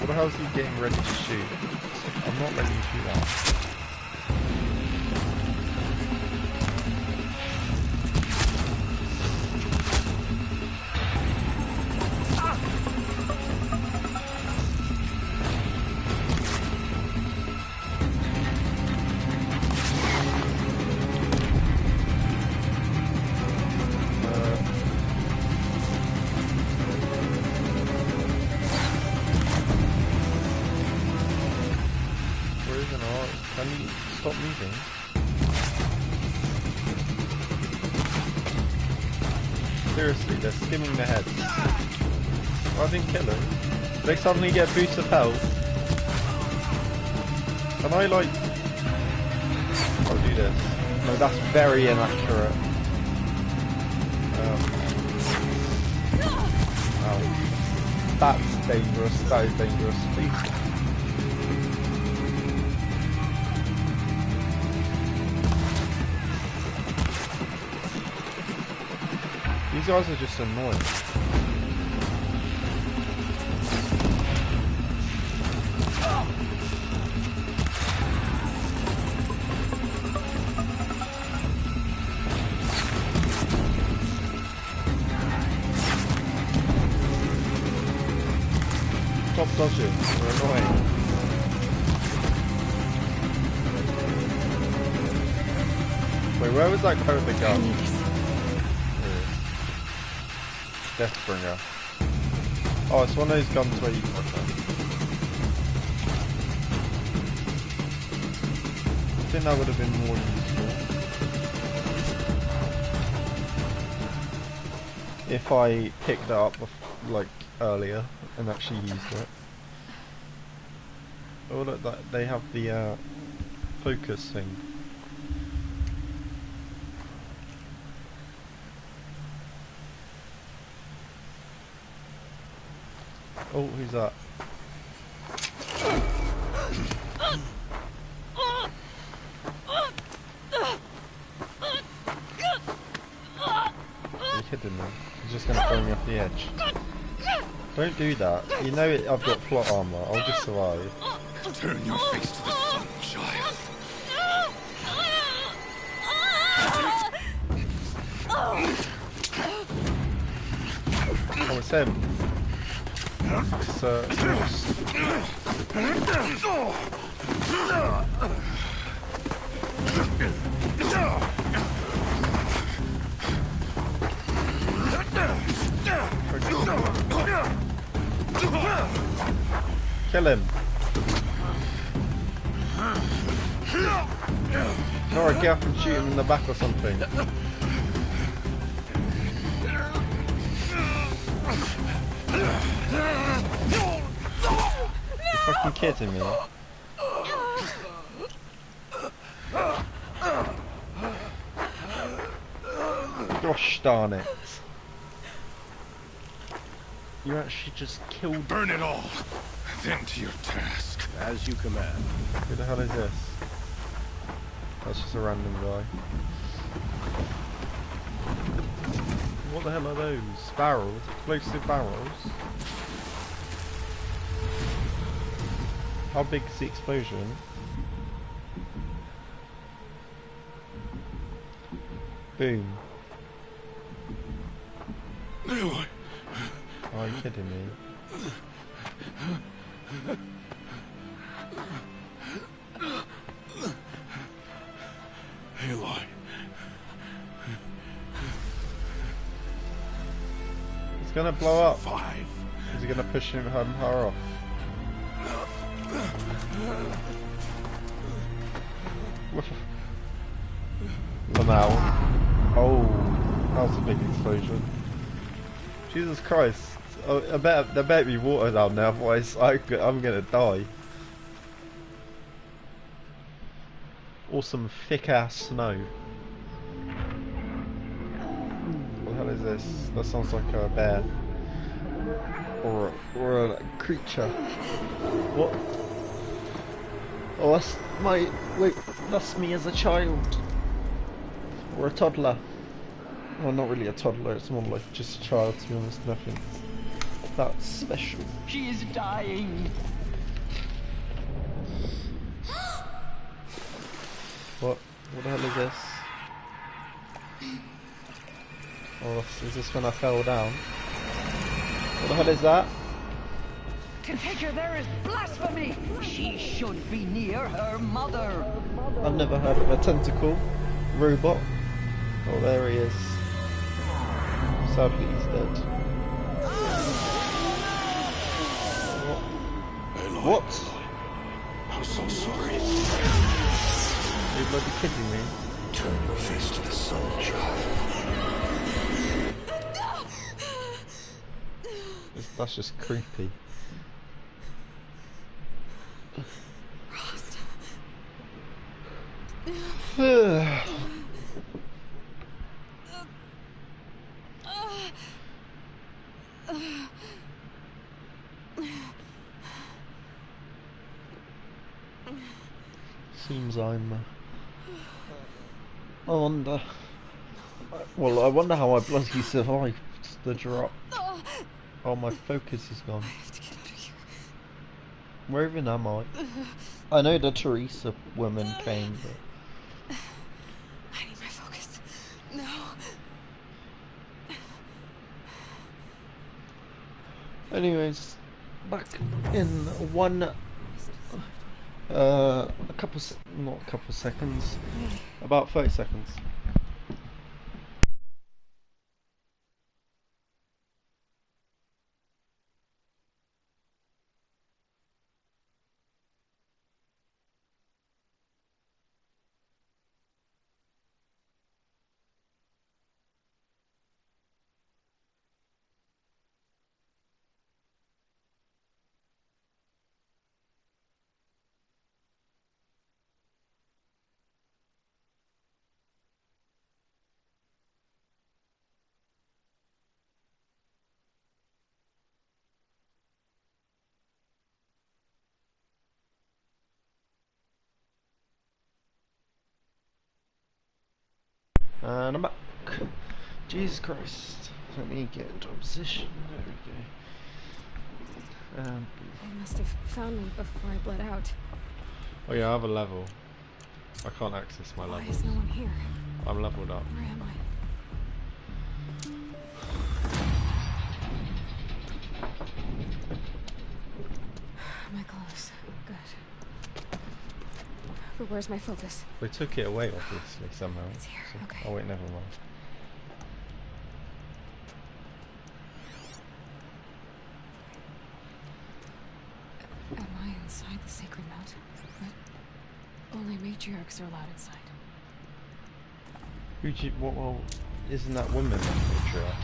[SPEAKER 10] What the hell is he getting ready to shoot? I'm not letting you shoot that. Can you stop moving? Seriously, they're skimming their heads. Oh, I didn't kill them. They suddenly get a boost of health. Can I like... I'll do this. No, that's very inaccurate. Oh. That's dangerous, that is dangerous. Please. These guys are just annoying. Stop dodging, they're annoying. Wait, where was that guy with the gun? Deathbringer. Oh, it's one of those guns where you can... I think that would have been more useful if I picked it up like earlier and actually used it. Oh look, they have the focus thing. Oh, who's that? You're kidding me. He's just gonna throw me off the edge. Don't do that. You know I've got plot armor. I'll just survive.
[SPEAKER 4] Turn your face to the sun, child.
[SPEAKER 10] Oh, it's him. It's Ross. Kill him. Or get up and shoot him in the back or something. You're fucking kidding me. Gosh darn it. You actually just killed...
[SPEAKER 4] Burn it all! Then to your task.
[SPEAKER 10] As you command. Who the hell is this? That's just a random guy. What the hell are those? Barrels? Explosive barrels? How big is the explosion? Boom. Are you kidding me?
[SPEAKER 4] Aloy.
[SPEAKER 10] It's gonna blow up. Is he gonna push him and her off? Lamau. Oh, that was a big explosion. Jesus Christ. Oh, there better be water down there, otherwise I'm gonna die. Or some thick ass snow. What the hell is this? That sounds like a bear. Or a creature. What? Oh, that's wait, that's me as a child. Or a toddler. Well, not really a toddler, it's more like just a child, to be honest, nothing that's special.
[SPEAKER 14] She is dying.
[SPEAKER 10] What the hell is this? Oh, is this when I fell down? What the hell is that?
[SPEAKER 14] Configure, there is blasphemy! She should be near her mother!
[SPEAKER 10] I've never heard of a tentacle robot. Oh, there he is. Sadly, he's dead. What?
[SPEAKER 4] I'm so sorry.
[SPEAKER 10] You're bloody kidding me.
[SPEAKER 4] Turn your face to the sun, child.
[SPEAKER 10] That's just creepy.
[SPEAKER 9] Rost,
[SPEAKER 10] Seems I'm. I wonder. Well, I wonder how I bloody survived the drop. Oh, my focus is gone. Where even am I? I know the Teresa woman came, but.
[SPEAKER 9] I need my focus. No.
[SPEAKER 10] Anyways, back in not a couple seconds, about 30 seconds. And I'm back. Jesus Christ. Let me get into a position. There we go.
[SPEAKER 9] They must have found me before I bled out.
[SPEAKER 10] Oh yeah, I have a level. I can't access my levels.
[SPEAKER 9] Why is no one here?
[SPEAKER 10] I'm leveled up.
[SPEAKER 9] Where am I? My clothes. Good. But where's my focus?
[SPEAKER 10] They took it away, obviously, somehow.
[SPEAKER 9] It's here.
[SPEAKER 10] So,
[SPEAKER 9] Okay.
[SPEAKER 10] oh wait, never mind.
[SPEAKER 9] Am I inside the sacred mount? But only matriarchs are allowed inside.
[SPEAKER 10] Well, isn't that woman a matriarch?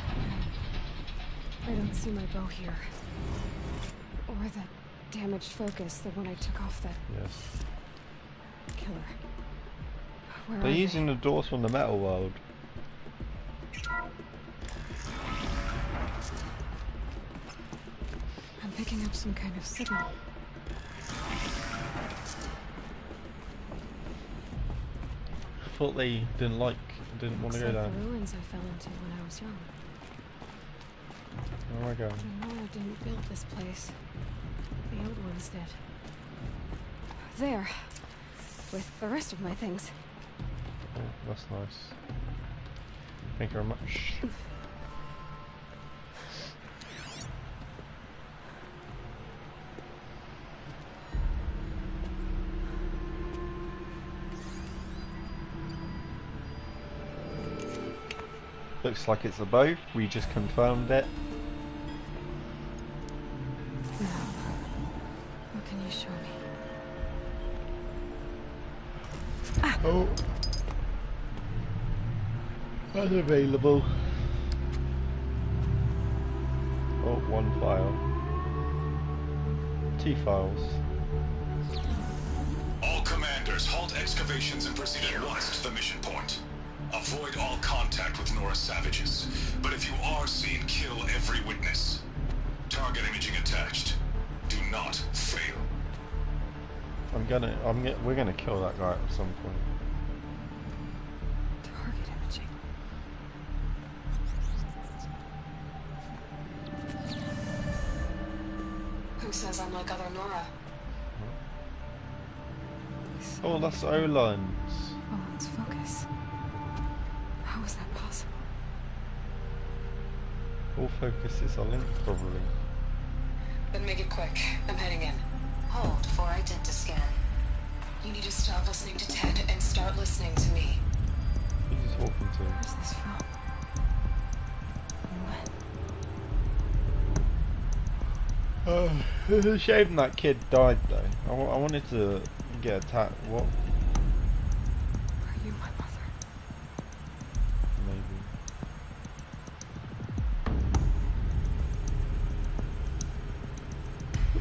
[SPEAKER 9] I don't see my bow here. Or the damaged focus, the one I took off that
[SPEAKER 10] Yes.
[SPEAKER 9] killer. Where
[SPEAKER 10] They're
[SPEAKER 9] are
[SPEAKER 10] using the doors from the metal world.
[SPEAKER 9] I'm picking up some kind of signal.
[SPEAKER 10] I thought they didn't want to
[SPEAKER 9] Looks
[SPEAKER 10] go
[SPEAKER 9] like
[SPEAKER 10] down.
[SPEAKER 9] the ruins I fell into when I was young.
[SPEAKER 10] Oh my god.
[SPEAKER 9] Nora didn't build this place. The old ones did. There. With the rest of my things.
[SPEAKER 10] Oh, that's nice. Thank you very much. Looks like it's a bow. We just confirmed it.
[SPEAKER 9] Now, what can you show me?
[SPEAKER 10] Oh. Unavailable. Oh, one file. 2 files.
[SPEAKER 3] All commanders, halt excavations and proceed at once to the mission point. Avoid all contact with Nora savages. But if you are seen, kill every witness. Target imaging attached. Do not fail.
[SPEAKER 10] We're gonna kill that guy at some point.
[SPEAKER 9] Target imaging.
[SPEAKER 22] Who says I'm like other Nora?
[SPEAKER 10] Oh, that's Olan's.
[SPEAKER 9] Owen's focus. How is that possible?
[SPEAKER 10] All focuses are linked, probably.
[SPEAKER 22] Then make it quick. I'm heading in.
[SPEAKER 23] Hold for identiscan.
[SPEAKER 22] You need to stop listening to Ted and start listening to me.
[SPEAKER 10] Who's he talking to?
[SPEAKER 9] Where's this from?
[SPEAKER 10] It's a shame that kid died though. I wanted to get attacked. What?
[SPEAKER 9] Are you my mother?
[SPEAKER 10] Maybe.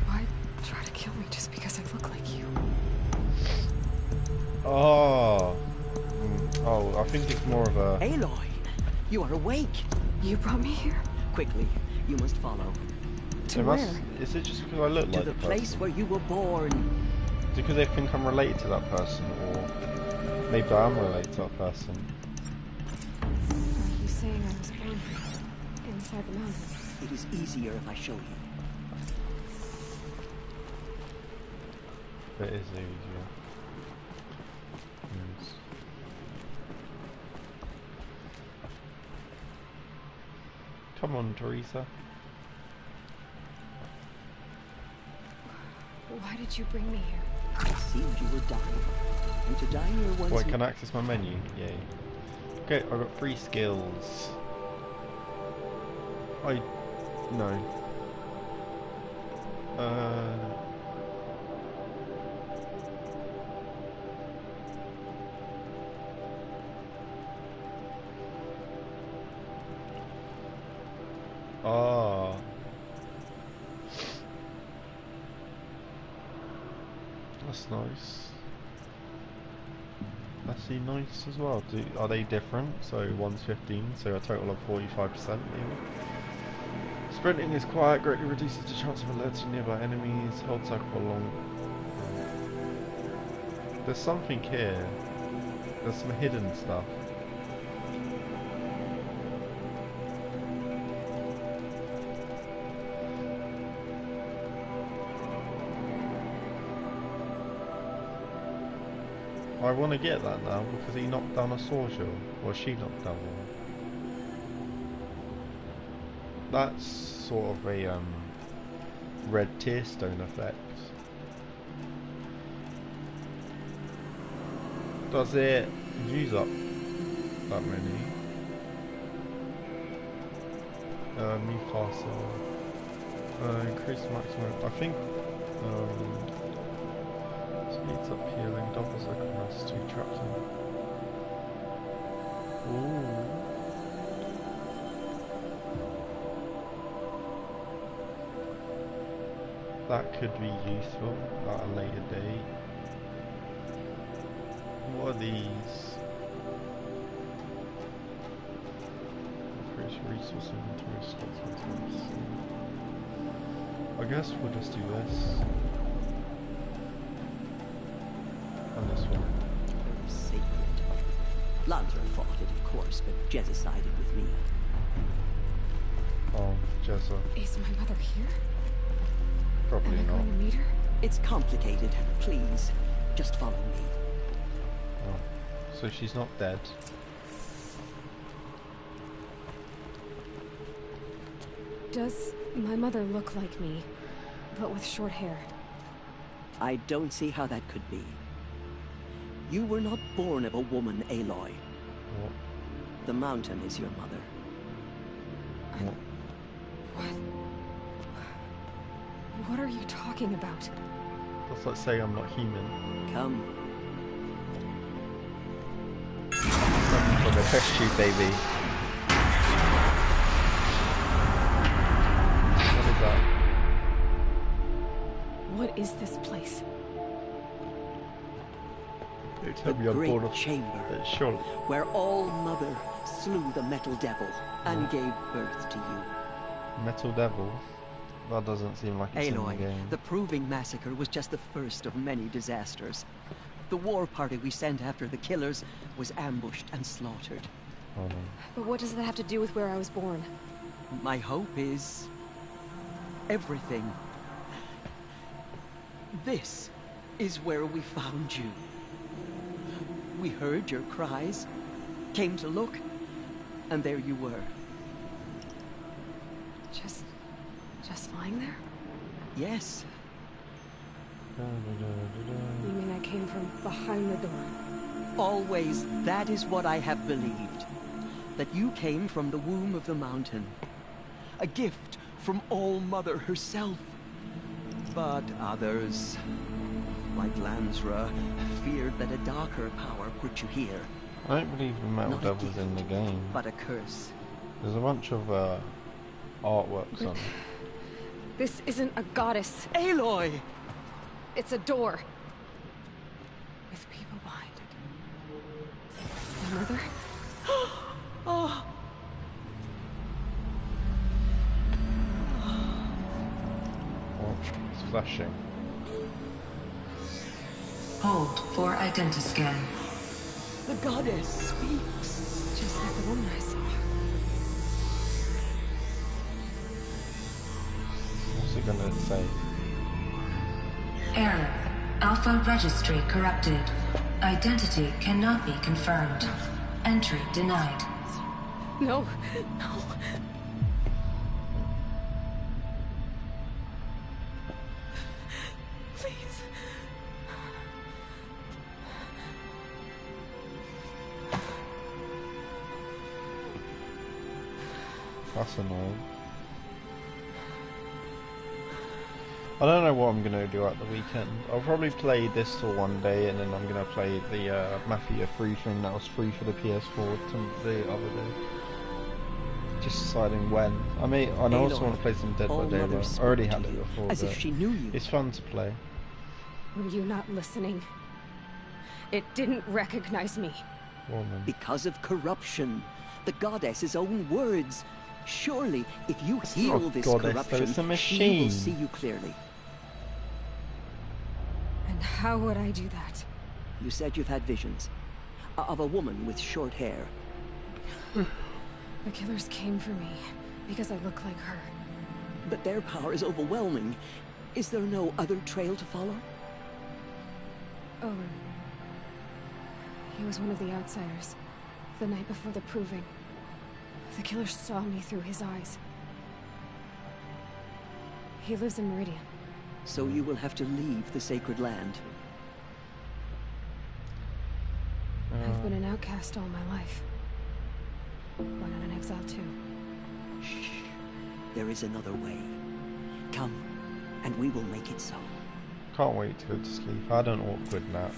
[SPEAKER 9] Why try to kill me just because I look like you?
[SPEAKER 10] Oh. Oh, I think it's more of a...
[SPEAKER 14] Aloy, you are awake.
[SPEAKER 9] You brought me here?
[SPEAKER 14] Quickly, you must follow.
[SPEAKER 10] Is it just because I look
[SPEAKER 14] to
[SPEAKER 10] like
[SPEAKER 14] the
[SPEAKER 10] the
[SPEAKER 14] place
[SPEAKER 10] person?
[SPEAKER 14] where you were born.
[SPEAKER 10] because they think I'm related to that person, or maybe I am related to that person.
[SPEAKER 9] Are you saying I was born inside the mountain?
[SPEAKER 14] It is easier if I show you.
[SPEAKER 10] It is easier. Yes. Come on, Teresa.
[SPEAKER 9] Why did you bring me here?
[SPEAKER 14] It seemed you were dying. And to die near one's...
[SPEAKER 10] Well, I can access my menu. Yay. Okay, I've got 3 skills. No. Ah. That's nice. Actually nice as well. Are they different? So one's 15, so a total of 45% maybe. Sprinting is quiet, greatly reduces the chance of alerting nearby enemies. Hold circle for long. There's something here. There's some hidden stuff. I want to get that now because he knocked down a soldier, or she knocked down one. That's sort of a red tear stone effect. Does it use up that many? New castle. Increase maximum. I think. Speeds up healing, doubles the capacity, traps him. Ooh. That could be useful at a later date. What are these? Increase resource inventory slots and tabs. I guess we'll just do this. And this one.
[SPEAKER 14] Sacred. Lansra fought it, of course, but Jezza sided with me.
[SPEAKER 10] Oh, Jezza.
[SPEAKER 9] Is my mother here?
[SPEAKER 10] Probably
[SPEAKER 9] Am I
[SPEAKER 10] not.
[SPEAKER 9] going to meet her?
[SPEAKER 14] It's complicated. Please, just follow me.
[SPEAKER 10] Oh. So she's not dead.
[SPEAKER 9] Does my mother look like me, but with short hair?
[SPEAKER 14] I don't see how that could be. You were not born of a woman, Aloy.
[SPEAKER 10] What?
[SPEAKER 14] The mountain is your mother.
[SPEAKER 10] What?
[SPEAKER 9] What are you talking about?
[SPEAKER 10] That's like saying I'm not human.
[SPEAKER 14] Come.
[SPEAKER 10] For the test tube, baby. What is that?
[SPEAKER 9] What is this place?
[SPEAKER 10] The
[SPEAKER 14] great chamber, where All Mother slew the Metal Devil and gave birth to you.
[SPEAKER 10] Metal Devil? That doesn't seem like it's
[SPEAKER 14] Aloy,
[SPEAKER 10] in the game.
[SPEAKER 14] the Proving Massacre was just the first of many disasters. The war party we sent after the killers was ambushed and slaughtered.
[SPEAKER 10] Oh no.
[SPEAKER 9] But what does that have to do with where I was born?
[SPEAKER 14] My hope is... everything. This is where we found you. We heard your cries, came to look, and there you were.
[SPEAKER 9] Just lying there?
[SPEAKER 14] Yes.
[SPEAKER 9] You mean I came from behind the door?
[SPEAKER 14] Always, that is what I have believed. That you came from the womb of the mountain. A gift from All Mother herself. But others, like Lansra, feared that a darker power put you here.
[SPEAKER 10] I don't believe the Metal
[SPEAKER 14] Not a
[SPEAKER 10] Devil's
[SPEAKER 14] gift,
[SPEAKER 10] in the game.
[SPEAKER 14] but a curse.
[SPEAKER 10] There's a bunch of artworks on it.
[SPEAKER 9] This isn't a goddess.
[SPEAKER 14] Aloy!
[SPEAKER 9] It's a door. With people behind it. My mother?
[SPEAKER 14] Oh!
[SPEAKER 10] Oh, it's flashing.
[SPEAKER 23] Hold for identiscan.
[SPEAKER 14] The goddess speaks.
[SPEAKER 9] Just like the woman I saw.
[SPEAKER 10] What's it gonna say?
[SPEAKER 23] Error. Alpha registry corrupted. Identity cannot be confirmed. Entry denied.
[SPEAKER 9] No, no. Please.
[SPEAKER 10] That's annoying. I don't know what I'm gonna do at the weekend. I'll probably play this for one day, and then I'm gonna play the Mafia 3 thing that was free for the PS4 the other day. Just deciding when. I also want to play some Dead by Daylight. I already had it before,
[SPEAKER 14] as if she knew you.
[SPEAKER 10] It's fun to play.
[SPEAKER 9] Were you not listening? It didn't recognize me.
[SPEAKER 10] Woman.
[SPEAKER 14] Because of corruption. The goddess's own words. Surely, if you heal this corruption, she will see you clearly.
[SPEAKER 9] And how would I do that?
[SPEAKER 14] You said you've had visions. Of a woman with short hair.
[SPEAKER 9] The killers came for me because I look like her.
[SPEAKER 14] But their power is overwhelming. Is there no other trail to follow?
[SPEAKER 9] Owen. He was one of the outsiders. The night before the proving. The killer saw me through his eyes. He lives in Meridian.
[SPEAKER 14] So you will have to leave the sacred land.
[SPEAKER 9] I've been an outcast all my life. Why not an exile too?
[SPEAKER 14] Shh. There is another way. Come, and we will make it so.
[SPEAKER 10] Can't wait to go to sleep. I had an awkward nap.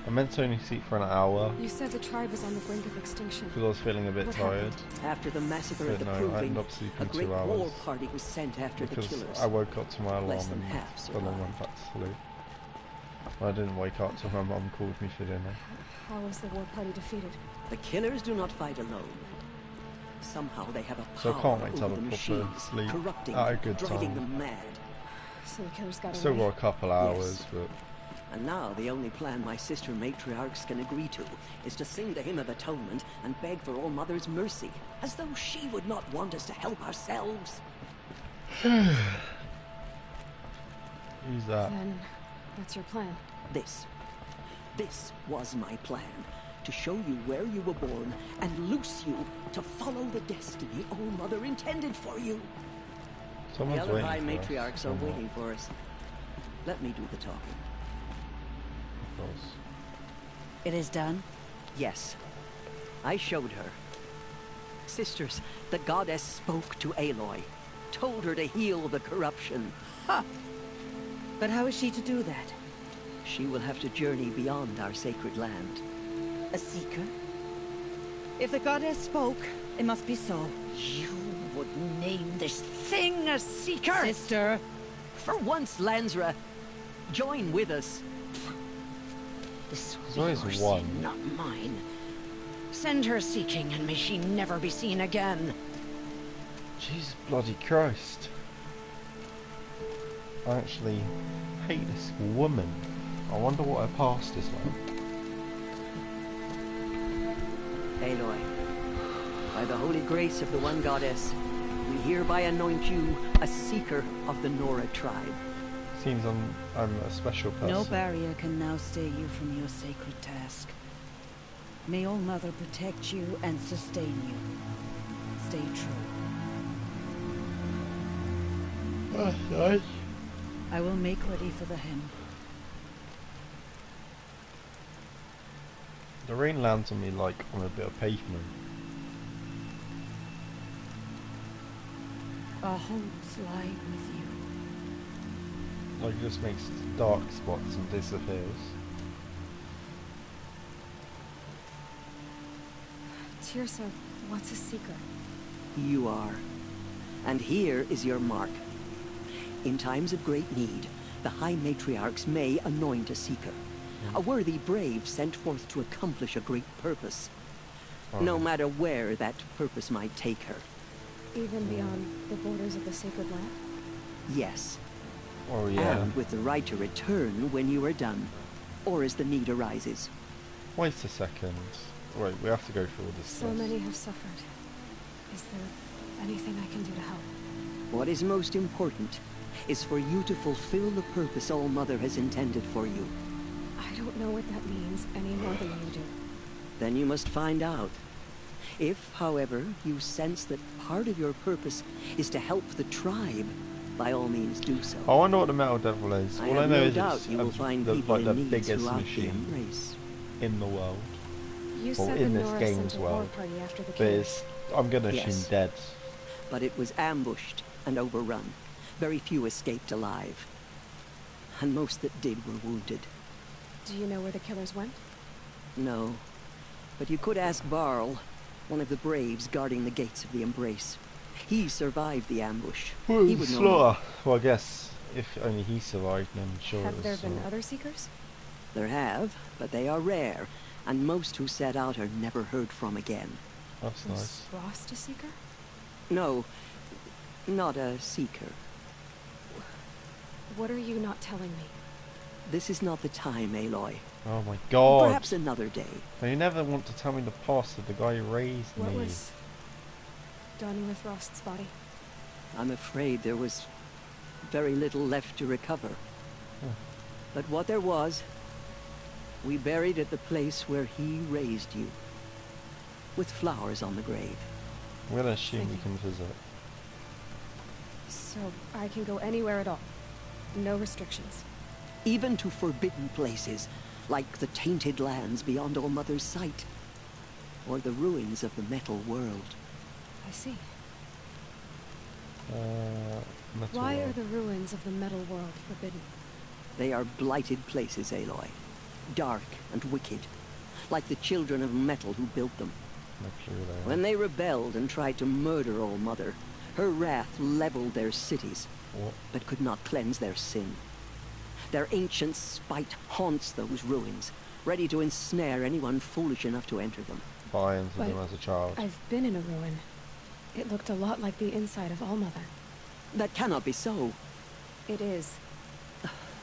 [SPEAKER 10] I meant to only sleep for an hour.
[SPEAKER 9] You said the tribe was on the brink of extinction.
[SPEAKER 10] Because I was feeling a bit tired.
[SPEAKER 14] After the massacre at the
[SPEAKER 10] I
[SPEAKER 14] proving,
[SPEAKER 10] ended up sleeping
[SPEAKER 14] a great
[SPEAKER 10] 2 hours.
[SPEAKER 14] war party was sent after the
[SPEAKER 10] Because
[SPEAKER 14] killers.
[SPEAKER 10] I woke up to my alarm
[SPEAKER 14] Less than
[SPEAKER 10] and
[SPEAKER 14] half
[SPEAKER 10] then went back to sleep. I didn't wake up till my mum called me for dinner.
[SPEAKER 9] How was the war party defeated?
[SPEAKER 14] The killers do not fight alone. Somehow they have a power
[SPEAKER 10] So I can't wait to have
[SPEAKER 14] over
[SPEAKER 10] a
[SPEAKER 14] the
[SPEAKER 10] proper
[SPEAKER 14] machines,
[SPEAKER 10] sleep
[SPEAKER 14] corrupting,
[SPEAKER 10] at a good
[SPEAKER 14] driving
[SPEAKER 10] time.
[SPEAKER 14] them mad.
[SPEAKER 9] So the killers got
[SPEAKER 10] Still
[SPEAKER 9] away.
[SPEAKER 10] got a couple hours,
[SPEAKER 14] Yes.
[SPEAKER 10] but
[SPEAKER 14] And now the only plan my sister matriarchs can agree to is to sing the Hymn of Atonement and beg for All Mother's mercy, as though she would not want us to help ourselves.
[SPEAKER 10] who's that?
[SPEAKER 9] Then, that's your plan.
[SPEAKER 14] This was my plan. To show you where you were born and loose you to follow the destiny All Mother intended for you.
[SPEAKER 10] Someone's
[SPEAKER 14] the other
[SPEAKER 10] waiting
[SPEAKER 14] high
[SPEAKER 10] for us.
[SPEAKER 14] matriarchs are waiting for us. Let me do the talking.
[SPEAKER 10] Of course.
[SPEAKER 8] It is done?
[SPEAKER 14] Yes. I showed her. Sisters, the goddess spoke to Aloy. Told her to heal the corruption.
[SPEAKER 8] Ha! But how is she to do that?
[SPEAKER 14] She will have to journey beyond our sacred land.
[SPEAKER 8] A seeker? If the goddess spoke, it must be so.
[SPEAKER 14] You would name this thing a seeker?
[SPEAKER 8] Sister!
[SPEAKER 14] For once, Lansra, join with us.
[SPEAKER 2] This
[SPEAKER 10] There's
[SPEAKER 2] will be
[SPEAKER 10] always
[SPEAKER 2] your
[SPEAKER 10] one.
[SPEAKER 2] sin, not mine. Send her seeking, and may she never be seen again.
[SPEAKER 10] Jesus bloody Christ. I actually hate this woman. I wonder what her past is like.
[SPEAKER 14] Aloy, by the holy grace of the one goddess, we hereby anoint you a seeker of the Nora tribe.
[SPEAKER 10] Seems I'm a special person.
[SPEAKER 8] No barrier can now stay you from your sacred task. May All Mother protect you and sustain you. Stay true. I will make ready for the hymn.
[SPEAKER 10] The rain lands on me like on a bit of pavement.
[SPEAKER 8] Our homes lie with you.
[SPEAKER 10] Like just makes dark spots and disappears.
[SPEAKER 9] Teersa, what's a seeker?
[SPEAKER 14] You are. And here is your mark. In times of great need, the High Matriarchs may anoint a seeker. A worthy brave sent forth to accomplish a great purpose. No matter where that purpose might take her.
[SPEAKER 9] Even beyond the borders of the sacred land?
[SPEAKER 14] Yes.
[SPEAKER 10] Oh yeah.
[SPEAKER 14] And with the right to return when you are done. or as the need arises.
[SPEAKER 10] Wait a second. Wait, we have to go through all this
[SPEAKER 9] So
[SPEAKER 10] first.
[SPEAKER 9] many have suffered. Is there anything I can do to help?
[SPEAKER 14] What is most important is for you to fulfill the purpose All-Mother has intended for you.
[SPEAKER 9] I don't know what that means any more than you do.
[SPEAKER 14] Then you must find out. If, however, you sense that part of your purpose is to help the tribe, by all means do so.
[SPEAKER 10] I wonder what the Metal Devil is.
[SPEAKER 14] I
[SPEAKER 10] All I
[SPEAKER 14] have
[SPEAKER 10] know
[SPEAKER 14] no
[SPEAKER 10] is
[SPEAKER 14] doubt
[SPEAKER 10] it's
[SPEAKER 14] you will find
[SPEAKER 10] the,
[SPEAKER 14] people
[SPEAKER 10] like the
[SPEAKER 14] in need
[SPEAKER 10] biggest
[SPEAKER 14] throughout the
[SPEAKER 10] machine
[SPEAKER 14] Embrace.
[SPEAKER 10] in the world.
[SPEAKER 9] You
[SPEAKER 10] or
[SPEAKER 9] said
[SPEAKER 10] in
[SPEAKER 9] that
[SPEAKER 10] this
[SPEAKER 9] Nora
[SPEAKER 10] game's
[SPEAKER 9] sent a war
[SPEAKER 10] world.
[SPEAKER 9] party after the
[SPEAKER 10] But
[SPEAKER 9] killers.
[SPEAKER 10] it's, I'm gonna assume
[SPEAKER 14] Yes.
[SPEAKER 10] dead.
[SPEAKER 14] But it was ambushed and overrun. Very few escaped alive. And most that did were wounded.
[SPEAKER 9] Do you know where the killers went?
[SPEAKER 14] No. But you could ask Varl, one of the braves guarding the gates of the Embrace. He survived the ambush. He would know.
[SPEAKER 10] Slaughter. Well, I guess if only he survived, then sure it
[SPEAKER 9] Have
[SPEAKER 10] was
[SPEAKER 9] there been
[SPEAKER 10] Slaughter.
[SPEAKER 9] other Seekers?
[SPEAKER 14] There have, but they are rare, and most who set out are never heard from again.
[SPEAKER 10] That's nice.
[SPEAKER 9] Was Rost a Seeker?
[SPEAKER 14] No, not a Seeker.
[SPEAKER 9] What are you not telling me?
[SPEAKER 14] This is not the time, Aloy.
[SPEAKER 10] Oh my god.
[SPEAKER 14] Perhaps another day.
[SPEAKER 10] They never want to tell me the past of the guy who raised
[SPEAKER 9] What
[SPEAKER 10] me.
[SPEAKER 9] was done with Rost's body?
[SPEAKER 14] I'm afraid there was very little left to recover. But what there was, we buried at the place where he raised you. With flowers on the grave.
[SPEAKER 10] We're gonna assume we can visit.
[SPEAKER 9] So I can go anywhere at all. No restrictions.
[SPEAKER 14] Even to forbidden places, like the tainted lands beyond All-Mother's sight. Or the ruins of the metal world.
[SPEAKER 9] I see.
[SPEAKER 10] Metal
[SPEAKER 9] Why are
[SPEAKER 10] world.
[SPEAKER 9] the ruins of the metal world forbidden?
[SPEAKER 14] They are blighted places, Aloy. Dark and wicked. Like the children of metal who built them.
[SPEAKER 10] No clue where they are.
[SPEAKER 14] When they rebelled and tried to murder All-Mother, her wrath leveled their cities, but could not cleanse their sin. Their ancient spite haunts those ruins, ready to ensnare anyone foolish enough to enter them.
[SPEAKER 10] I entered
[SPEAKER 9] But
[SPEAKER 10] them as a child.
[SPEAKER 9] I've been in a ruin. It looked a lot like the inside of All-Mother.
[SPEAKER 14] That cannot be so.
[SPEAKER 9] It is.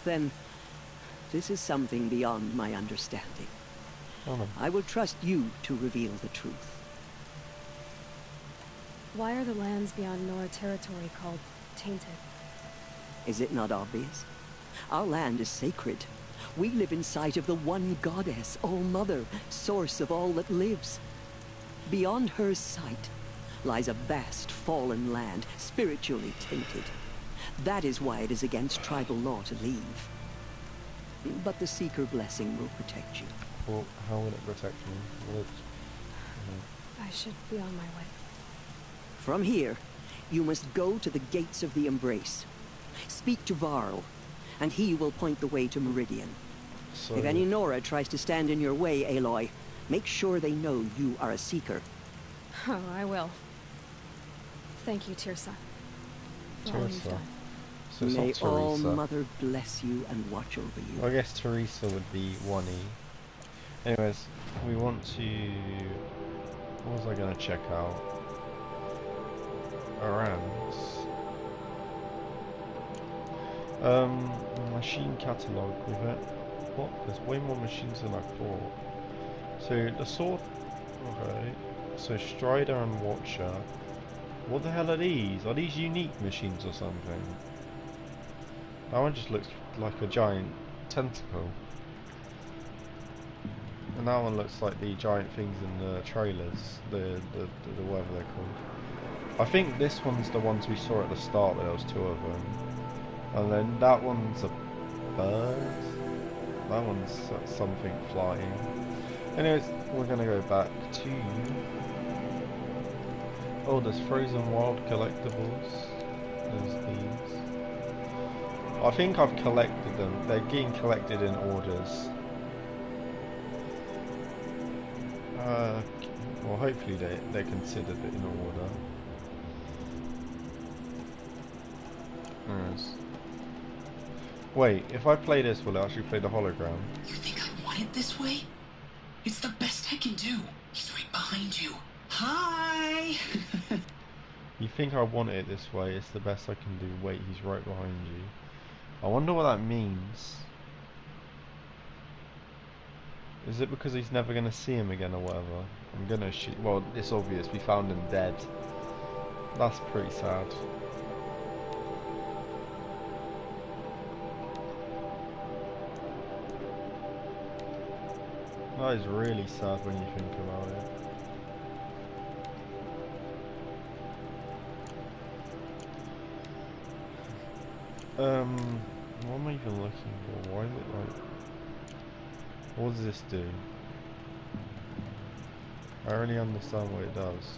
[SPEAKER 14] Then, this is something beyond my understanding.
[SPEAKER 10] Oh no.
[SPEAKER 14] I will trust you to reveal the truth.
[SPEAKER 9] Why are the lands beyond Nora territory called tainted?
[SPEAKER 14] Is it not obvious? Our land is sacred. We live in sight of the one goddess, All-Mother, source of all that lives. Beyond her sight lies a vast fallen land, spiritually tainted. That is why it is against tribal law to leave. But the Seeker blessing will protect you.
[SPEAKER 10] Well, how will it protect me? Will it...
[SPEAKER 9] I should be on my way.
[SPEAKER 14] From here, you must go to the gates of the Embrace. Speak to Varl, and he will point the way to Meridian.
[SPEAKER 10] So...
[SPEAKER 14] If any Nora tries to stand in your way, Aloy, make sure they know you are a Seeker.
[SPEAKER 9] Oh, I will. Thank you, Tirsa. For all you've
[SPEAKER 10] Teresa.
[SPEAKER 9] done.
[SPEAKER 10] So it's
[SPEAKER 14] May
[SPEAKER 10] not Teresa.
[SPEAKER 14] All-Mother bless you and watch over you.
[SPEAKER 10] Well, I guess Teresa would be 1E. Anyways, we want to... What was I going to check out? Around. Machine catalogue with it. What? There's way more machines than I thought. So the sword. Okay. So Strider and Watcher. What the hell are these? Are these unique machines or something? That one just looks like a giant tentacle. And that one looks like the giant things in the trailers. The whatever they're called. I think this one's the ones we saw at the start, there was 2 of them. And then that one's a bird. That one's something flying. Anyways, we're gonna go back to... Oh, there's Frozen Wild collectibles. There's these. I think I've collected them. They're getting collected in orders. Well, hopefully they're considered in order. Yes. Wait, if I play this, will it actually play the hologram?
[SPEAKER 7] You think I want it this way? It's the best I can do. He's right behind you. Hi!
[SPEAKER 10] You think I want it this way? It's the best I can do. Wait, he's right behind you. I wonder what that means. Is it because he's never going to see him again or whatever? I'm going to assume... Well, it's obvious. We found him dead. That's pretty sad. That is really sad when you think about it. What am I even looking for? Why is it like... What does this do? I already understand what it does.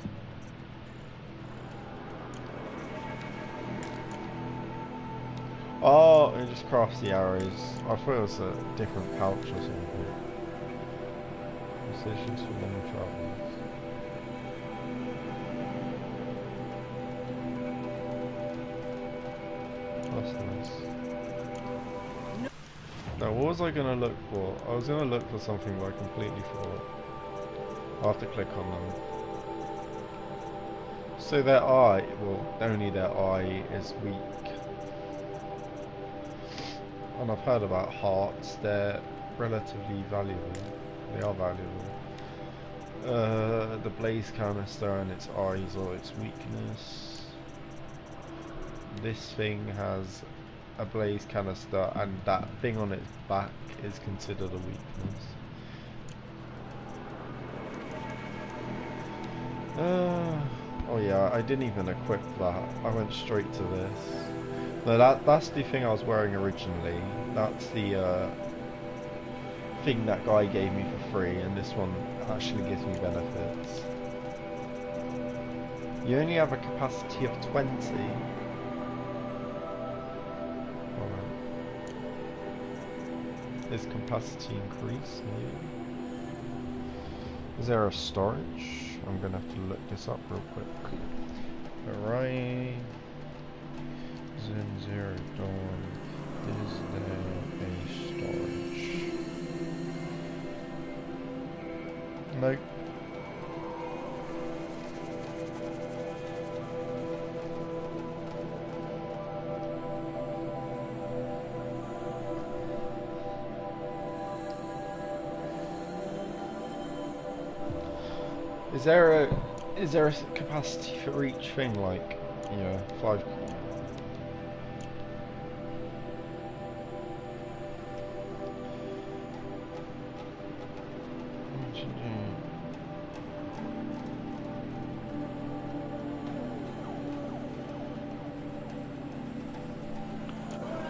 [SPEAKER 10] Oh, it just crafts the arrows. I thought it was a different pouch or something. Decisions for long travels. That's nice. Now, what was I gonna look for? I was gonna look for something but I completely forgot. I'll have to click on them. So their eye, well, only their eye is weak. And I've heard about hearts, they're relatively valuable. They are valuable. The blaze canister and its eyes are its weakness. This thing has a blaze canister and that thing on its back is considered a weakness. Oh yeah, I didn't even equip that. I went straight to this. No, that's the thing I was wearing originally. That's the thing that guy gave me for free, and this one actually gives me benefits. You only have a capacity of 20. Is capacity increased? Maybe. Is there a storage? I'm gonna have to look this up real quick. Alright. Zero Dawn. Is there a storage? Nope. Is there a capacity for each thing, like, you know, 5?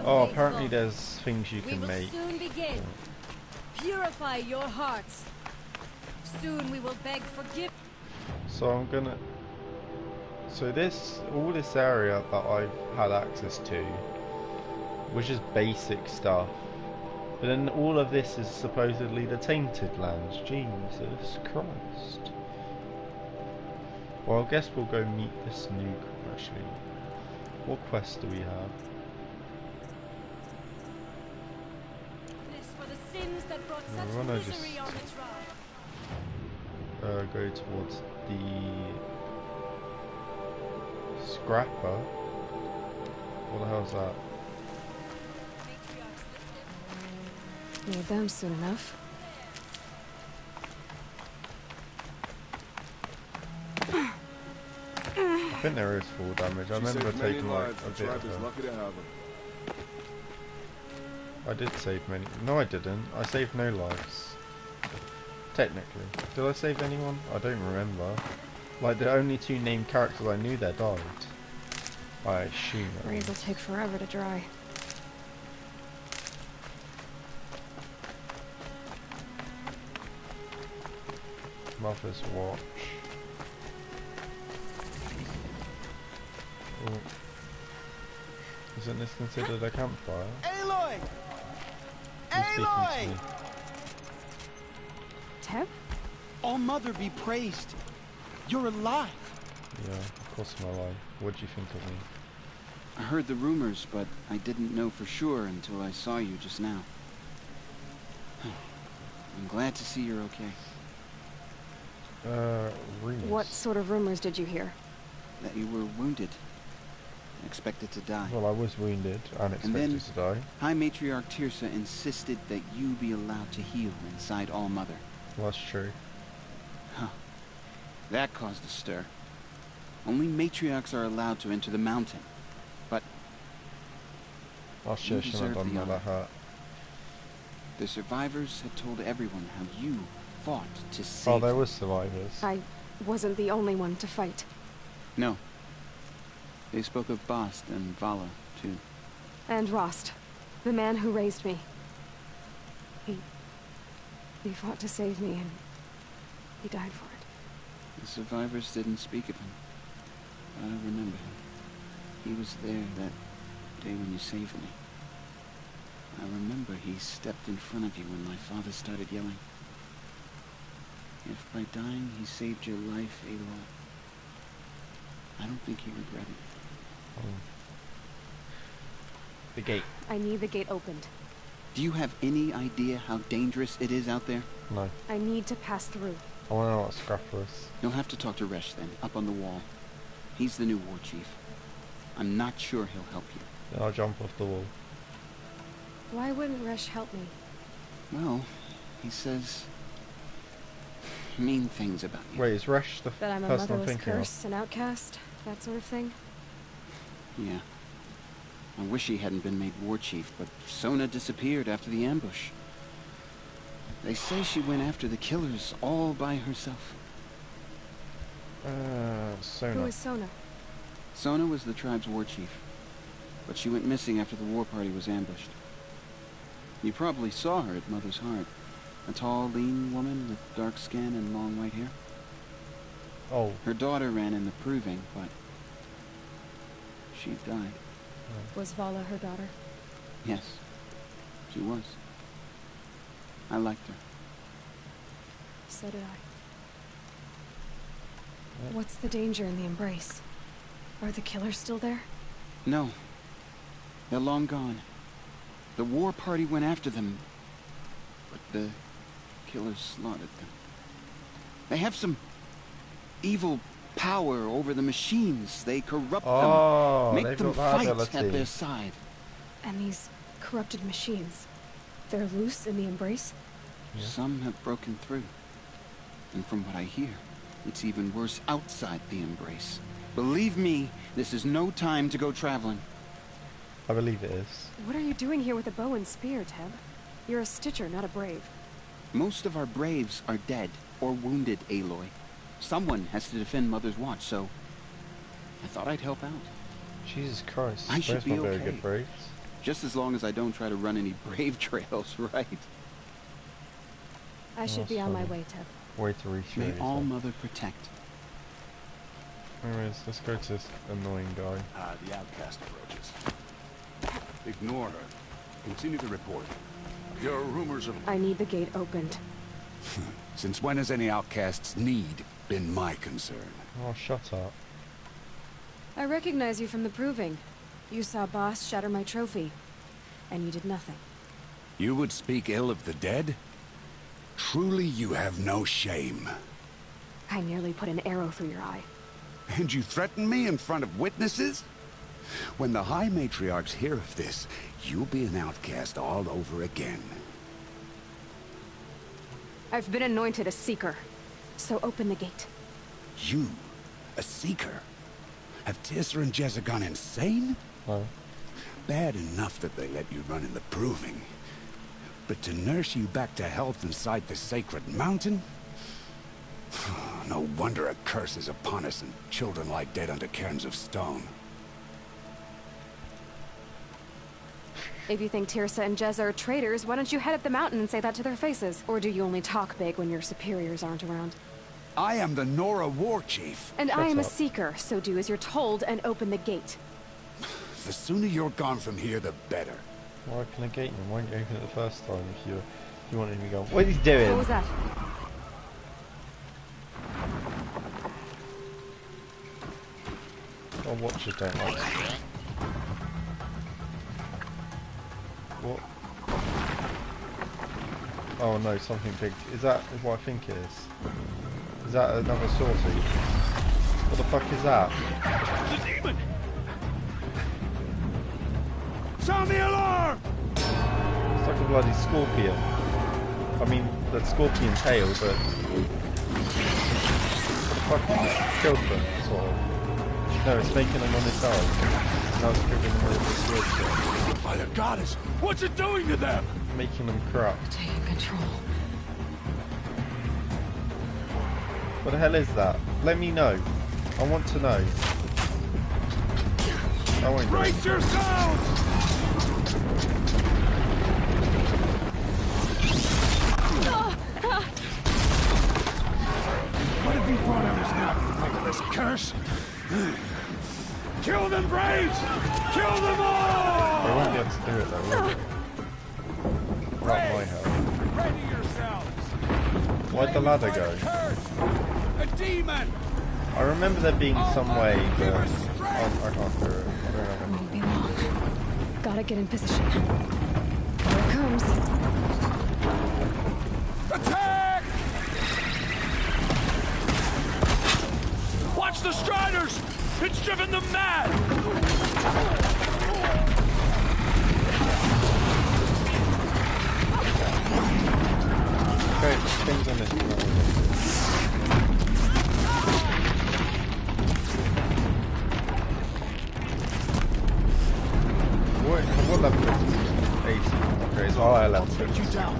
[SPEAKER 10] Oh, apparently there's things you can make.
[SPEAKER 11] We will soon begin. Purify your hearts. Soon we will beg forgiveness.
[SPEAKER 10] So I'm gonna... So all this area that I've had access to, which is basic stuff, but then all of this is supposedly the Tainted Lands. Jesus Christ. Well, I guess we'll go meet this new... Actually, what quest do we have? I wanna just go towards the scrapper. What the hell is that?
[SPEAKER 9] Need them soon enough.
[SPEAKER 10] I think there is full damage. I remember taking like a bit of them. I did save many. No, I didn't. I saved no lives. Technically. Did I save anyone? I don't remember. Like, the only 2 named characters I knew there died. I assume.
[SPEAKER 9] Rays will take forever to dry.
[SPEAKER 10] Mother's Watch. Oh. Isn't this considered a campfire?
[SPEAKER 7] Aloy!
[SPEAKER 10] Who's speaking to me?
[SPEAKER 9] Teb?
[SPEAKER 7] All Mother be praised. You're alive.
[SPEAKER 10] Yeah, of course I'm alive. What do you think of me?
[SPEAKER 12] I heard the rumors, but I didn't know for sure until I saw you just now. I'm glad to see you're okay.
[SPEAKER 10] Rumors?
[SPEAKER 9] What sort of rumors did you hear?
[SPEAKER 12] That you were wounded. expected to die.
[SPEAKER 10] Well, I was wounded and
[SPEAKER 12] And then
[SPEAKER 10] expected to die.
[SPEAKER 12] High Matriarch Tirsa insisted that you be allowed to heal inside All-Mother.
[SPEAKER 10] Well, that's true.
[SPEAKER 12] Huh. That caused a stir. Only matriarchs are allowed to enter the mountain. But
[SPEAKER 10] I shouldn't have done that hurt.
[SPEAKER 12] the survivors had told everyone how you fought to save
[SPEAKER 10] Oh, there was survivors.
[SPEAKER 9] I wasn't the only one to fight.
[SPEAKER 12] No. They spoke of Bast and Vala, too.
[SPEAKER 9] And Rost, the man who raised me. He fought to save me, and he died for it.
[SPEAKER 12] The survivors didn't speak of him. But I remember him. He was there that day when you saved me. I remember he stepped in front of you when my father started yelling. If by dying he saved your life, Aloy, I don't think he regretted it.
[SPEAKER 10] Oh. The gate.
[SPEAKER 9] I need the gate opened.
[SPEAKER 12] Do you have any idea how dangerous it is out there?
[SPEAKER 10] No.
[SPEAKER 9] I need to pass through.
[SPEAKER 10] I want to know what Scrap was.
[SPEAKER 12] You'll have to talk to Resh then, up on the wall. He's the new war chief. I'm not sure he'll help you.
[SPEAKER 10] Then I'll jump off the wall.
[SPEAKER 9] Why wouldn't Resh help me?
[SPEAKER 12] Well, he says mean things about you.
[SPEAKER 10] Wait, is Resh the
[SPEAKER 9] That I'm a
[SPEAKER 10] person I'm
[SPEAKER 9] motherless
[SPEAKER 10] thinking
[SPEAKER 9] curse, an outcast, that sort of thing?
[SPEAKER 12] Yeah. I wish he hadn't been made war chief, but Sona disappeared after the ambush. They say she went after the killers all by herself.
[SPEAKER 10] Sona.
[SPEAKER 9] Who is Sona?
[SPEAKER 12] Sona was the tribe's war chief, but she went missing after the war party was ambushed. You probably saw her at Mother's Heart. A tall, lean woman with dark skin and long white hair.
[SPEAKER 10] Oh.
[SPEAKER 12] Her daughter ran in the proving, but she died.
[SPEAKER 9] Was Vala her daughter?
[SPEAKER 12] Yes, she was. I liked her.
[SPEAKER 9] So did I. What's the danger in the embrace? Are the killers still there?
[SPEAKER 12] No. They're long gone. The war party went after them, but the killers slaughtered them. They have some evil power over the machines. They corrupt them, make them fight at their side.
[SPEAKER 9] And these corrupted machines, they're loose in the embrace?
[SPEAKER 12] Yeah. Some have broken through. And from what I hear, it's even worse outside the embrace. Believe me, this is no time to go traveling.
[SPEAKER 10] I believe it is.
[SPEAKER 9] What are you doing here with a bow and spear, Teb? You're a Stitcher, not a Brave.
[SPEAKER 12] Most of our Braves are dead or wounded, Aloy. Someone has to defend Mother's Watch, so I thought I'd help out.
[SPEAKER 10] Jesus Christ,
[SPEAKER 12] I should be
[SPEAKER 10] very
[SPEAKER 12] okay.
[SPEAKER 10] good Braves.
[SPEAKER 12] Just as long as I don't try to run any Brave trails, right?
[SPEAKER 9] I should be on my way, Teb.
[SPEAKER 10] Way to reach.
[SPEAKER 12] May All Mother protect.
[SPEAKER 10] Anyways, let's go to this annoying guy.
[SPEAKER 13] The outcast approaches. Ignore her. Continue the report. There are rumors of...
[SPEAKER 9] I need the gate opened.
[SPEAKER 13] Since when has any outcast's need been my concern?
[SPEAKER 10] Oh, shut up.
[SPEAKER 9] I recognize you from the proving. You saw Bast shatter my trophy. And you did nothing.
[SPEAKER 13] You would speak ill of the dead? Truly you have no shame.
[SPEAKER 9] I nearly put an arrow through your eye.
[SPEAKER 13] And you threaten me in front of witnesses? When the High Matriarchs hear of this, you'll be an outcast all over again.
[SPEAKER 9] I've been anointed a Seeker, so open the gate.
[SPEAKER 13] You? A Seeker? Have Tirsa and Jezza gone insane?
[SPEAKER 10] No.
[SPEAKER 13] Bad enough that they let you run in the proving. But to nurse you back to health inside the sacred mountain? No wonder a curse is upon us and children lie dead under cairns of stone.
[SPEAKER 9] If you think Tirsa and Jezza are traitors, why don't you head up the mountain and say that to their faces? Or do you only talk big when your superiors aren't around?
[SPEAKER 13] I am the Nora War Chief.
[SPEAKER 9] And I am a Seeker, so do as you're told and open the gate.
[SPEAKER 13] The sooner you're gone from here, the better.
[SPEAKER 10] Why open the gate and why didn't you open it the first time if you wanted me to go? What are you doing?
[SPEAKER 9] What was that?
[SPEAKER 10] Our watchers don't like that. What? Oh no, something big. Is what I think it is? Is that another sortie? What the fuck is that?
[SPEAKER 21] The demon! Sound the alarm!
[SPEAKER 10] It's like a bloody scorpion. I mean, the scorpion tail, but... fucking killed them, sort of. No, it's making them on its own. Now it's triggering them with the sword.
[SPEAKER 21] By the goddess, what's it doing to them?
[SPEAKER 10] Making them corrupt.
[SPEAKER 22] Taking control.
[SPEAKER 10] What the hell is that? Let me know. I want to know. I won't do it.
[SPEAKER 21] Brace yourselves! What have you brought out us now, Nicholas Curse? Kill them, Braves! Kill them all!
[SPEAKER 10] I won't be able to do it though, will I? Not my help.
[SPEAKER 21] Ready yourselves!
[SPEAKER 10] Why'd the ladder go?
[SPEAKER 21] A demon!
[SPEAKER 10] I remember there being some way, but I can't do it. I don't know.
[SPEAKER 9] Won't be long. Gotta get in position. Here it comes.
[SPEAKER 21] Attack! Watch the Striders! It's driven them mad!
[SPEAKER 10] Okay, things on this. What level is this? 80. Okay, so I level.
[SPEAKER 21] Take you down.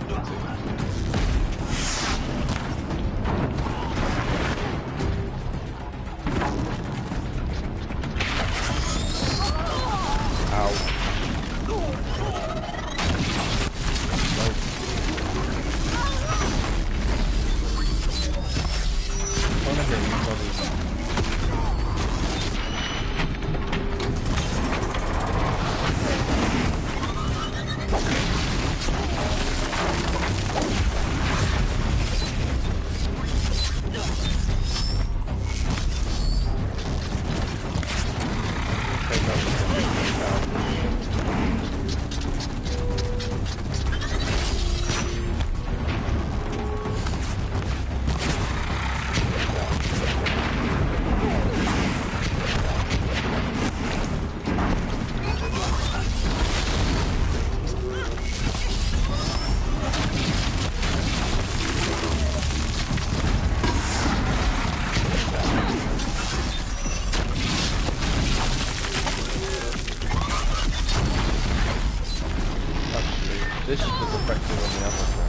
[SPEAKER 10] This was effective on the other one.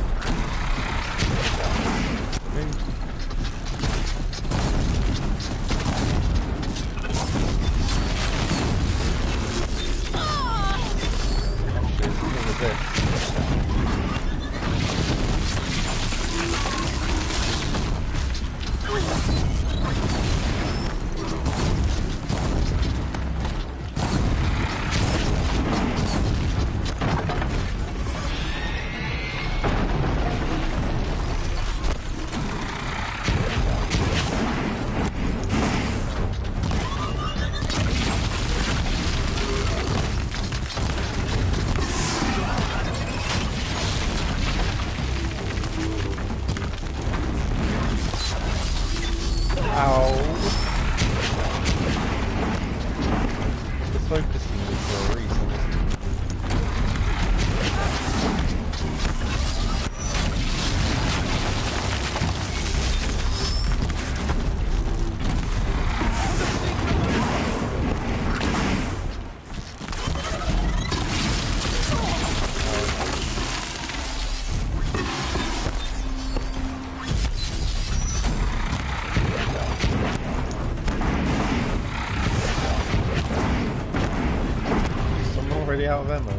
[SPEAKER 10] Out of ammo.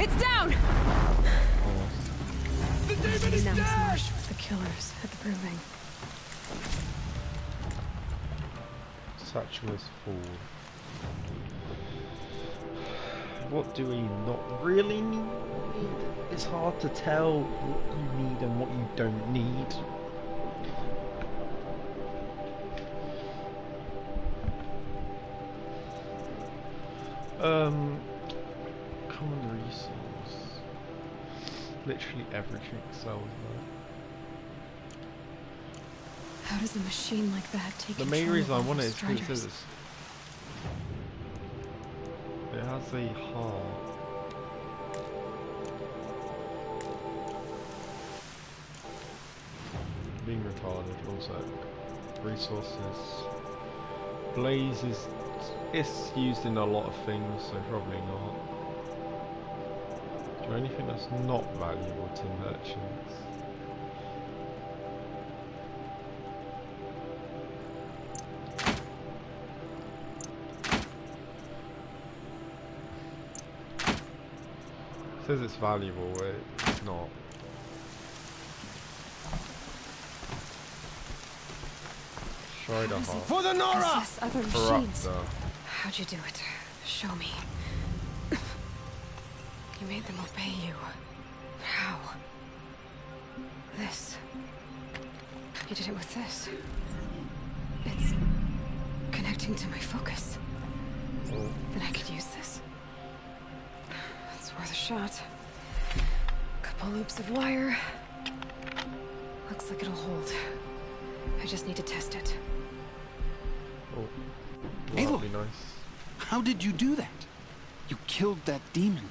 [SPEAKER 9] It's down!
[SPEAKER 21] The demon is
[SPEAKER 9] now
[SPEAKER 21] dead!
[SPEAKER 9] it's marched with the killers at the proving.
[SPEAKER 10] Satchel is full. What do we not really need? It's hard to tell what you need and what you don't need. Common resource. Literally everything sells that.
[SPEAKER 9] How does a machine like that take
[SPEAKER 10] The
[SPEAKER 9] control
[SPEAKER 10] main reason I
[SPEAKER 9] of
[SPEAKER 10] want
[SPEAKER 9] all
[SPEAKER 10] it
[SPEAKER 9] those
[SPEAKER 10] is because
[SPEAKER 9] Striders?
[SPEAKER 10] it has a heart. Being retarded, also resources. Blaze is it's used in a lot of things, so probably not. Is there anything that's not valuable to merchants? It says it's valuable, but it's not. Strider heart.
[SPEAKER 9] For the Nora! Possess other machines.
[SPEAKER 10] Corruptor.
[SPEAKER 9] How'd you do it? Show me. You made them obey you. How? This. You did it with this. It's connecting to my focus. Then I could use this. It's worth a shot. Couple loops of wire. Looks like it'll hold. I just need to test it.
[SPEAKER 10] Oh,
[SPEAKER 12] Aloy,
[SPEAKER 10] that'd be nice.
[SPEAKER 12] How did you do that? You killed that demon.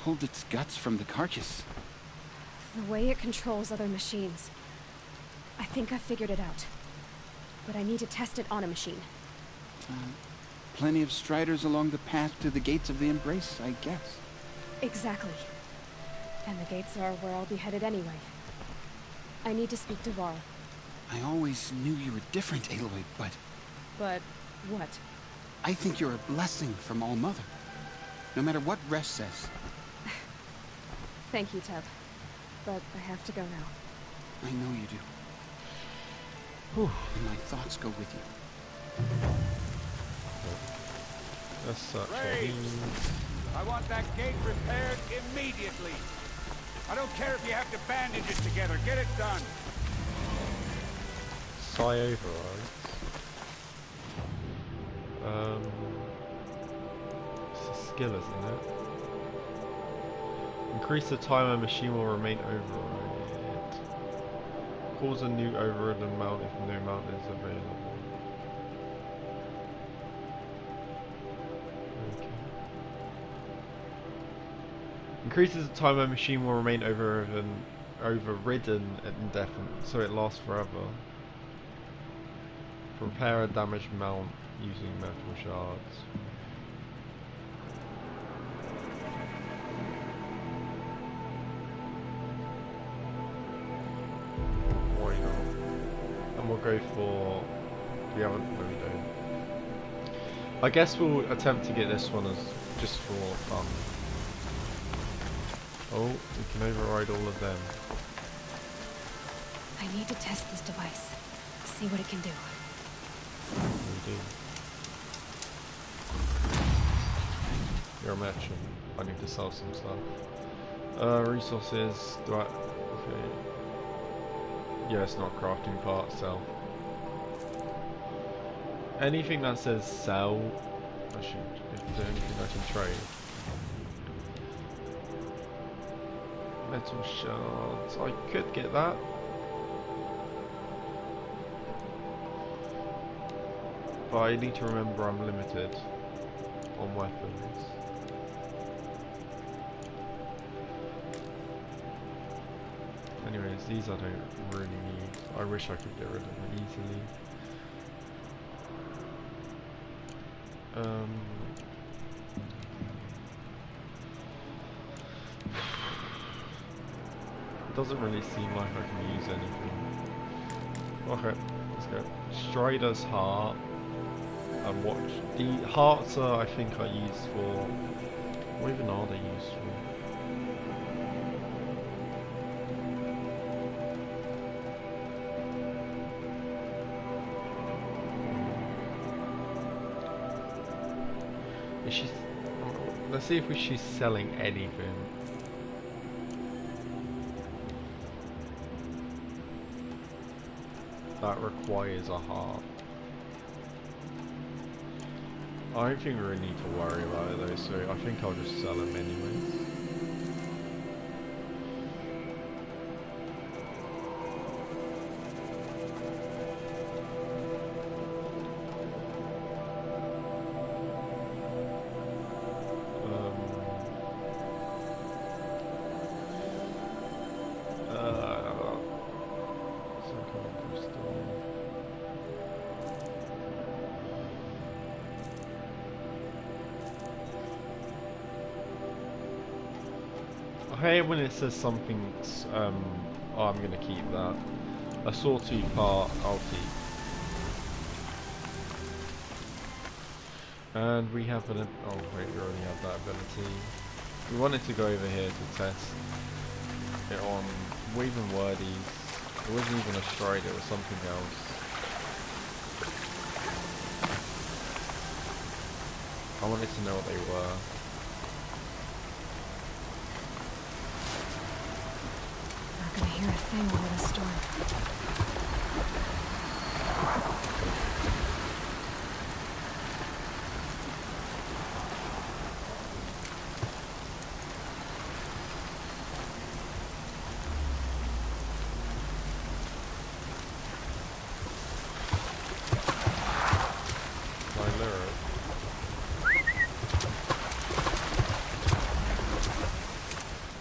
[SPEAKER 12] Pulled its guts from the carcass.
[SPEAKER 9] The way it controls other machines. I think I figured it out. But I need to test it on a machine.
[SPEAKER 12] Plenty of Striders along the path to the gates of the Embrace, I guess.
[SPEAKER 9] Exactly. And the gates are where I'll be headed anyway. I need to speak to Varl.
[SPEAKER 12] I always knew you were different, Aloy, but...
[SPEAKER 9] But what?
[SPEAKER 12] I think you're a blessing from All-Mother. No matter what Resh says.
[SPEAKER 9] Thank you, Teb. But I have to go now.
[SPEAKER 12] I know you do.
[SPEAKER 10] Whew.
[SPEAKER 12] And my thoughts go with you.
[SPEAKER 10] That's such
[SPEAKER 6] Graves, I want that gate repaired immediately. I don't care if you have to bandage it together. Get it done.
[SPEAKER 10] Psi overrides. It's a skill, isn't it? Increase the time a machine will remain override. Cause a new overridden mount if no mount is available. Okay. Increases the time a machine will remain overridden indefinitely, so it lasts forever. Repair a damaged mount using metal shards. Why not? And we'll go for the other. No, we don't. I guess we'll attempt to get this one as just for fun. Oh, we can override all of them.
[SPEAKER 9] I need to test this device. See what it can do.
[SPEAKER 10] We do. You're a merchant. I need to sell some stuff. Resources. Do I? Okay. Yeah, it's not crafting part. Sell. Anything that says sell, I should. If there's anything I can trade. Metal shards. I could get that. But I need to remember I'm limited on weapons. Anyways, these I don't really need. I wish I could get rid of them easily. Doesn't really seem like I can use anything. Okay, let's go. Strider's heart. And watch. The hearts are, I think, are used for. What even are they used for? Is she? Let's see if she's selling anything. That requires a heart. I don't think we really need to worry about it though, so I think I'll just sell them anyways. I hate when it says something's, oh, I'm gonna keep that. A sawtooth part, I'll keep. And we have an, oh wait, we already have that ability. We wanted to go over here to test it on Waving Wordies. It wasn't even a stride, it was something else. I wanted to know what they were.
[SPEAKER 9] Not gonna hear a thing over the storm.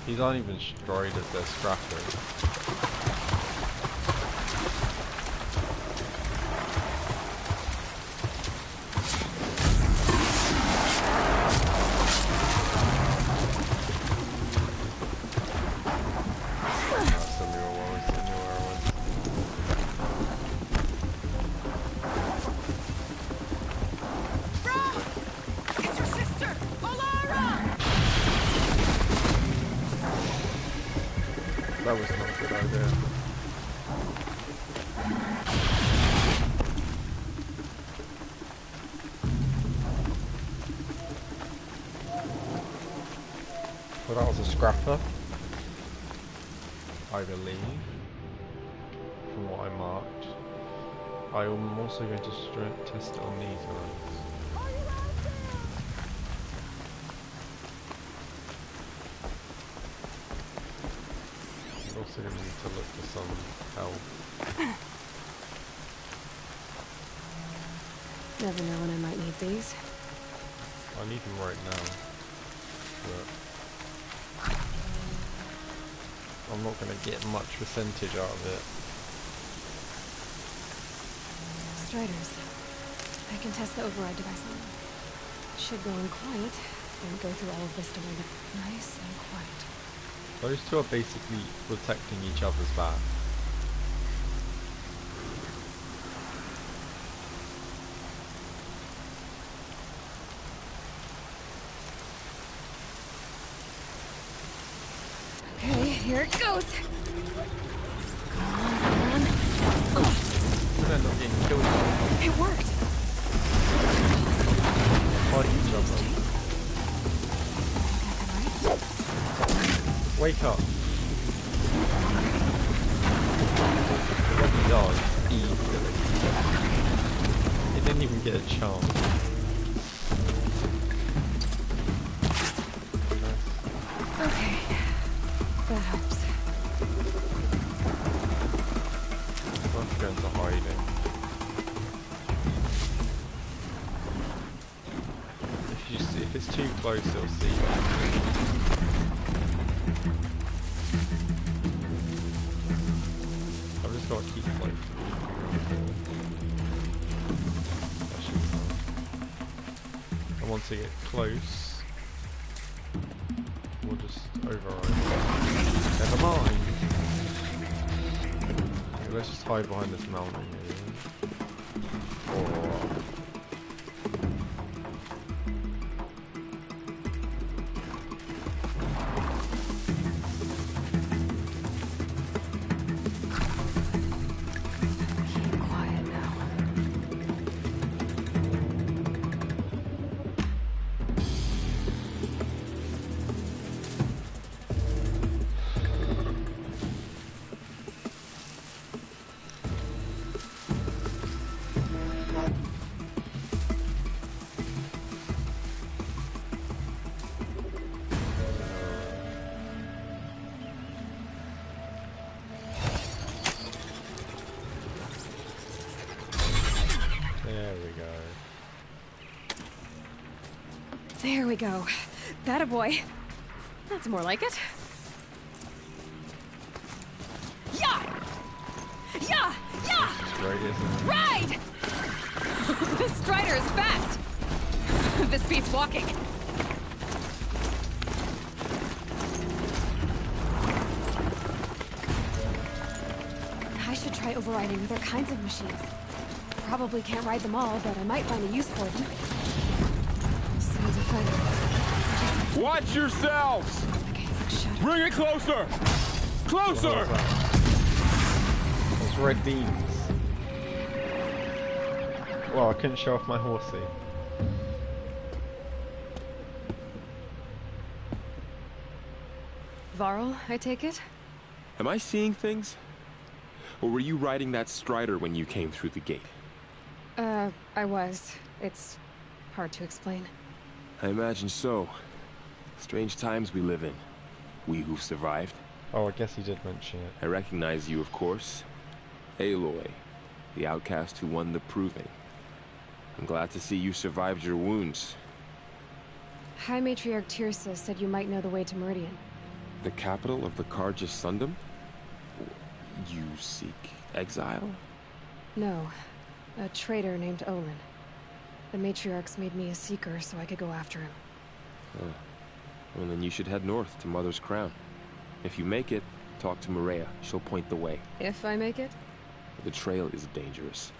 [SPEAKER 10] These aren't even striders, they're scrappers. That was not a good idea. Well, that was a scrapper, I believe, from what I marked. I am also going to test it on these guys. Also going to need to look for some help.
[SPEAKER 9] Never know when I might need these.
[SPEAKER 10] I need them right now, but I'm not going to get much percentage out of it.
[SPEAKER 9] Striders. I can test the override device on them. Should go in quiet, then go through all of this to wind up nice and quiet.
[SPEAKER 10] Those two are basically protecting each other's back.
[SPEAKER 9] Okay, here it goes. Come on.
[SPEAKER 10] We're gonna end up getting killed.
[SPEAKER 9] It worked.
[SPEAKER 10] Fight each other. Wake up. What he does, easily. He didn't even get a chance.
[SPEAKER 9] Okay. That helps.
[SPEAKER 10] Let's go into hiding. If it's too close, it'll see you. I've just got to keep floating. That should be fine. And once I get close, we'll just override. Never mind. Okay, let's just hide behind this mountain here. Or
[SPEAKER 9] There we go. That a boy. That's more like it. Yeah! Yeah! Yeah!
[SPEAKER 10] Right, isn't it?
[SPEAKER 9] Ride! This Strider is fast. This beats walking. I should try overriding other kinds of machines. Probably can't ride them all, but I might find a use for them. Sounds a fighter.
[SPEAKER 21] Watch yourselves! Bring it closer! Closer!
[SPEAKER 10] Those red beams. Well, I couldn't show off my horsey.
[SPEAKER 9] Varl, I take it?
[SPEAKER 15] Am I seeing things? Or were you riding that Strider when you came through the gate?
[SPEAKER 9] I was. It's hard to explain.
[SPEAKER 15] I imagine so. Strange times we live in. We who've survived.
[SPEAKER 10] Oh, I guess he did mention it.
[SPEAKER 15] I recognize you, of course. Aloy, the outcast who won the proving. I'm glad to see you survived your wounds.
[SPEAKER 9] High Matriarch Tirsa said you might know the way to Meridian.
[SPEAKER 15] The capital of the Carja Sundom? You seek exile?
[SPEAKER 9] No. A traitor named Olin. The Matriarchs made me a seeker so I could go after him.
[SPEAKER 15] Oh. Well, then you should head north to Mother's Crown. If you make it, talk to Maria. She'll point the way.
[SPEAKER 9] If I make it?
[SPEAKER 15] The trail is dangerous.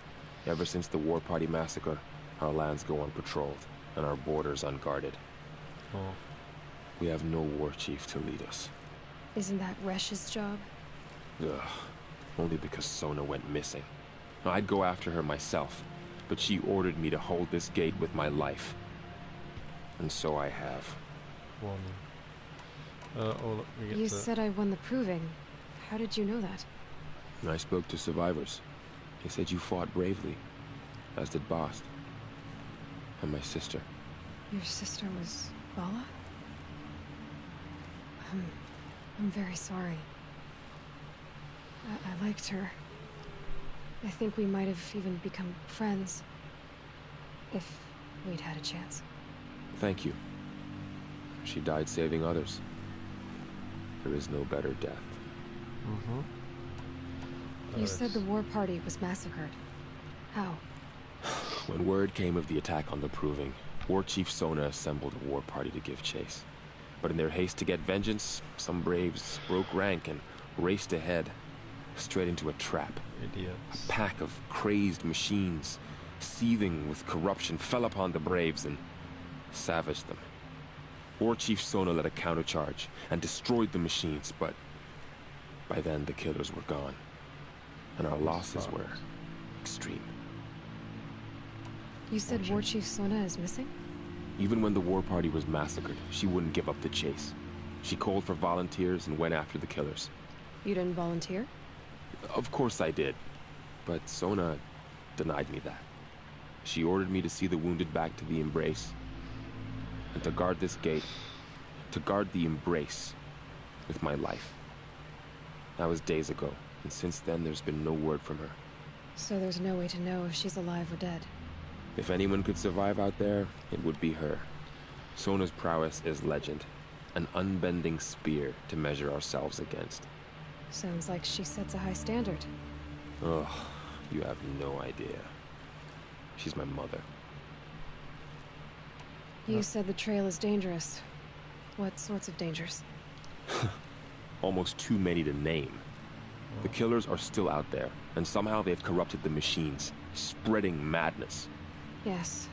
[SPEAKER 15] Ever since the War Party massacre, our lands go unpatrolled, and our borders unguarded.
[SPEAKER 10] Oh.
[SPEAKER 15] We have no war chief to lead us.
[SPEAKER 9] Isn't that Resh's job?
[SPEAKER 15] Ugh. Only because Sona went missing. I'd go after her myself, but she ordered me to hold this gate with my life. And so I have.
[SPEAKER 9] You said I won the proving. How did you know that?
[SPEAKER 15] I spoke to survivors. They said you fought bravely, as did Bast. And my sister.
[SPEAKER 9] Your sister was Vala? I'm very sorry. I liked her. I think we might have even become friends. If we'd had a chance.
[SPEAKER 15] Thank you. She died saving others. There is no better death.
[SPEAKER 9] You said the war party was massacred. How?
[SPEAKER 15] When word came of the attack on the Proving, War Chief Sona assembled a war party to give chase. But in their haste to get vengeance, some braves broke rank and raced ahead, straight into a trap.
[SPEAKER 10] Idiots.
[SPEAKER 15] A pack of crazed machines, seething with corruption, fell upon the braves and savaged them. War Chief Sona led a countercharge and destroyed the machines, but by then the killers were gone, and our losses were extreme.
[SPEAKER 9] You said War Chief Sona is missing?
[SPEAKER 15] Even when the war party was massacred, she wouldn't give up the chase. She called for volunteers and went after the killers.
[SPEAKER 9] You didn't volunteer?
[SPEAKER 15] Of course I did, but Sona denied me that. She ordered me to see the wounded back to the Embrace, and to guard this gate, to guard the Embrace with my life. That was days ago, and since then there's been no word from her.
[SPEAKER 9] So there's no way to know if she's alive or dead.
[SPEAKER 15] If anyone could survive out there, it would be her. Sona's prowess is legend, an unbending spear to measure ourselves against.
[SPEAKER 9] Sounds like she sets a high standard.
[SPEAKER 15] Ugh, you have no idea. She's my mother.
[SPEAKER 9] You said the trail is dangerous. What sorts of dangers?
[SPEAKER 15] Almost too many to name. The killers are still out there, and somehow they've corrupted the machines, spreading madness.
[SPEAKER 9] Yes,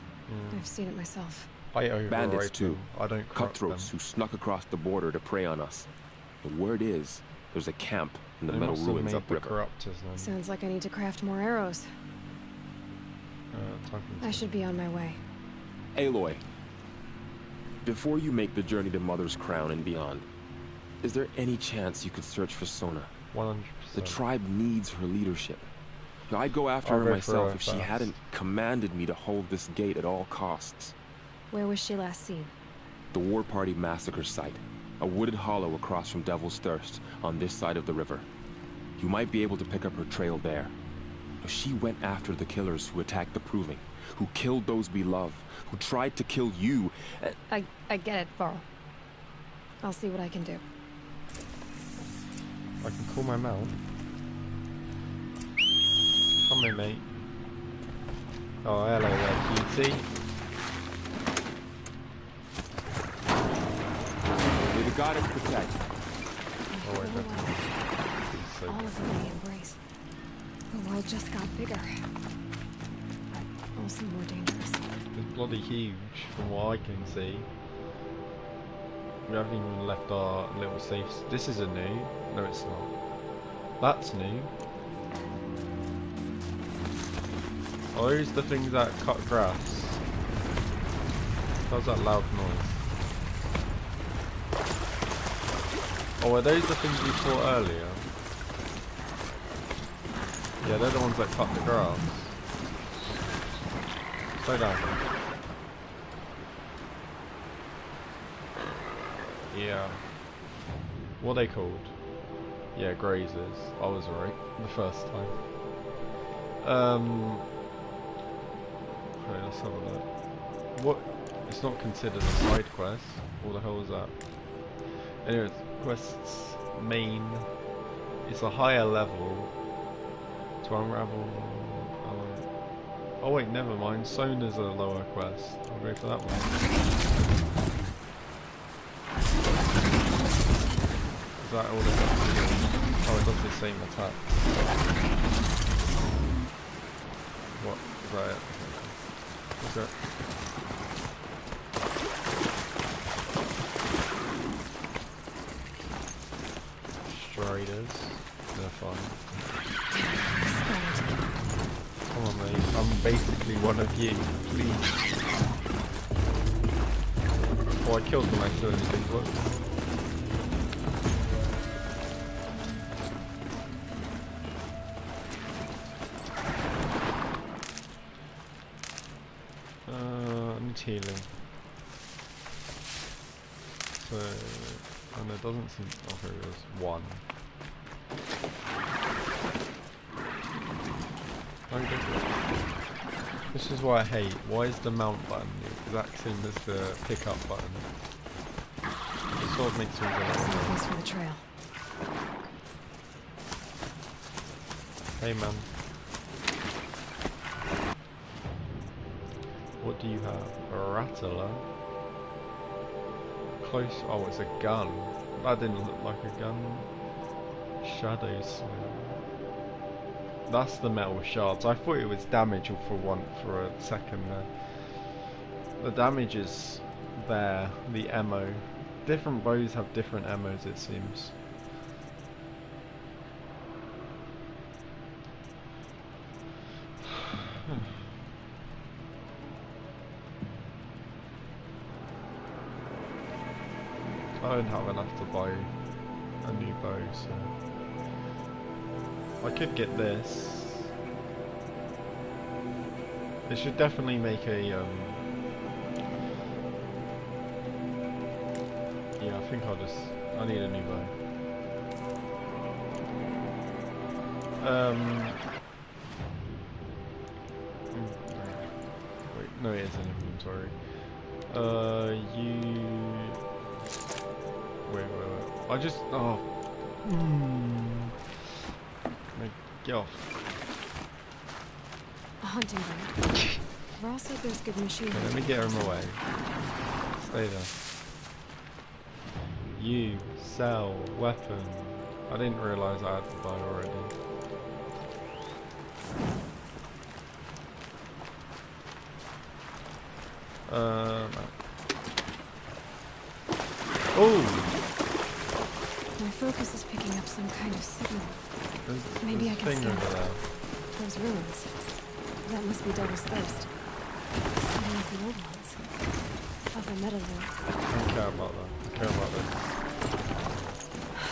[SPEAKER 9] I've seen it myself.
[SPEAKER 15] Bandits too.
[SPEAKER 10] I don't
[SPEAKER 15] Cutthroats who snuck across the border to prey on us. The word is, there's a camp in the
[SPEAKER 10] They
[SPEAKER 15] metal
[SPEAKER 10] must have
[SPEAKER 15] ruins
[SPEAKER 10] made the
[SPEAKER 15] upriver.
[SPEAKER 10] corruptors then.
[SPEAKER 9] Sounds like I need to craft more arrows. I should be on my way.
[SPEAKER 15] Aloy, before you make the journey to Mother's Crown and beyond, is there any chance you could search for Sona?
[SPEAKER 10] 100%.
[SPEAKER 15] The tribe needs her leadership. I'd go after
[SPEAKER 10] I'll
[SPEAKER 15] her
[SPEAKER 10] go for
[SPEAKER 15] myself
[SPEAKER 10] her
[SPEAKER 15] if she
[SPEAKER 10] first.
[SPEAKER 15] hadn't commanded me to hold this gate at all costs.
[SPEAKER 9] Where was she last seen?
[SPEAKER 15] The War Party massacre site, a wooded hollow across from Devil's Thirst on this side of the river. You might be able to pick up her trail there. She went after the killers who attacked the Proving, who killed those we love, who tried to kill you.
[SPEAKER 9] I get it, Varl. I'll see what I can do.
[SPEAKER 10] I can call my mount. Come in, mate. Oh, hello there, cutie.
[SPEAKER 15] May the goddess protect.
[SPEAKER 10] Oh, wait, so
[SPEAKER 9] all of them they embrace. The world just got bigger. But also more dangerous.
[SPEAKER 10] it's bloody huge from what I can see. We haven't even left our little safe. This is a new. No, it's not. That's new. Oh, those the things that cut grass. How's that loud noise? Oh, are those the things we saw earlier? Yeah, they're the ones that cut the grass. Slow down. Yeah. What are they called? Yeah, grazers. I was right the first time. Okay, let's have a look. What? It's not considered a side quest. What the hell is that? Anyways, quests main. It's a higher level to unravel. Oh wait, never mind. Sona's a lower quest. I'll go for that one. Is that all it does? Oh, it does the same attack. What? Is that it? Okay. Striders. They're fine. Come on, mate. I'm basically one of you. Please. Oh, I killed them accidentally. Look. Healing. So, and it doesn't seem. Oh, here it is. One. This is what I hate. Why is the mount button the exact same as the pickup button? It sort of makes me go.
[SPEAKER 9] Thanks for the trail.
[SPEAKER 10] Hey, man. What do you have? A rattler? Close. Oh, it's a gun. That didn't look like a gun. Shadow Slam. That's the metal shards. I thought it was damage for a second there. The damage is there. The ammo. Different bows have different ammos, it seems. I don't have enough to buy a new bow, so I could get this. It should definitely make a yeah, I think I need a new bow. Wait, no, it is an inventory. Wait. I just. Oh. Get off.
[SPEAKER 9] A hunting bird. Varl said there's good machine.
[SPEAKER 10] Okay, let me get him away. Stay there. You sell weapon. I didn't realise I had to buy already. Oh!
[SPEAKER 9] My focus is picking up some kind of signal.
[SPEAKER 10] Maybe
[SPEAKER 9] I can scan
[SPEAKER 10] there.
[SPEAKER 9] Those ruins. That must be Devil's Thirst. Some of the old ones. Of the metal lord.
[SPEAKER 10] I don't care about that. I care about this.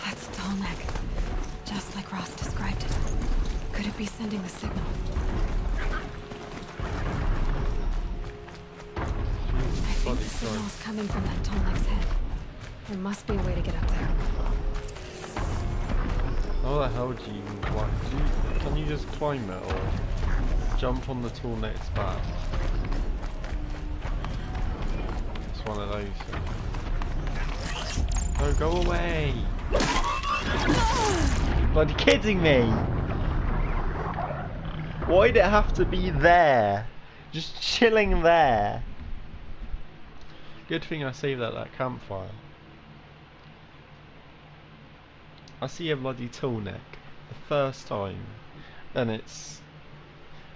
[SPEAKER 9] That's a tall neck. Just like Ross described it. Could it be sending the signal? I think the signal's coming from that tall neck's head. There must be a way to get up there.
[SPEAKER 10] How the hell do you can you just climb it or jump on the tall neck's back? just one of those things. No, go away! Bloody kidding me! Why'd it have to be there? Just chilling there. Good thing I saved at that campfire. I see a bloody tallneck the first time, and it's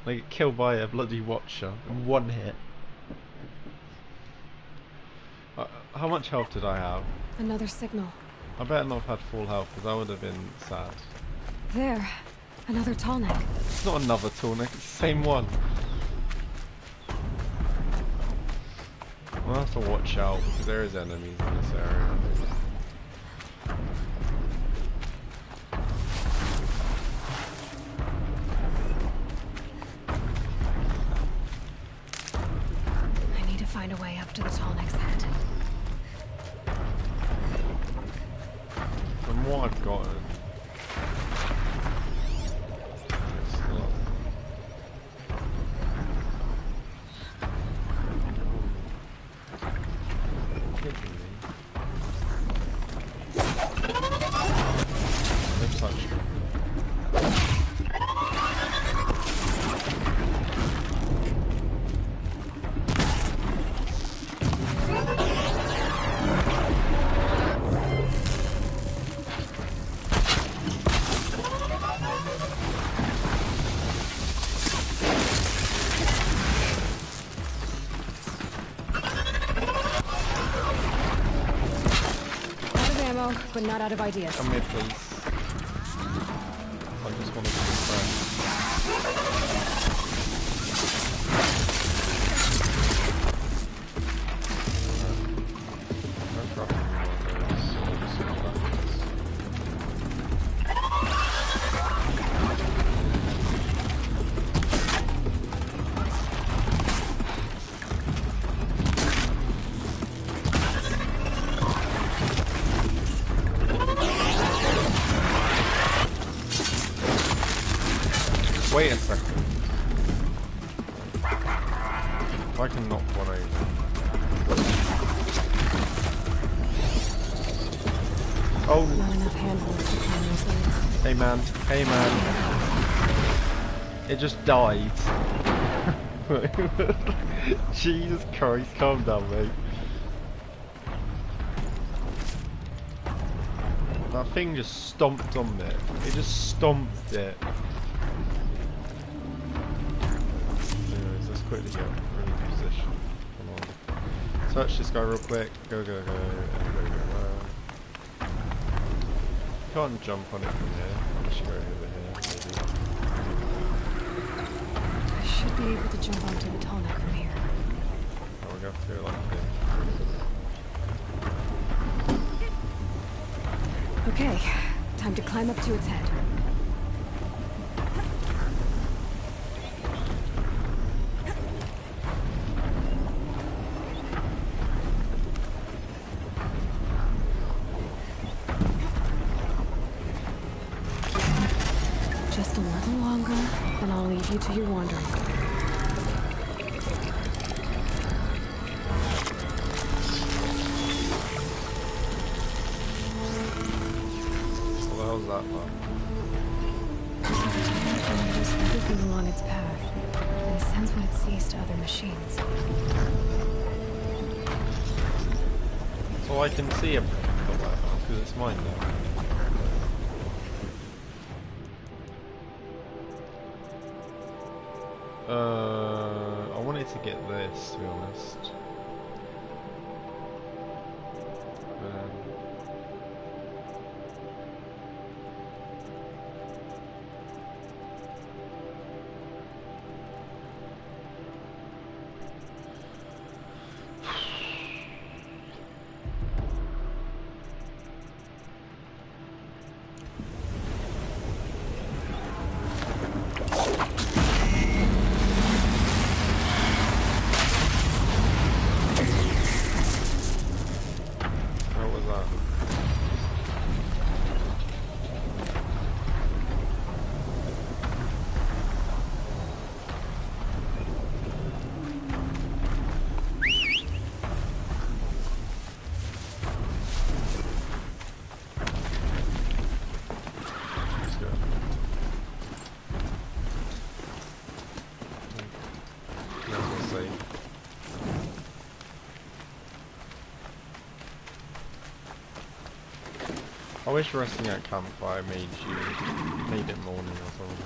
[SPEAKER 10] like killed by a bloody watcher in one hit. How much health did I have?
[SPEAKER 9] Another signal.
[SPEAKER 10] I better not have had full health, because I would have been sad.
[SPEAKER 9] There. Another tallneck.
[SPEAKER 10] It's not another tallneck, it's the same one. I'll have to watch out, because there is enemies in this area.
[SPEAKER 9] I need to find a way up to the tallneck's head.
[SPEAKER 10] From what I've gotten,
[SPEAKER 9] but not out of ideas.
[SPEAKER 10] Come here, please. I just want to be Wait a second. If I can knock one over. Oh.
[SPEAKER 9] Not enough handholds to climb those things.
[SPEAKER 10] Hey man. Hey man. It just died. Jesus Christ, calm down, mate. That thing just stomped on it. It just stomped it. Quickly go, really position. Come on. Search this guy real quick. Go, go, go. Can't jump on it from here. Unless you go over here, maybe.
[SPEAKER 9] I should be able to jump onto the tallneck from here.
[SPEAKER 10] Oh, we're going to have to go like this.
[SPEAKER 9] Okay, time to climb up to its head. Just a little longer, then I'll leave you to your wandering.
[SPEAKER 10] What the hell's that one?
[SPEAKER 9] There's everything along its path, and sends what it sees to other machines.
[SPEAKER 10] So I can see everything, because it's mine now. I wanted to get this, to be honest. wish resting at campfire made it morning or something.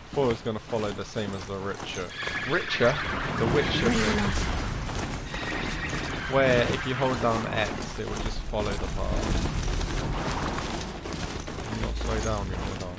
[SPEAKER 10] I thought it was going to follow the same as the The Witcher thing. Where if you hold down X, it will just follow the path. And not slow down, you hold on.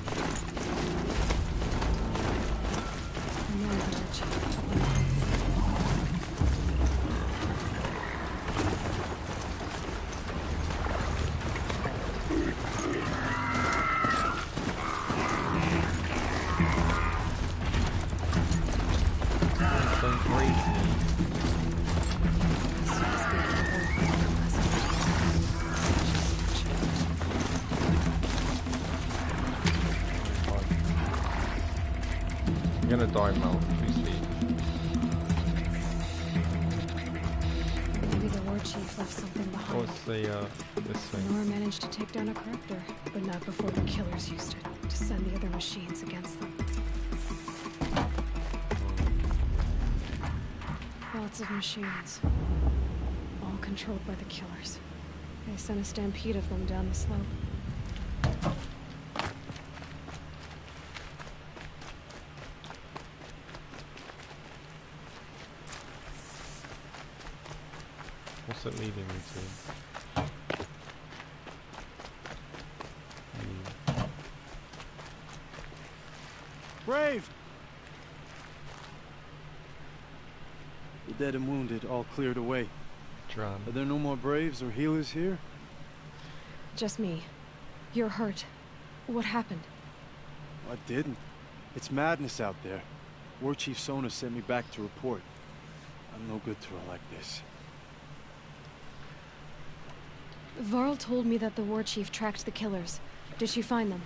[SPEAKER 10] I'm gonna die, Mel, if you sleep.
[SPEAKER 9] Maybe the war chief left something behind.
[SPEAKER 10] What's the, this thing?
[SPEAKER 9] Nora managed to take down a corruptor, but not before the killers used it to send the other machines against them. Lots of machines, all controlled by the killers. They sent a stampede of them down the slope.
[SPEAKER 10] What's it leading me to?
[SPEAKER 16] Brave! The dead and wounded all cleared away.
[SPEAKER 10] Drowned.
[SPEAKER 16] Are there no more Braves or healers here?
[SPEAKER 9] Just me. You're hurt. What happened?
[SPEAKER 16] I didn't. It's madness out there. War Chief Sona sent me back to report. I'm no good to her like this.
[SPEAKER 9] Varl told me that the war chief tracked the killers. Did she find them?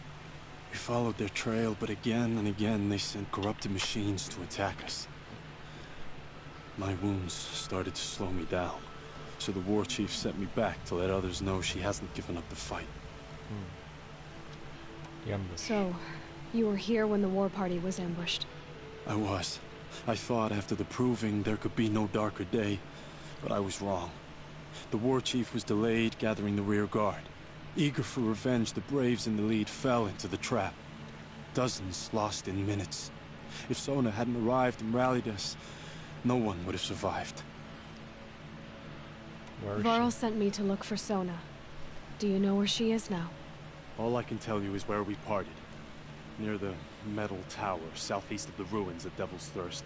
[SPEAKER 16] We followed their trail, but again and again they sent corrupted machines to attack us. My wounds started to slow me down, so the war chief sent me back to let others know she hasn't given up the fight.
[SPEAKER 9] So, you were here when the war party was ambushed?
[SPEAKER 16] I was. I thought after the proving there could be no darker day, but I was wrong. The war chief was delayed gathering the rear guard. Eager for revenge, the Braves in the lead fell into the trap. Dozens lost in minutes. If Sona hadn't arrived and rallied us, no one would have survived.
[SPEAKER 9] Varl sent me to look for Sona. Do you know where she is now?
[SPEAKER 16] All I can tell you is where we parted. Near the metal tower, southeast of the ruins at Devil's Thirst.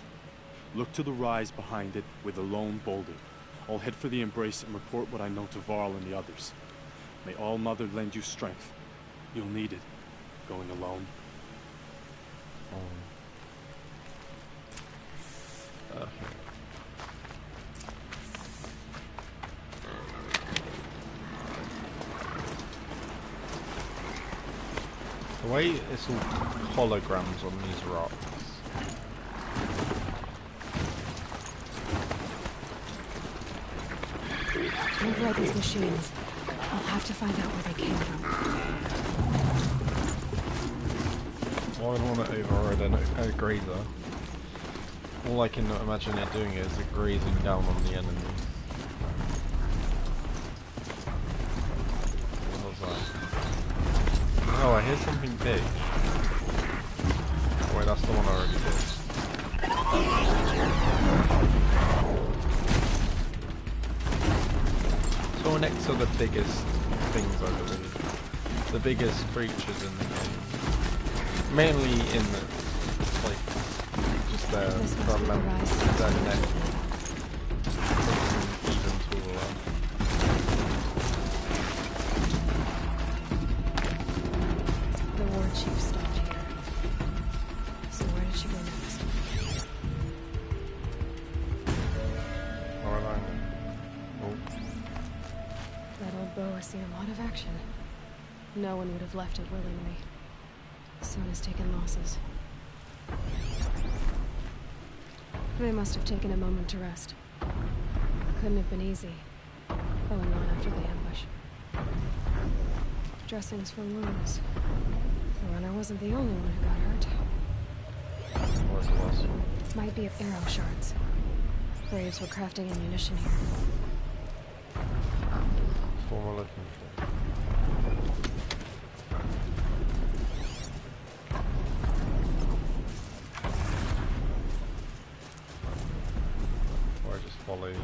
[SPEAKER 16] Look to the rise behind it with a lone boulder. I'll head for the Embrace and report what I know to Varl and the others. May All Mother lend you strength. You'll need it, going alone.
[SPEAKER 10] The way it's all holograms on these rocks.
[SPEAKER 9] Override these machines. I'll have to find out where they came from.
[SPEAKER 10] Well, I don't want to override a grazer. All I can imagine it doing is it grazing down on the enemy. What was that? Oh, I hear something big. Oh, wait, that's the one I already did. So next to the biggest things, I believe. The biggest creatures in the game. Mainly in the, like, just their neck. Even taller.
[SPEAKER 9] The war chief stopped here. So where did she go next? That old bow has seen a lot of action. No one would have left it willingly. Sona's taken losses. They must have taken a moment to rest. Couldn't have been easy, going on after the ambush. Dressings for wounds. The runner wasn't the only one who got hurt.
[SPEAKER 10] What was?
[SPEAKER 9] Might be of arrow shards. Braves were crafting ammunition here.
[SPEAKER 10] What am I looking for? Or I just follow these.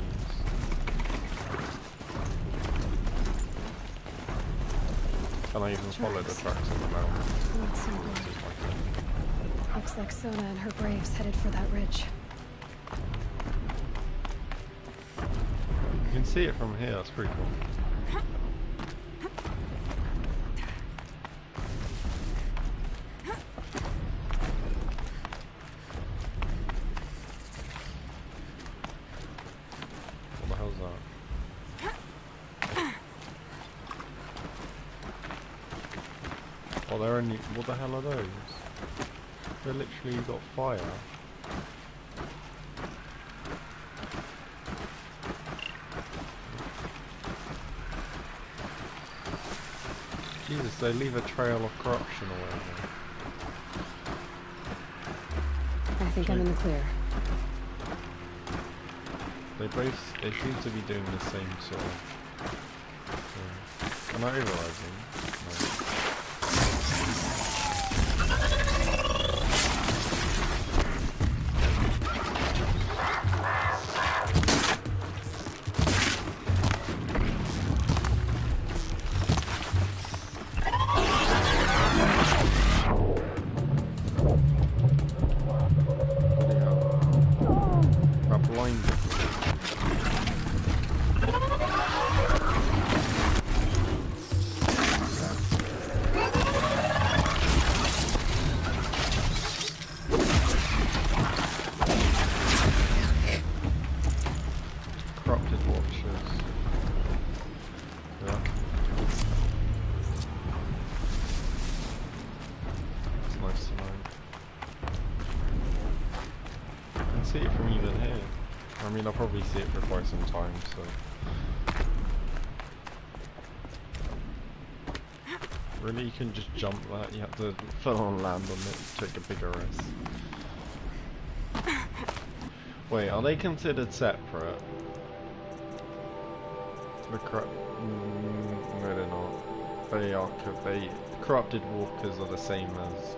[SPEAKER 10] Can I even follow the tracks on the mountain?
[SPEAKER 9] Looks like Sona and her braves headed for that ridge.
[SPEAKER 10] You can see it from here, that's pretty cool. What the hell's that? Oh, they're only... What the hell are those? They literally got fire. Jesus, they leave a trail of corruption or whatever.
[SPEAKER 9] I think I'm in the clear.
[SPEAKER 10] They seem to be doing the same sort of thing. Am I overrising? No. I'll probably see it for quite some time, so... Really, you can just jump that, you have to full on land on it, take a bigger risk. Wait, are they considered separate? The no, they're not. They are, corrupted walkers are the same as...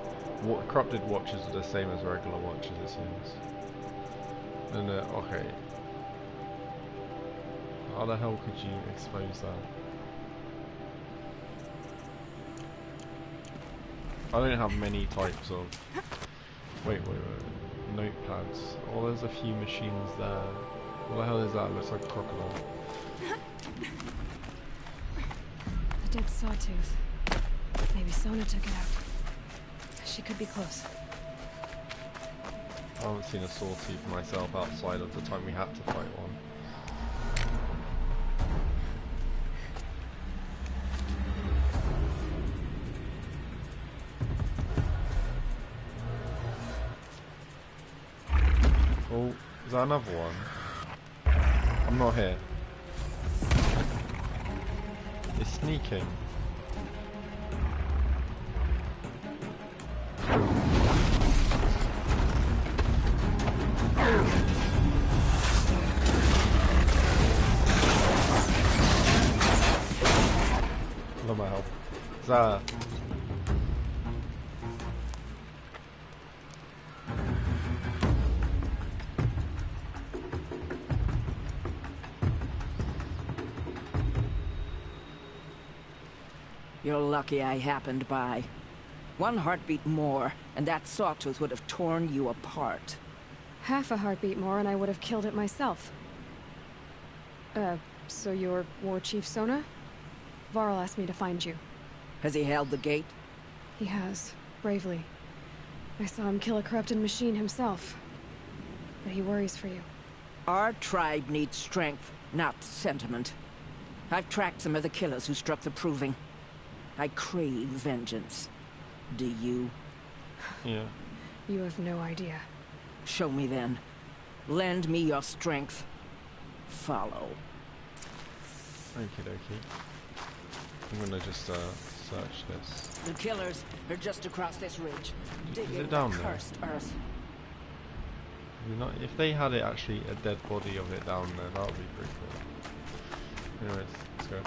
[SPEAKER 10] corrupted watchers are the same as regular watchers, it seems. And, okay. How the hell could you expose that? I don't have many types of... Wait. Notepads. Oh, there's a few machines there. What the hell is that? It looks like a crocodile.
[SPEAKER 9] A dead sawtooth. Maybe Sona took it out. She could be close.
[SPEAKER 10] I haven't seen a sawtooth myself outside of the time we had to fight one. Oh, is that another one? I'm not here. It's sneaking. Love my help. Is that...
[SPEAKER 14] You're lucky I happened by. One heartbeat more, and that sawtooth would have torn you apart.
[SPEAKER 9] Half a heartbeat more and I would have killed it myself. So you're War Chief Sona? Varl asked me to find you.
[SPEAKER 14] Has he held the gate?
[SPEAKER 9] He has, bravely. I saw him kill a corrupted machine himself. But he worries for you.
[SPEAKER 14] Our tribe needs strength, not sentiment. I've tracked some of the killers who struck the Proving. I crave vengeance. Do you?
[SPEAKER 10] Yeah.
[SPEAKER 9] You have no idea.
[SPEAKER 14] Show me then. Lend me your strength. Follow.
[SPEAKER 10] Okie dokie. I'm gonna just search this.
[SPEAKER 14] The killers are just across this ridge.
[SPEAKER 10] Is it down there?
[SPEAKER 14] Cursed earth.
[SPEAKER 10] If they had it actually a dead body of it down there, that would be pretty cool. Anyways, let's go.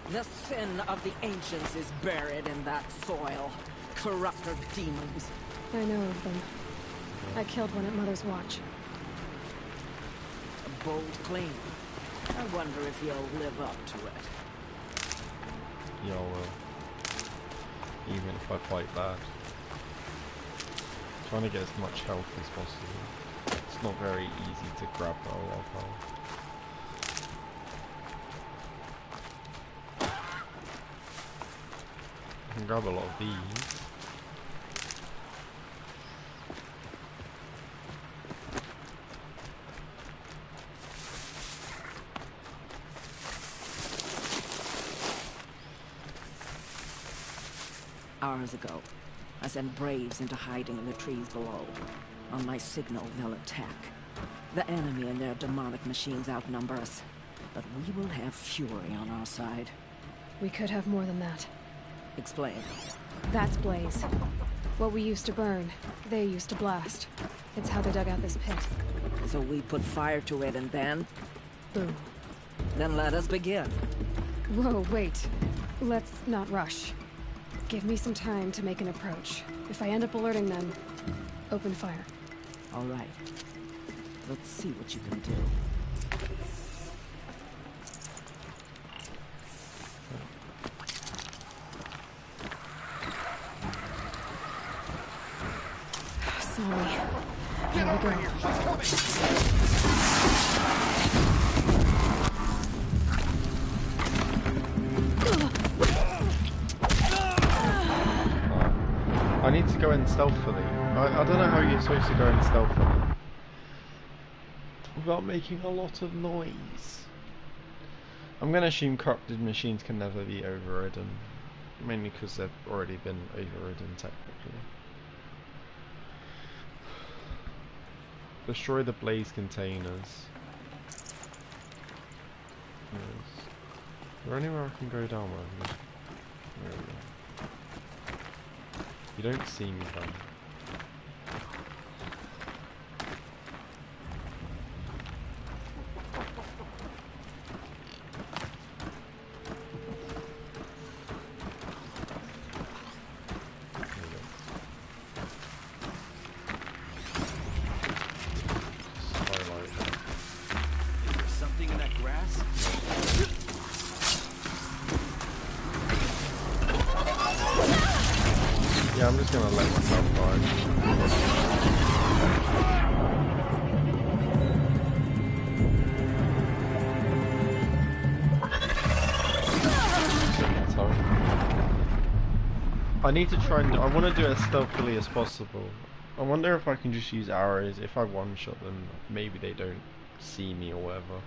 [SPEAKER 14] The sin of the ancients is buried in that soil. Corrupter demons.
[SPEAKER 9] I know of them. I killed one at Mother's Watch.
[SPEAKER 14] A bold claim. I wonder if you'll live up to it.
[SPEAKER 10] Yeah, I will. Even if I fight bad. Trying to get as much health as possible. It's not very easy to grab a lot of health. I can grab a lot of these.
[SPEAKER 14] Hours ago, I sent Braves into hiding in the trees below. On my signal, they'll attack. The enemy and their demonic machines outnumber us, but we will have fury on our side.
[SPEAKER 9] We could have more than that.
[SPEAKER 14] Explain.
[SPEAKER 9] That's Blaze. What we used to burn, they used to blast. It's how they dug out this pit.
[SPEAKER 14] So we put fire to it and then?
[SPEAKER 9] Boom.
[SPEAKER 14] Then let us begin.
[SPEAKER 9] Whoa, wait. Let's not rush. Give me some time to make an approach. If I end up alerting them, open fire.
[SPEAKER 14] All right. Let's see what you can do.
[SPEAKER 9] Sorry. Here we go.
[SPEAKER 10] I need to go in stealthily. I don't know how you're supposed to go in stealthily without making a lot of noise. I'm going to assume corrupted machines can never be overridden, mainly because they've already been overridden technically. Destroy the Blaze containers. Yes. Is there anywhere I can go down there? There we go. You don't see me though.
[SPEAKER 6] Something in that grass?
[SPEAKER 10] Yeah, I'm just gonna let myself die. I need to try and I want to do it as stealthily as possible. I wonder if I can just use arrows. If I one-shot them, maybe they don't see me or whatever.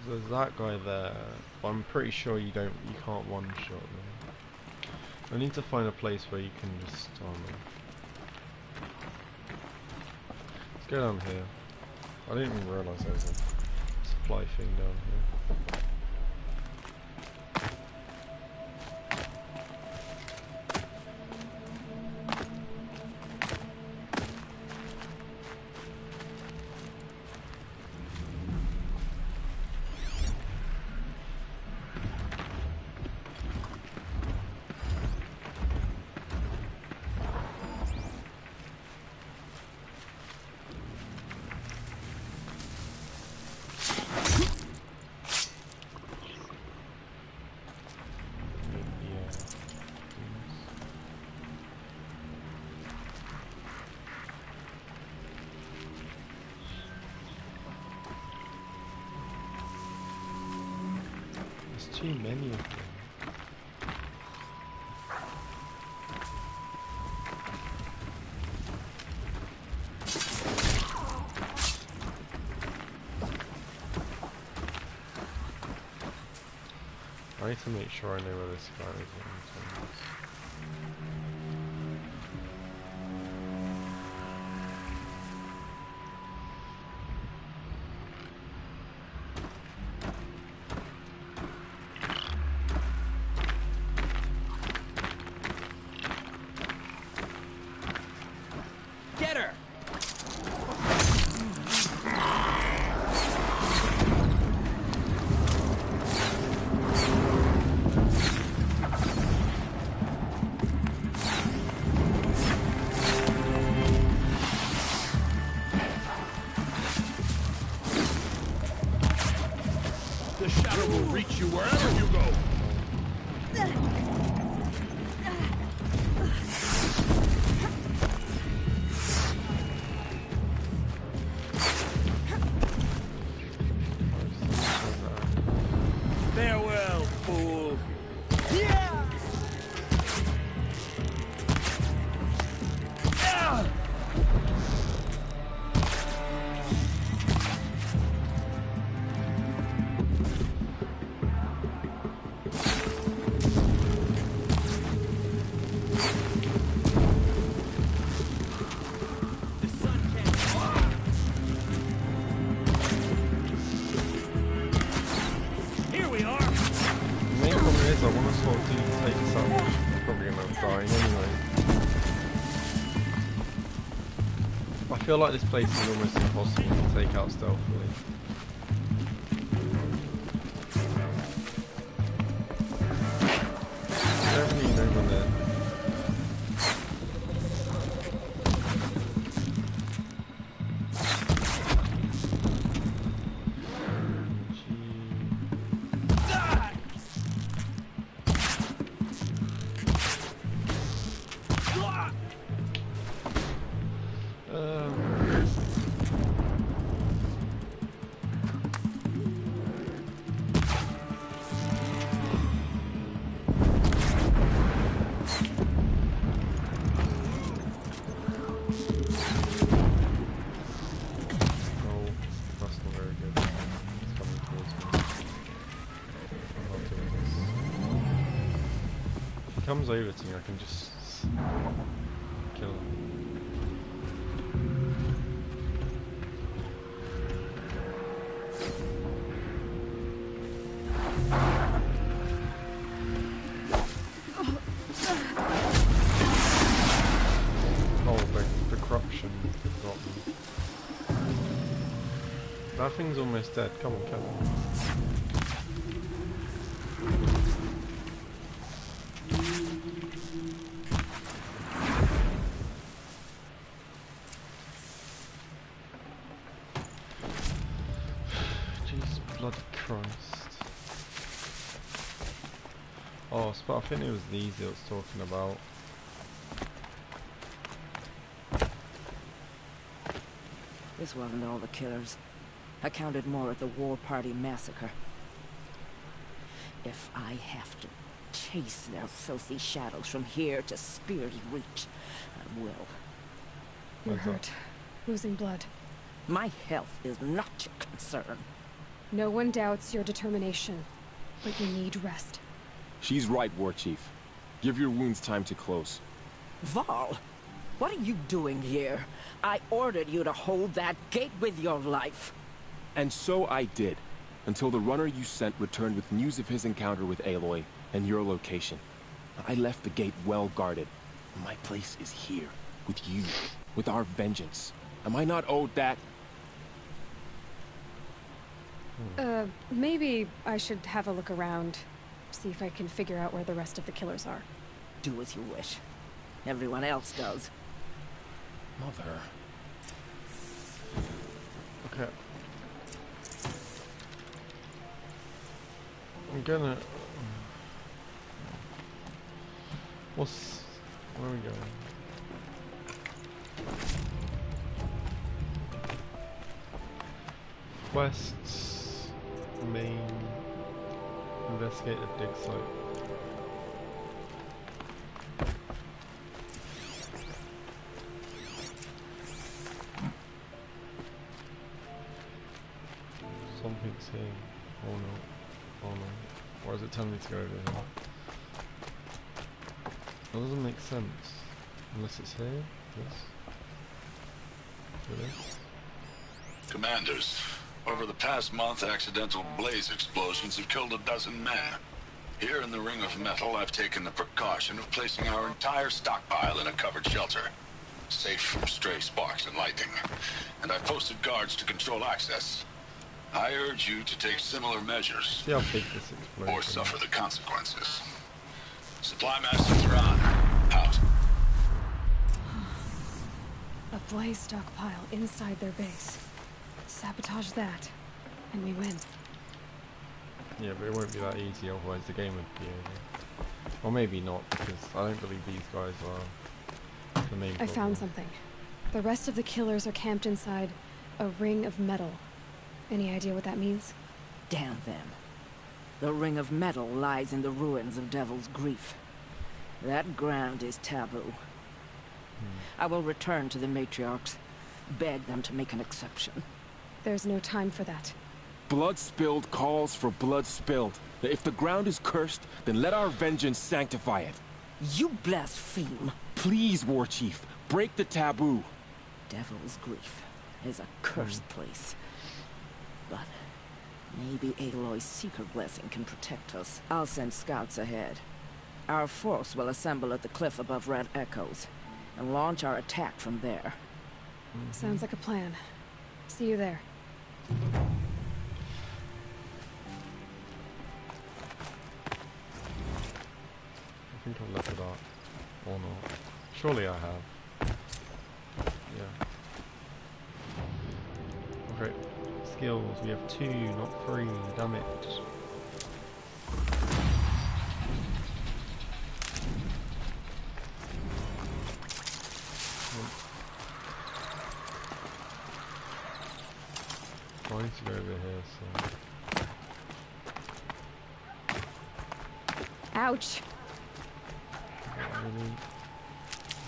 [SPEAKER 10] There's that guy there, but I'm pretty sure you can't one-shot them. I need to find a place where you can just let's go down here. I didn't even realise there was a supply thing down here. Too many of them. I need to make sure I know where this guy is.
[SPEAKER 4] Fire will reach you wherever you go.
[SPEAKER 21] Farewell, fool.
[SPEAKER 10] I feel like this place is almost impossible to take out stealthily. I don't really know when they're... comes over to me, I can just kill him. Oh, the corruption got me. That thing's almost dead. Come on, kill him. But I think it was these it was talking about.
[SPEAKER 5] This wasn't all the killers. I counted more at the War Party massacre. If I have to chase their filthy shadows from here to Spear's Reach, I will.
[SPEAKER 9] You're hurt. Losing blood.
[SPEAKER 5] My health is not your concern.
[SPEAKER 9] No one doubts your determination, but you need rest.
[SPEAKER 15] She's right, War Chief. Give your wounds time to close.
[SPEAKER 5] Varl, what are you doing here? I ordered you to hold that gate with your life.
[SPEAKER 15] And so I did, until the runner you sent returned with news of his encounter with Aloy and your location. I left the gate well guarded. My place is here, with you, with our vengeance. Am I not owed that?
[SPEAKER 9] Maybe I should have a look around. See if I can figure out where the rest of the killers are.
[SPEAKER 5] Do as you wish. Everyone else does.
[SPEAKER 15] Mother.
[SPEAKER 10] Okay. I'm gonna... Where are we going? Quests... Main... Investigate the dig site. Something's here. Oh no. Oh no. Why is it telling me to go over here? That doesn't make sense. Unless it's here. This. This.
[SPEAKER 3] Commanders, over the past month, accidental blaze explosions have killed 12 men. Here in the Ring of Metal, I've taken the precaution of placing our entire stockpile in a covered shelter, safe from stray sparks and lightning. And I've posted guards to control access. I urge you to take similar measures,
[SPEAKER 10] see how big this explosion
[SPEAKER 3] or suffer the consequences. Supply masters are on. Out.
[SPEAKER 9] A blaze stockpile inside their base. Sabotage that, and we win.
[SPEAKER 10] Yeah, but it won't be that easy, otherwise the game would be over. Or maybe not, because I don't believe these guys are the main
[SPEAKER 9] I found something. The rest of the killers are camped inside a ring of metal. Any idea what that means?
[SPEAKER 5] Damn them. The ring of metal lies in the ruins of Devil's Grief. That ground is taboo. I will return to the matriarchs, beg them to make an exception.
[SPEAKER 9] There's no time for that.
[SPEAKER 15] Blood spilled calls for blood spilled. If the ground is cursed, then let our vengeance sanctify it.
[SPEAKER 5] You blaspheme.
[SPEAKER 15] Please, War Chief, break the taboo.
[SPEAKER 5] Devil's Grief is a cursed place. But maybe Aloy's secret blessing can protect us. I'll send scouts ahead. Our force will assemble at the cliff above Red Echoes and launch our attack from there.
[SPEAKER 9] Sounds like a plan. See you there.
[SPEAKER 10] I think I've left it up. Or not. Surely I have. Yeah. Okay. Skills. We have 2, not 3. Damn it. I need to go over here, so...
[SPEAKER 9] Ouch!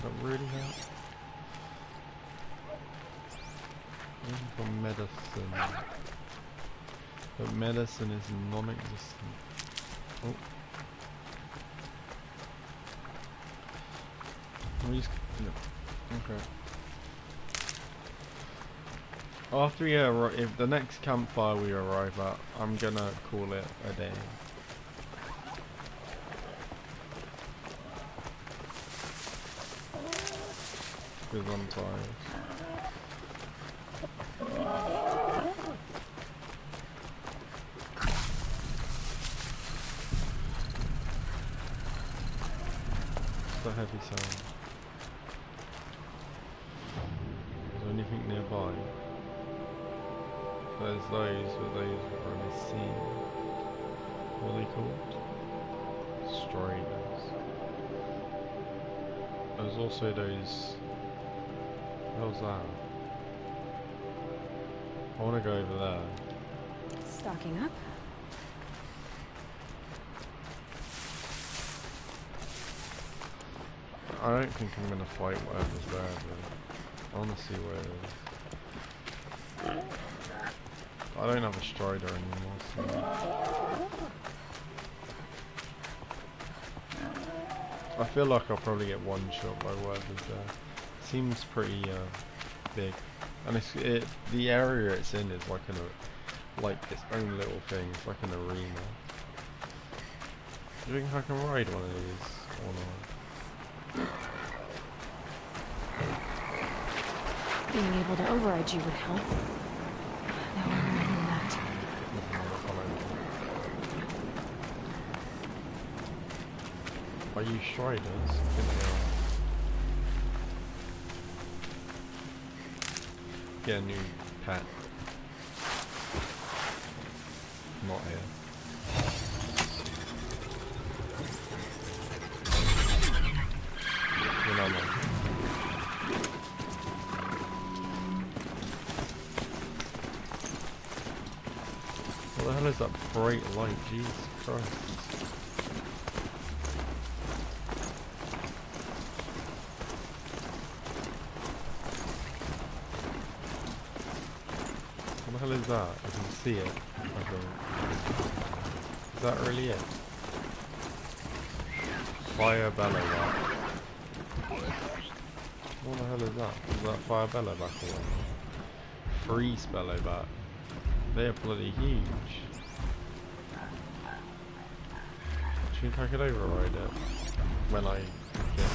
[SPEAKER 10] That really help? Looking for medicine. But medicine is non-existent. Oh. Okay. After we if the next campfire we arrive at, I'm gonna call it a day. Because I'm tired. It's a heavy sound. Is there anything nearby? There's those, but those are only seen. What are they called? Striders. There's also those... How's that? I want to go over there.
[SPEAKER 9] Stocking up.
[SPEAKER 10] I don't think I'm going to fight whatever's there, but I want to see where it is. I don't have a Strider anymore, so... I feel like I'll probably get one shot by whatever's there. Seems pretty big, and the area it's in is like its own little thing. It's like an arena. Do you think I can ride one of these or not?
[SPEAKER 9] Being able to override you would help. Now I'm remembering that.
[SPEAKER 10] Are you Striders? I think they are. Get a new pet. Not here. You're not mine. What the hell is that bright light? Jesus Christ. What the hell is that? I can see it, I think. Is that really it? Fire bellow back. What the hell is that? Is that fire bellow back or what? Freeze bellow back. They're bloody huge. Do you think I could override it? When I get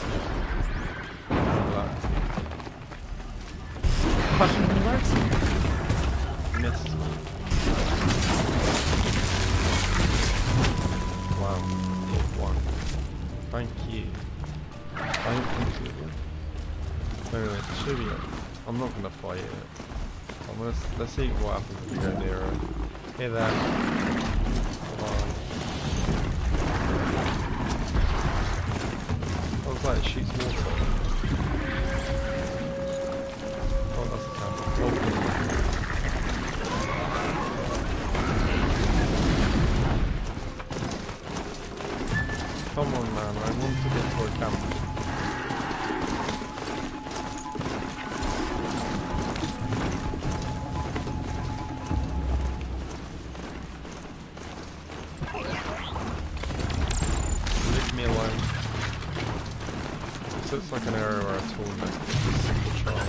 [SPEAKER 9] Alert.
[SPEAKER 10] Missed. Wow, hit one. Thank you. I don't think so. Anyway, it should be. I'm not gonna fight it. Let's see what happens if we go near it. Hey there. Oh, it's like it shoots water. Oh, that's a camera. Oh. Come on, man, I want to get to a camp. Leave me alone. This looks like an area where I told me a single child.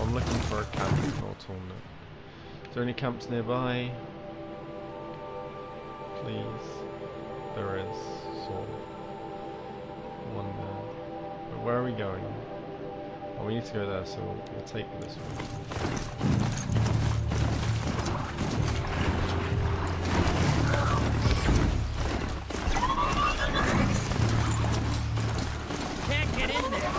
[SPEAKER 10] I'm looking for a camp, not a tournament. Is there any camps nearby? Please. There is. So, one there. But where are we going? Oh, we need to go there, so we'll take this one.
[SPEAKER 14] Can't get in there.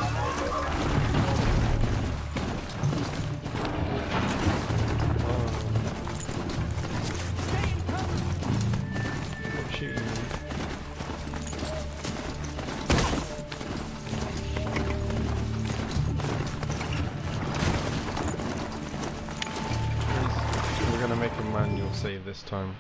[SPEAKER 10] We're gonna make a manual save this time.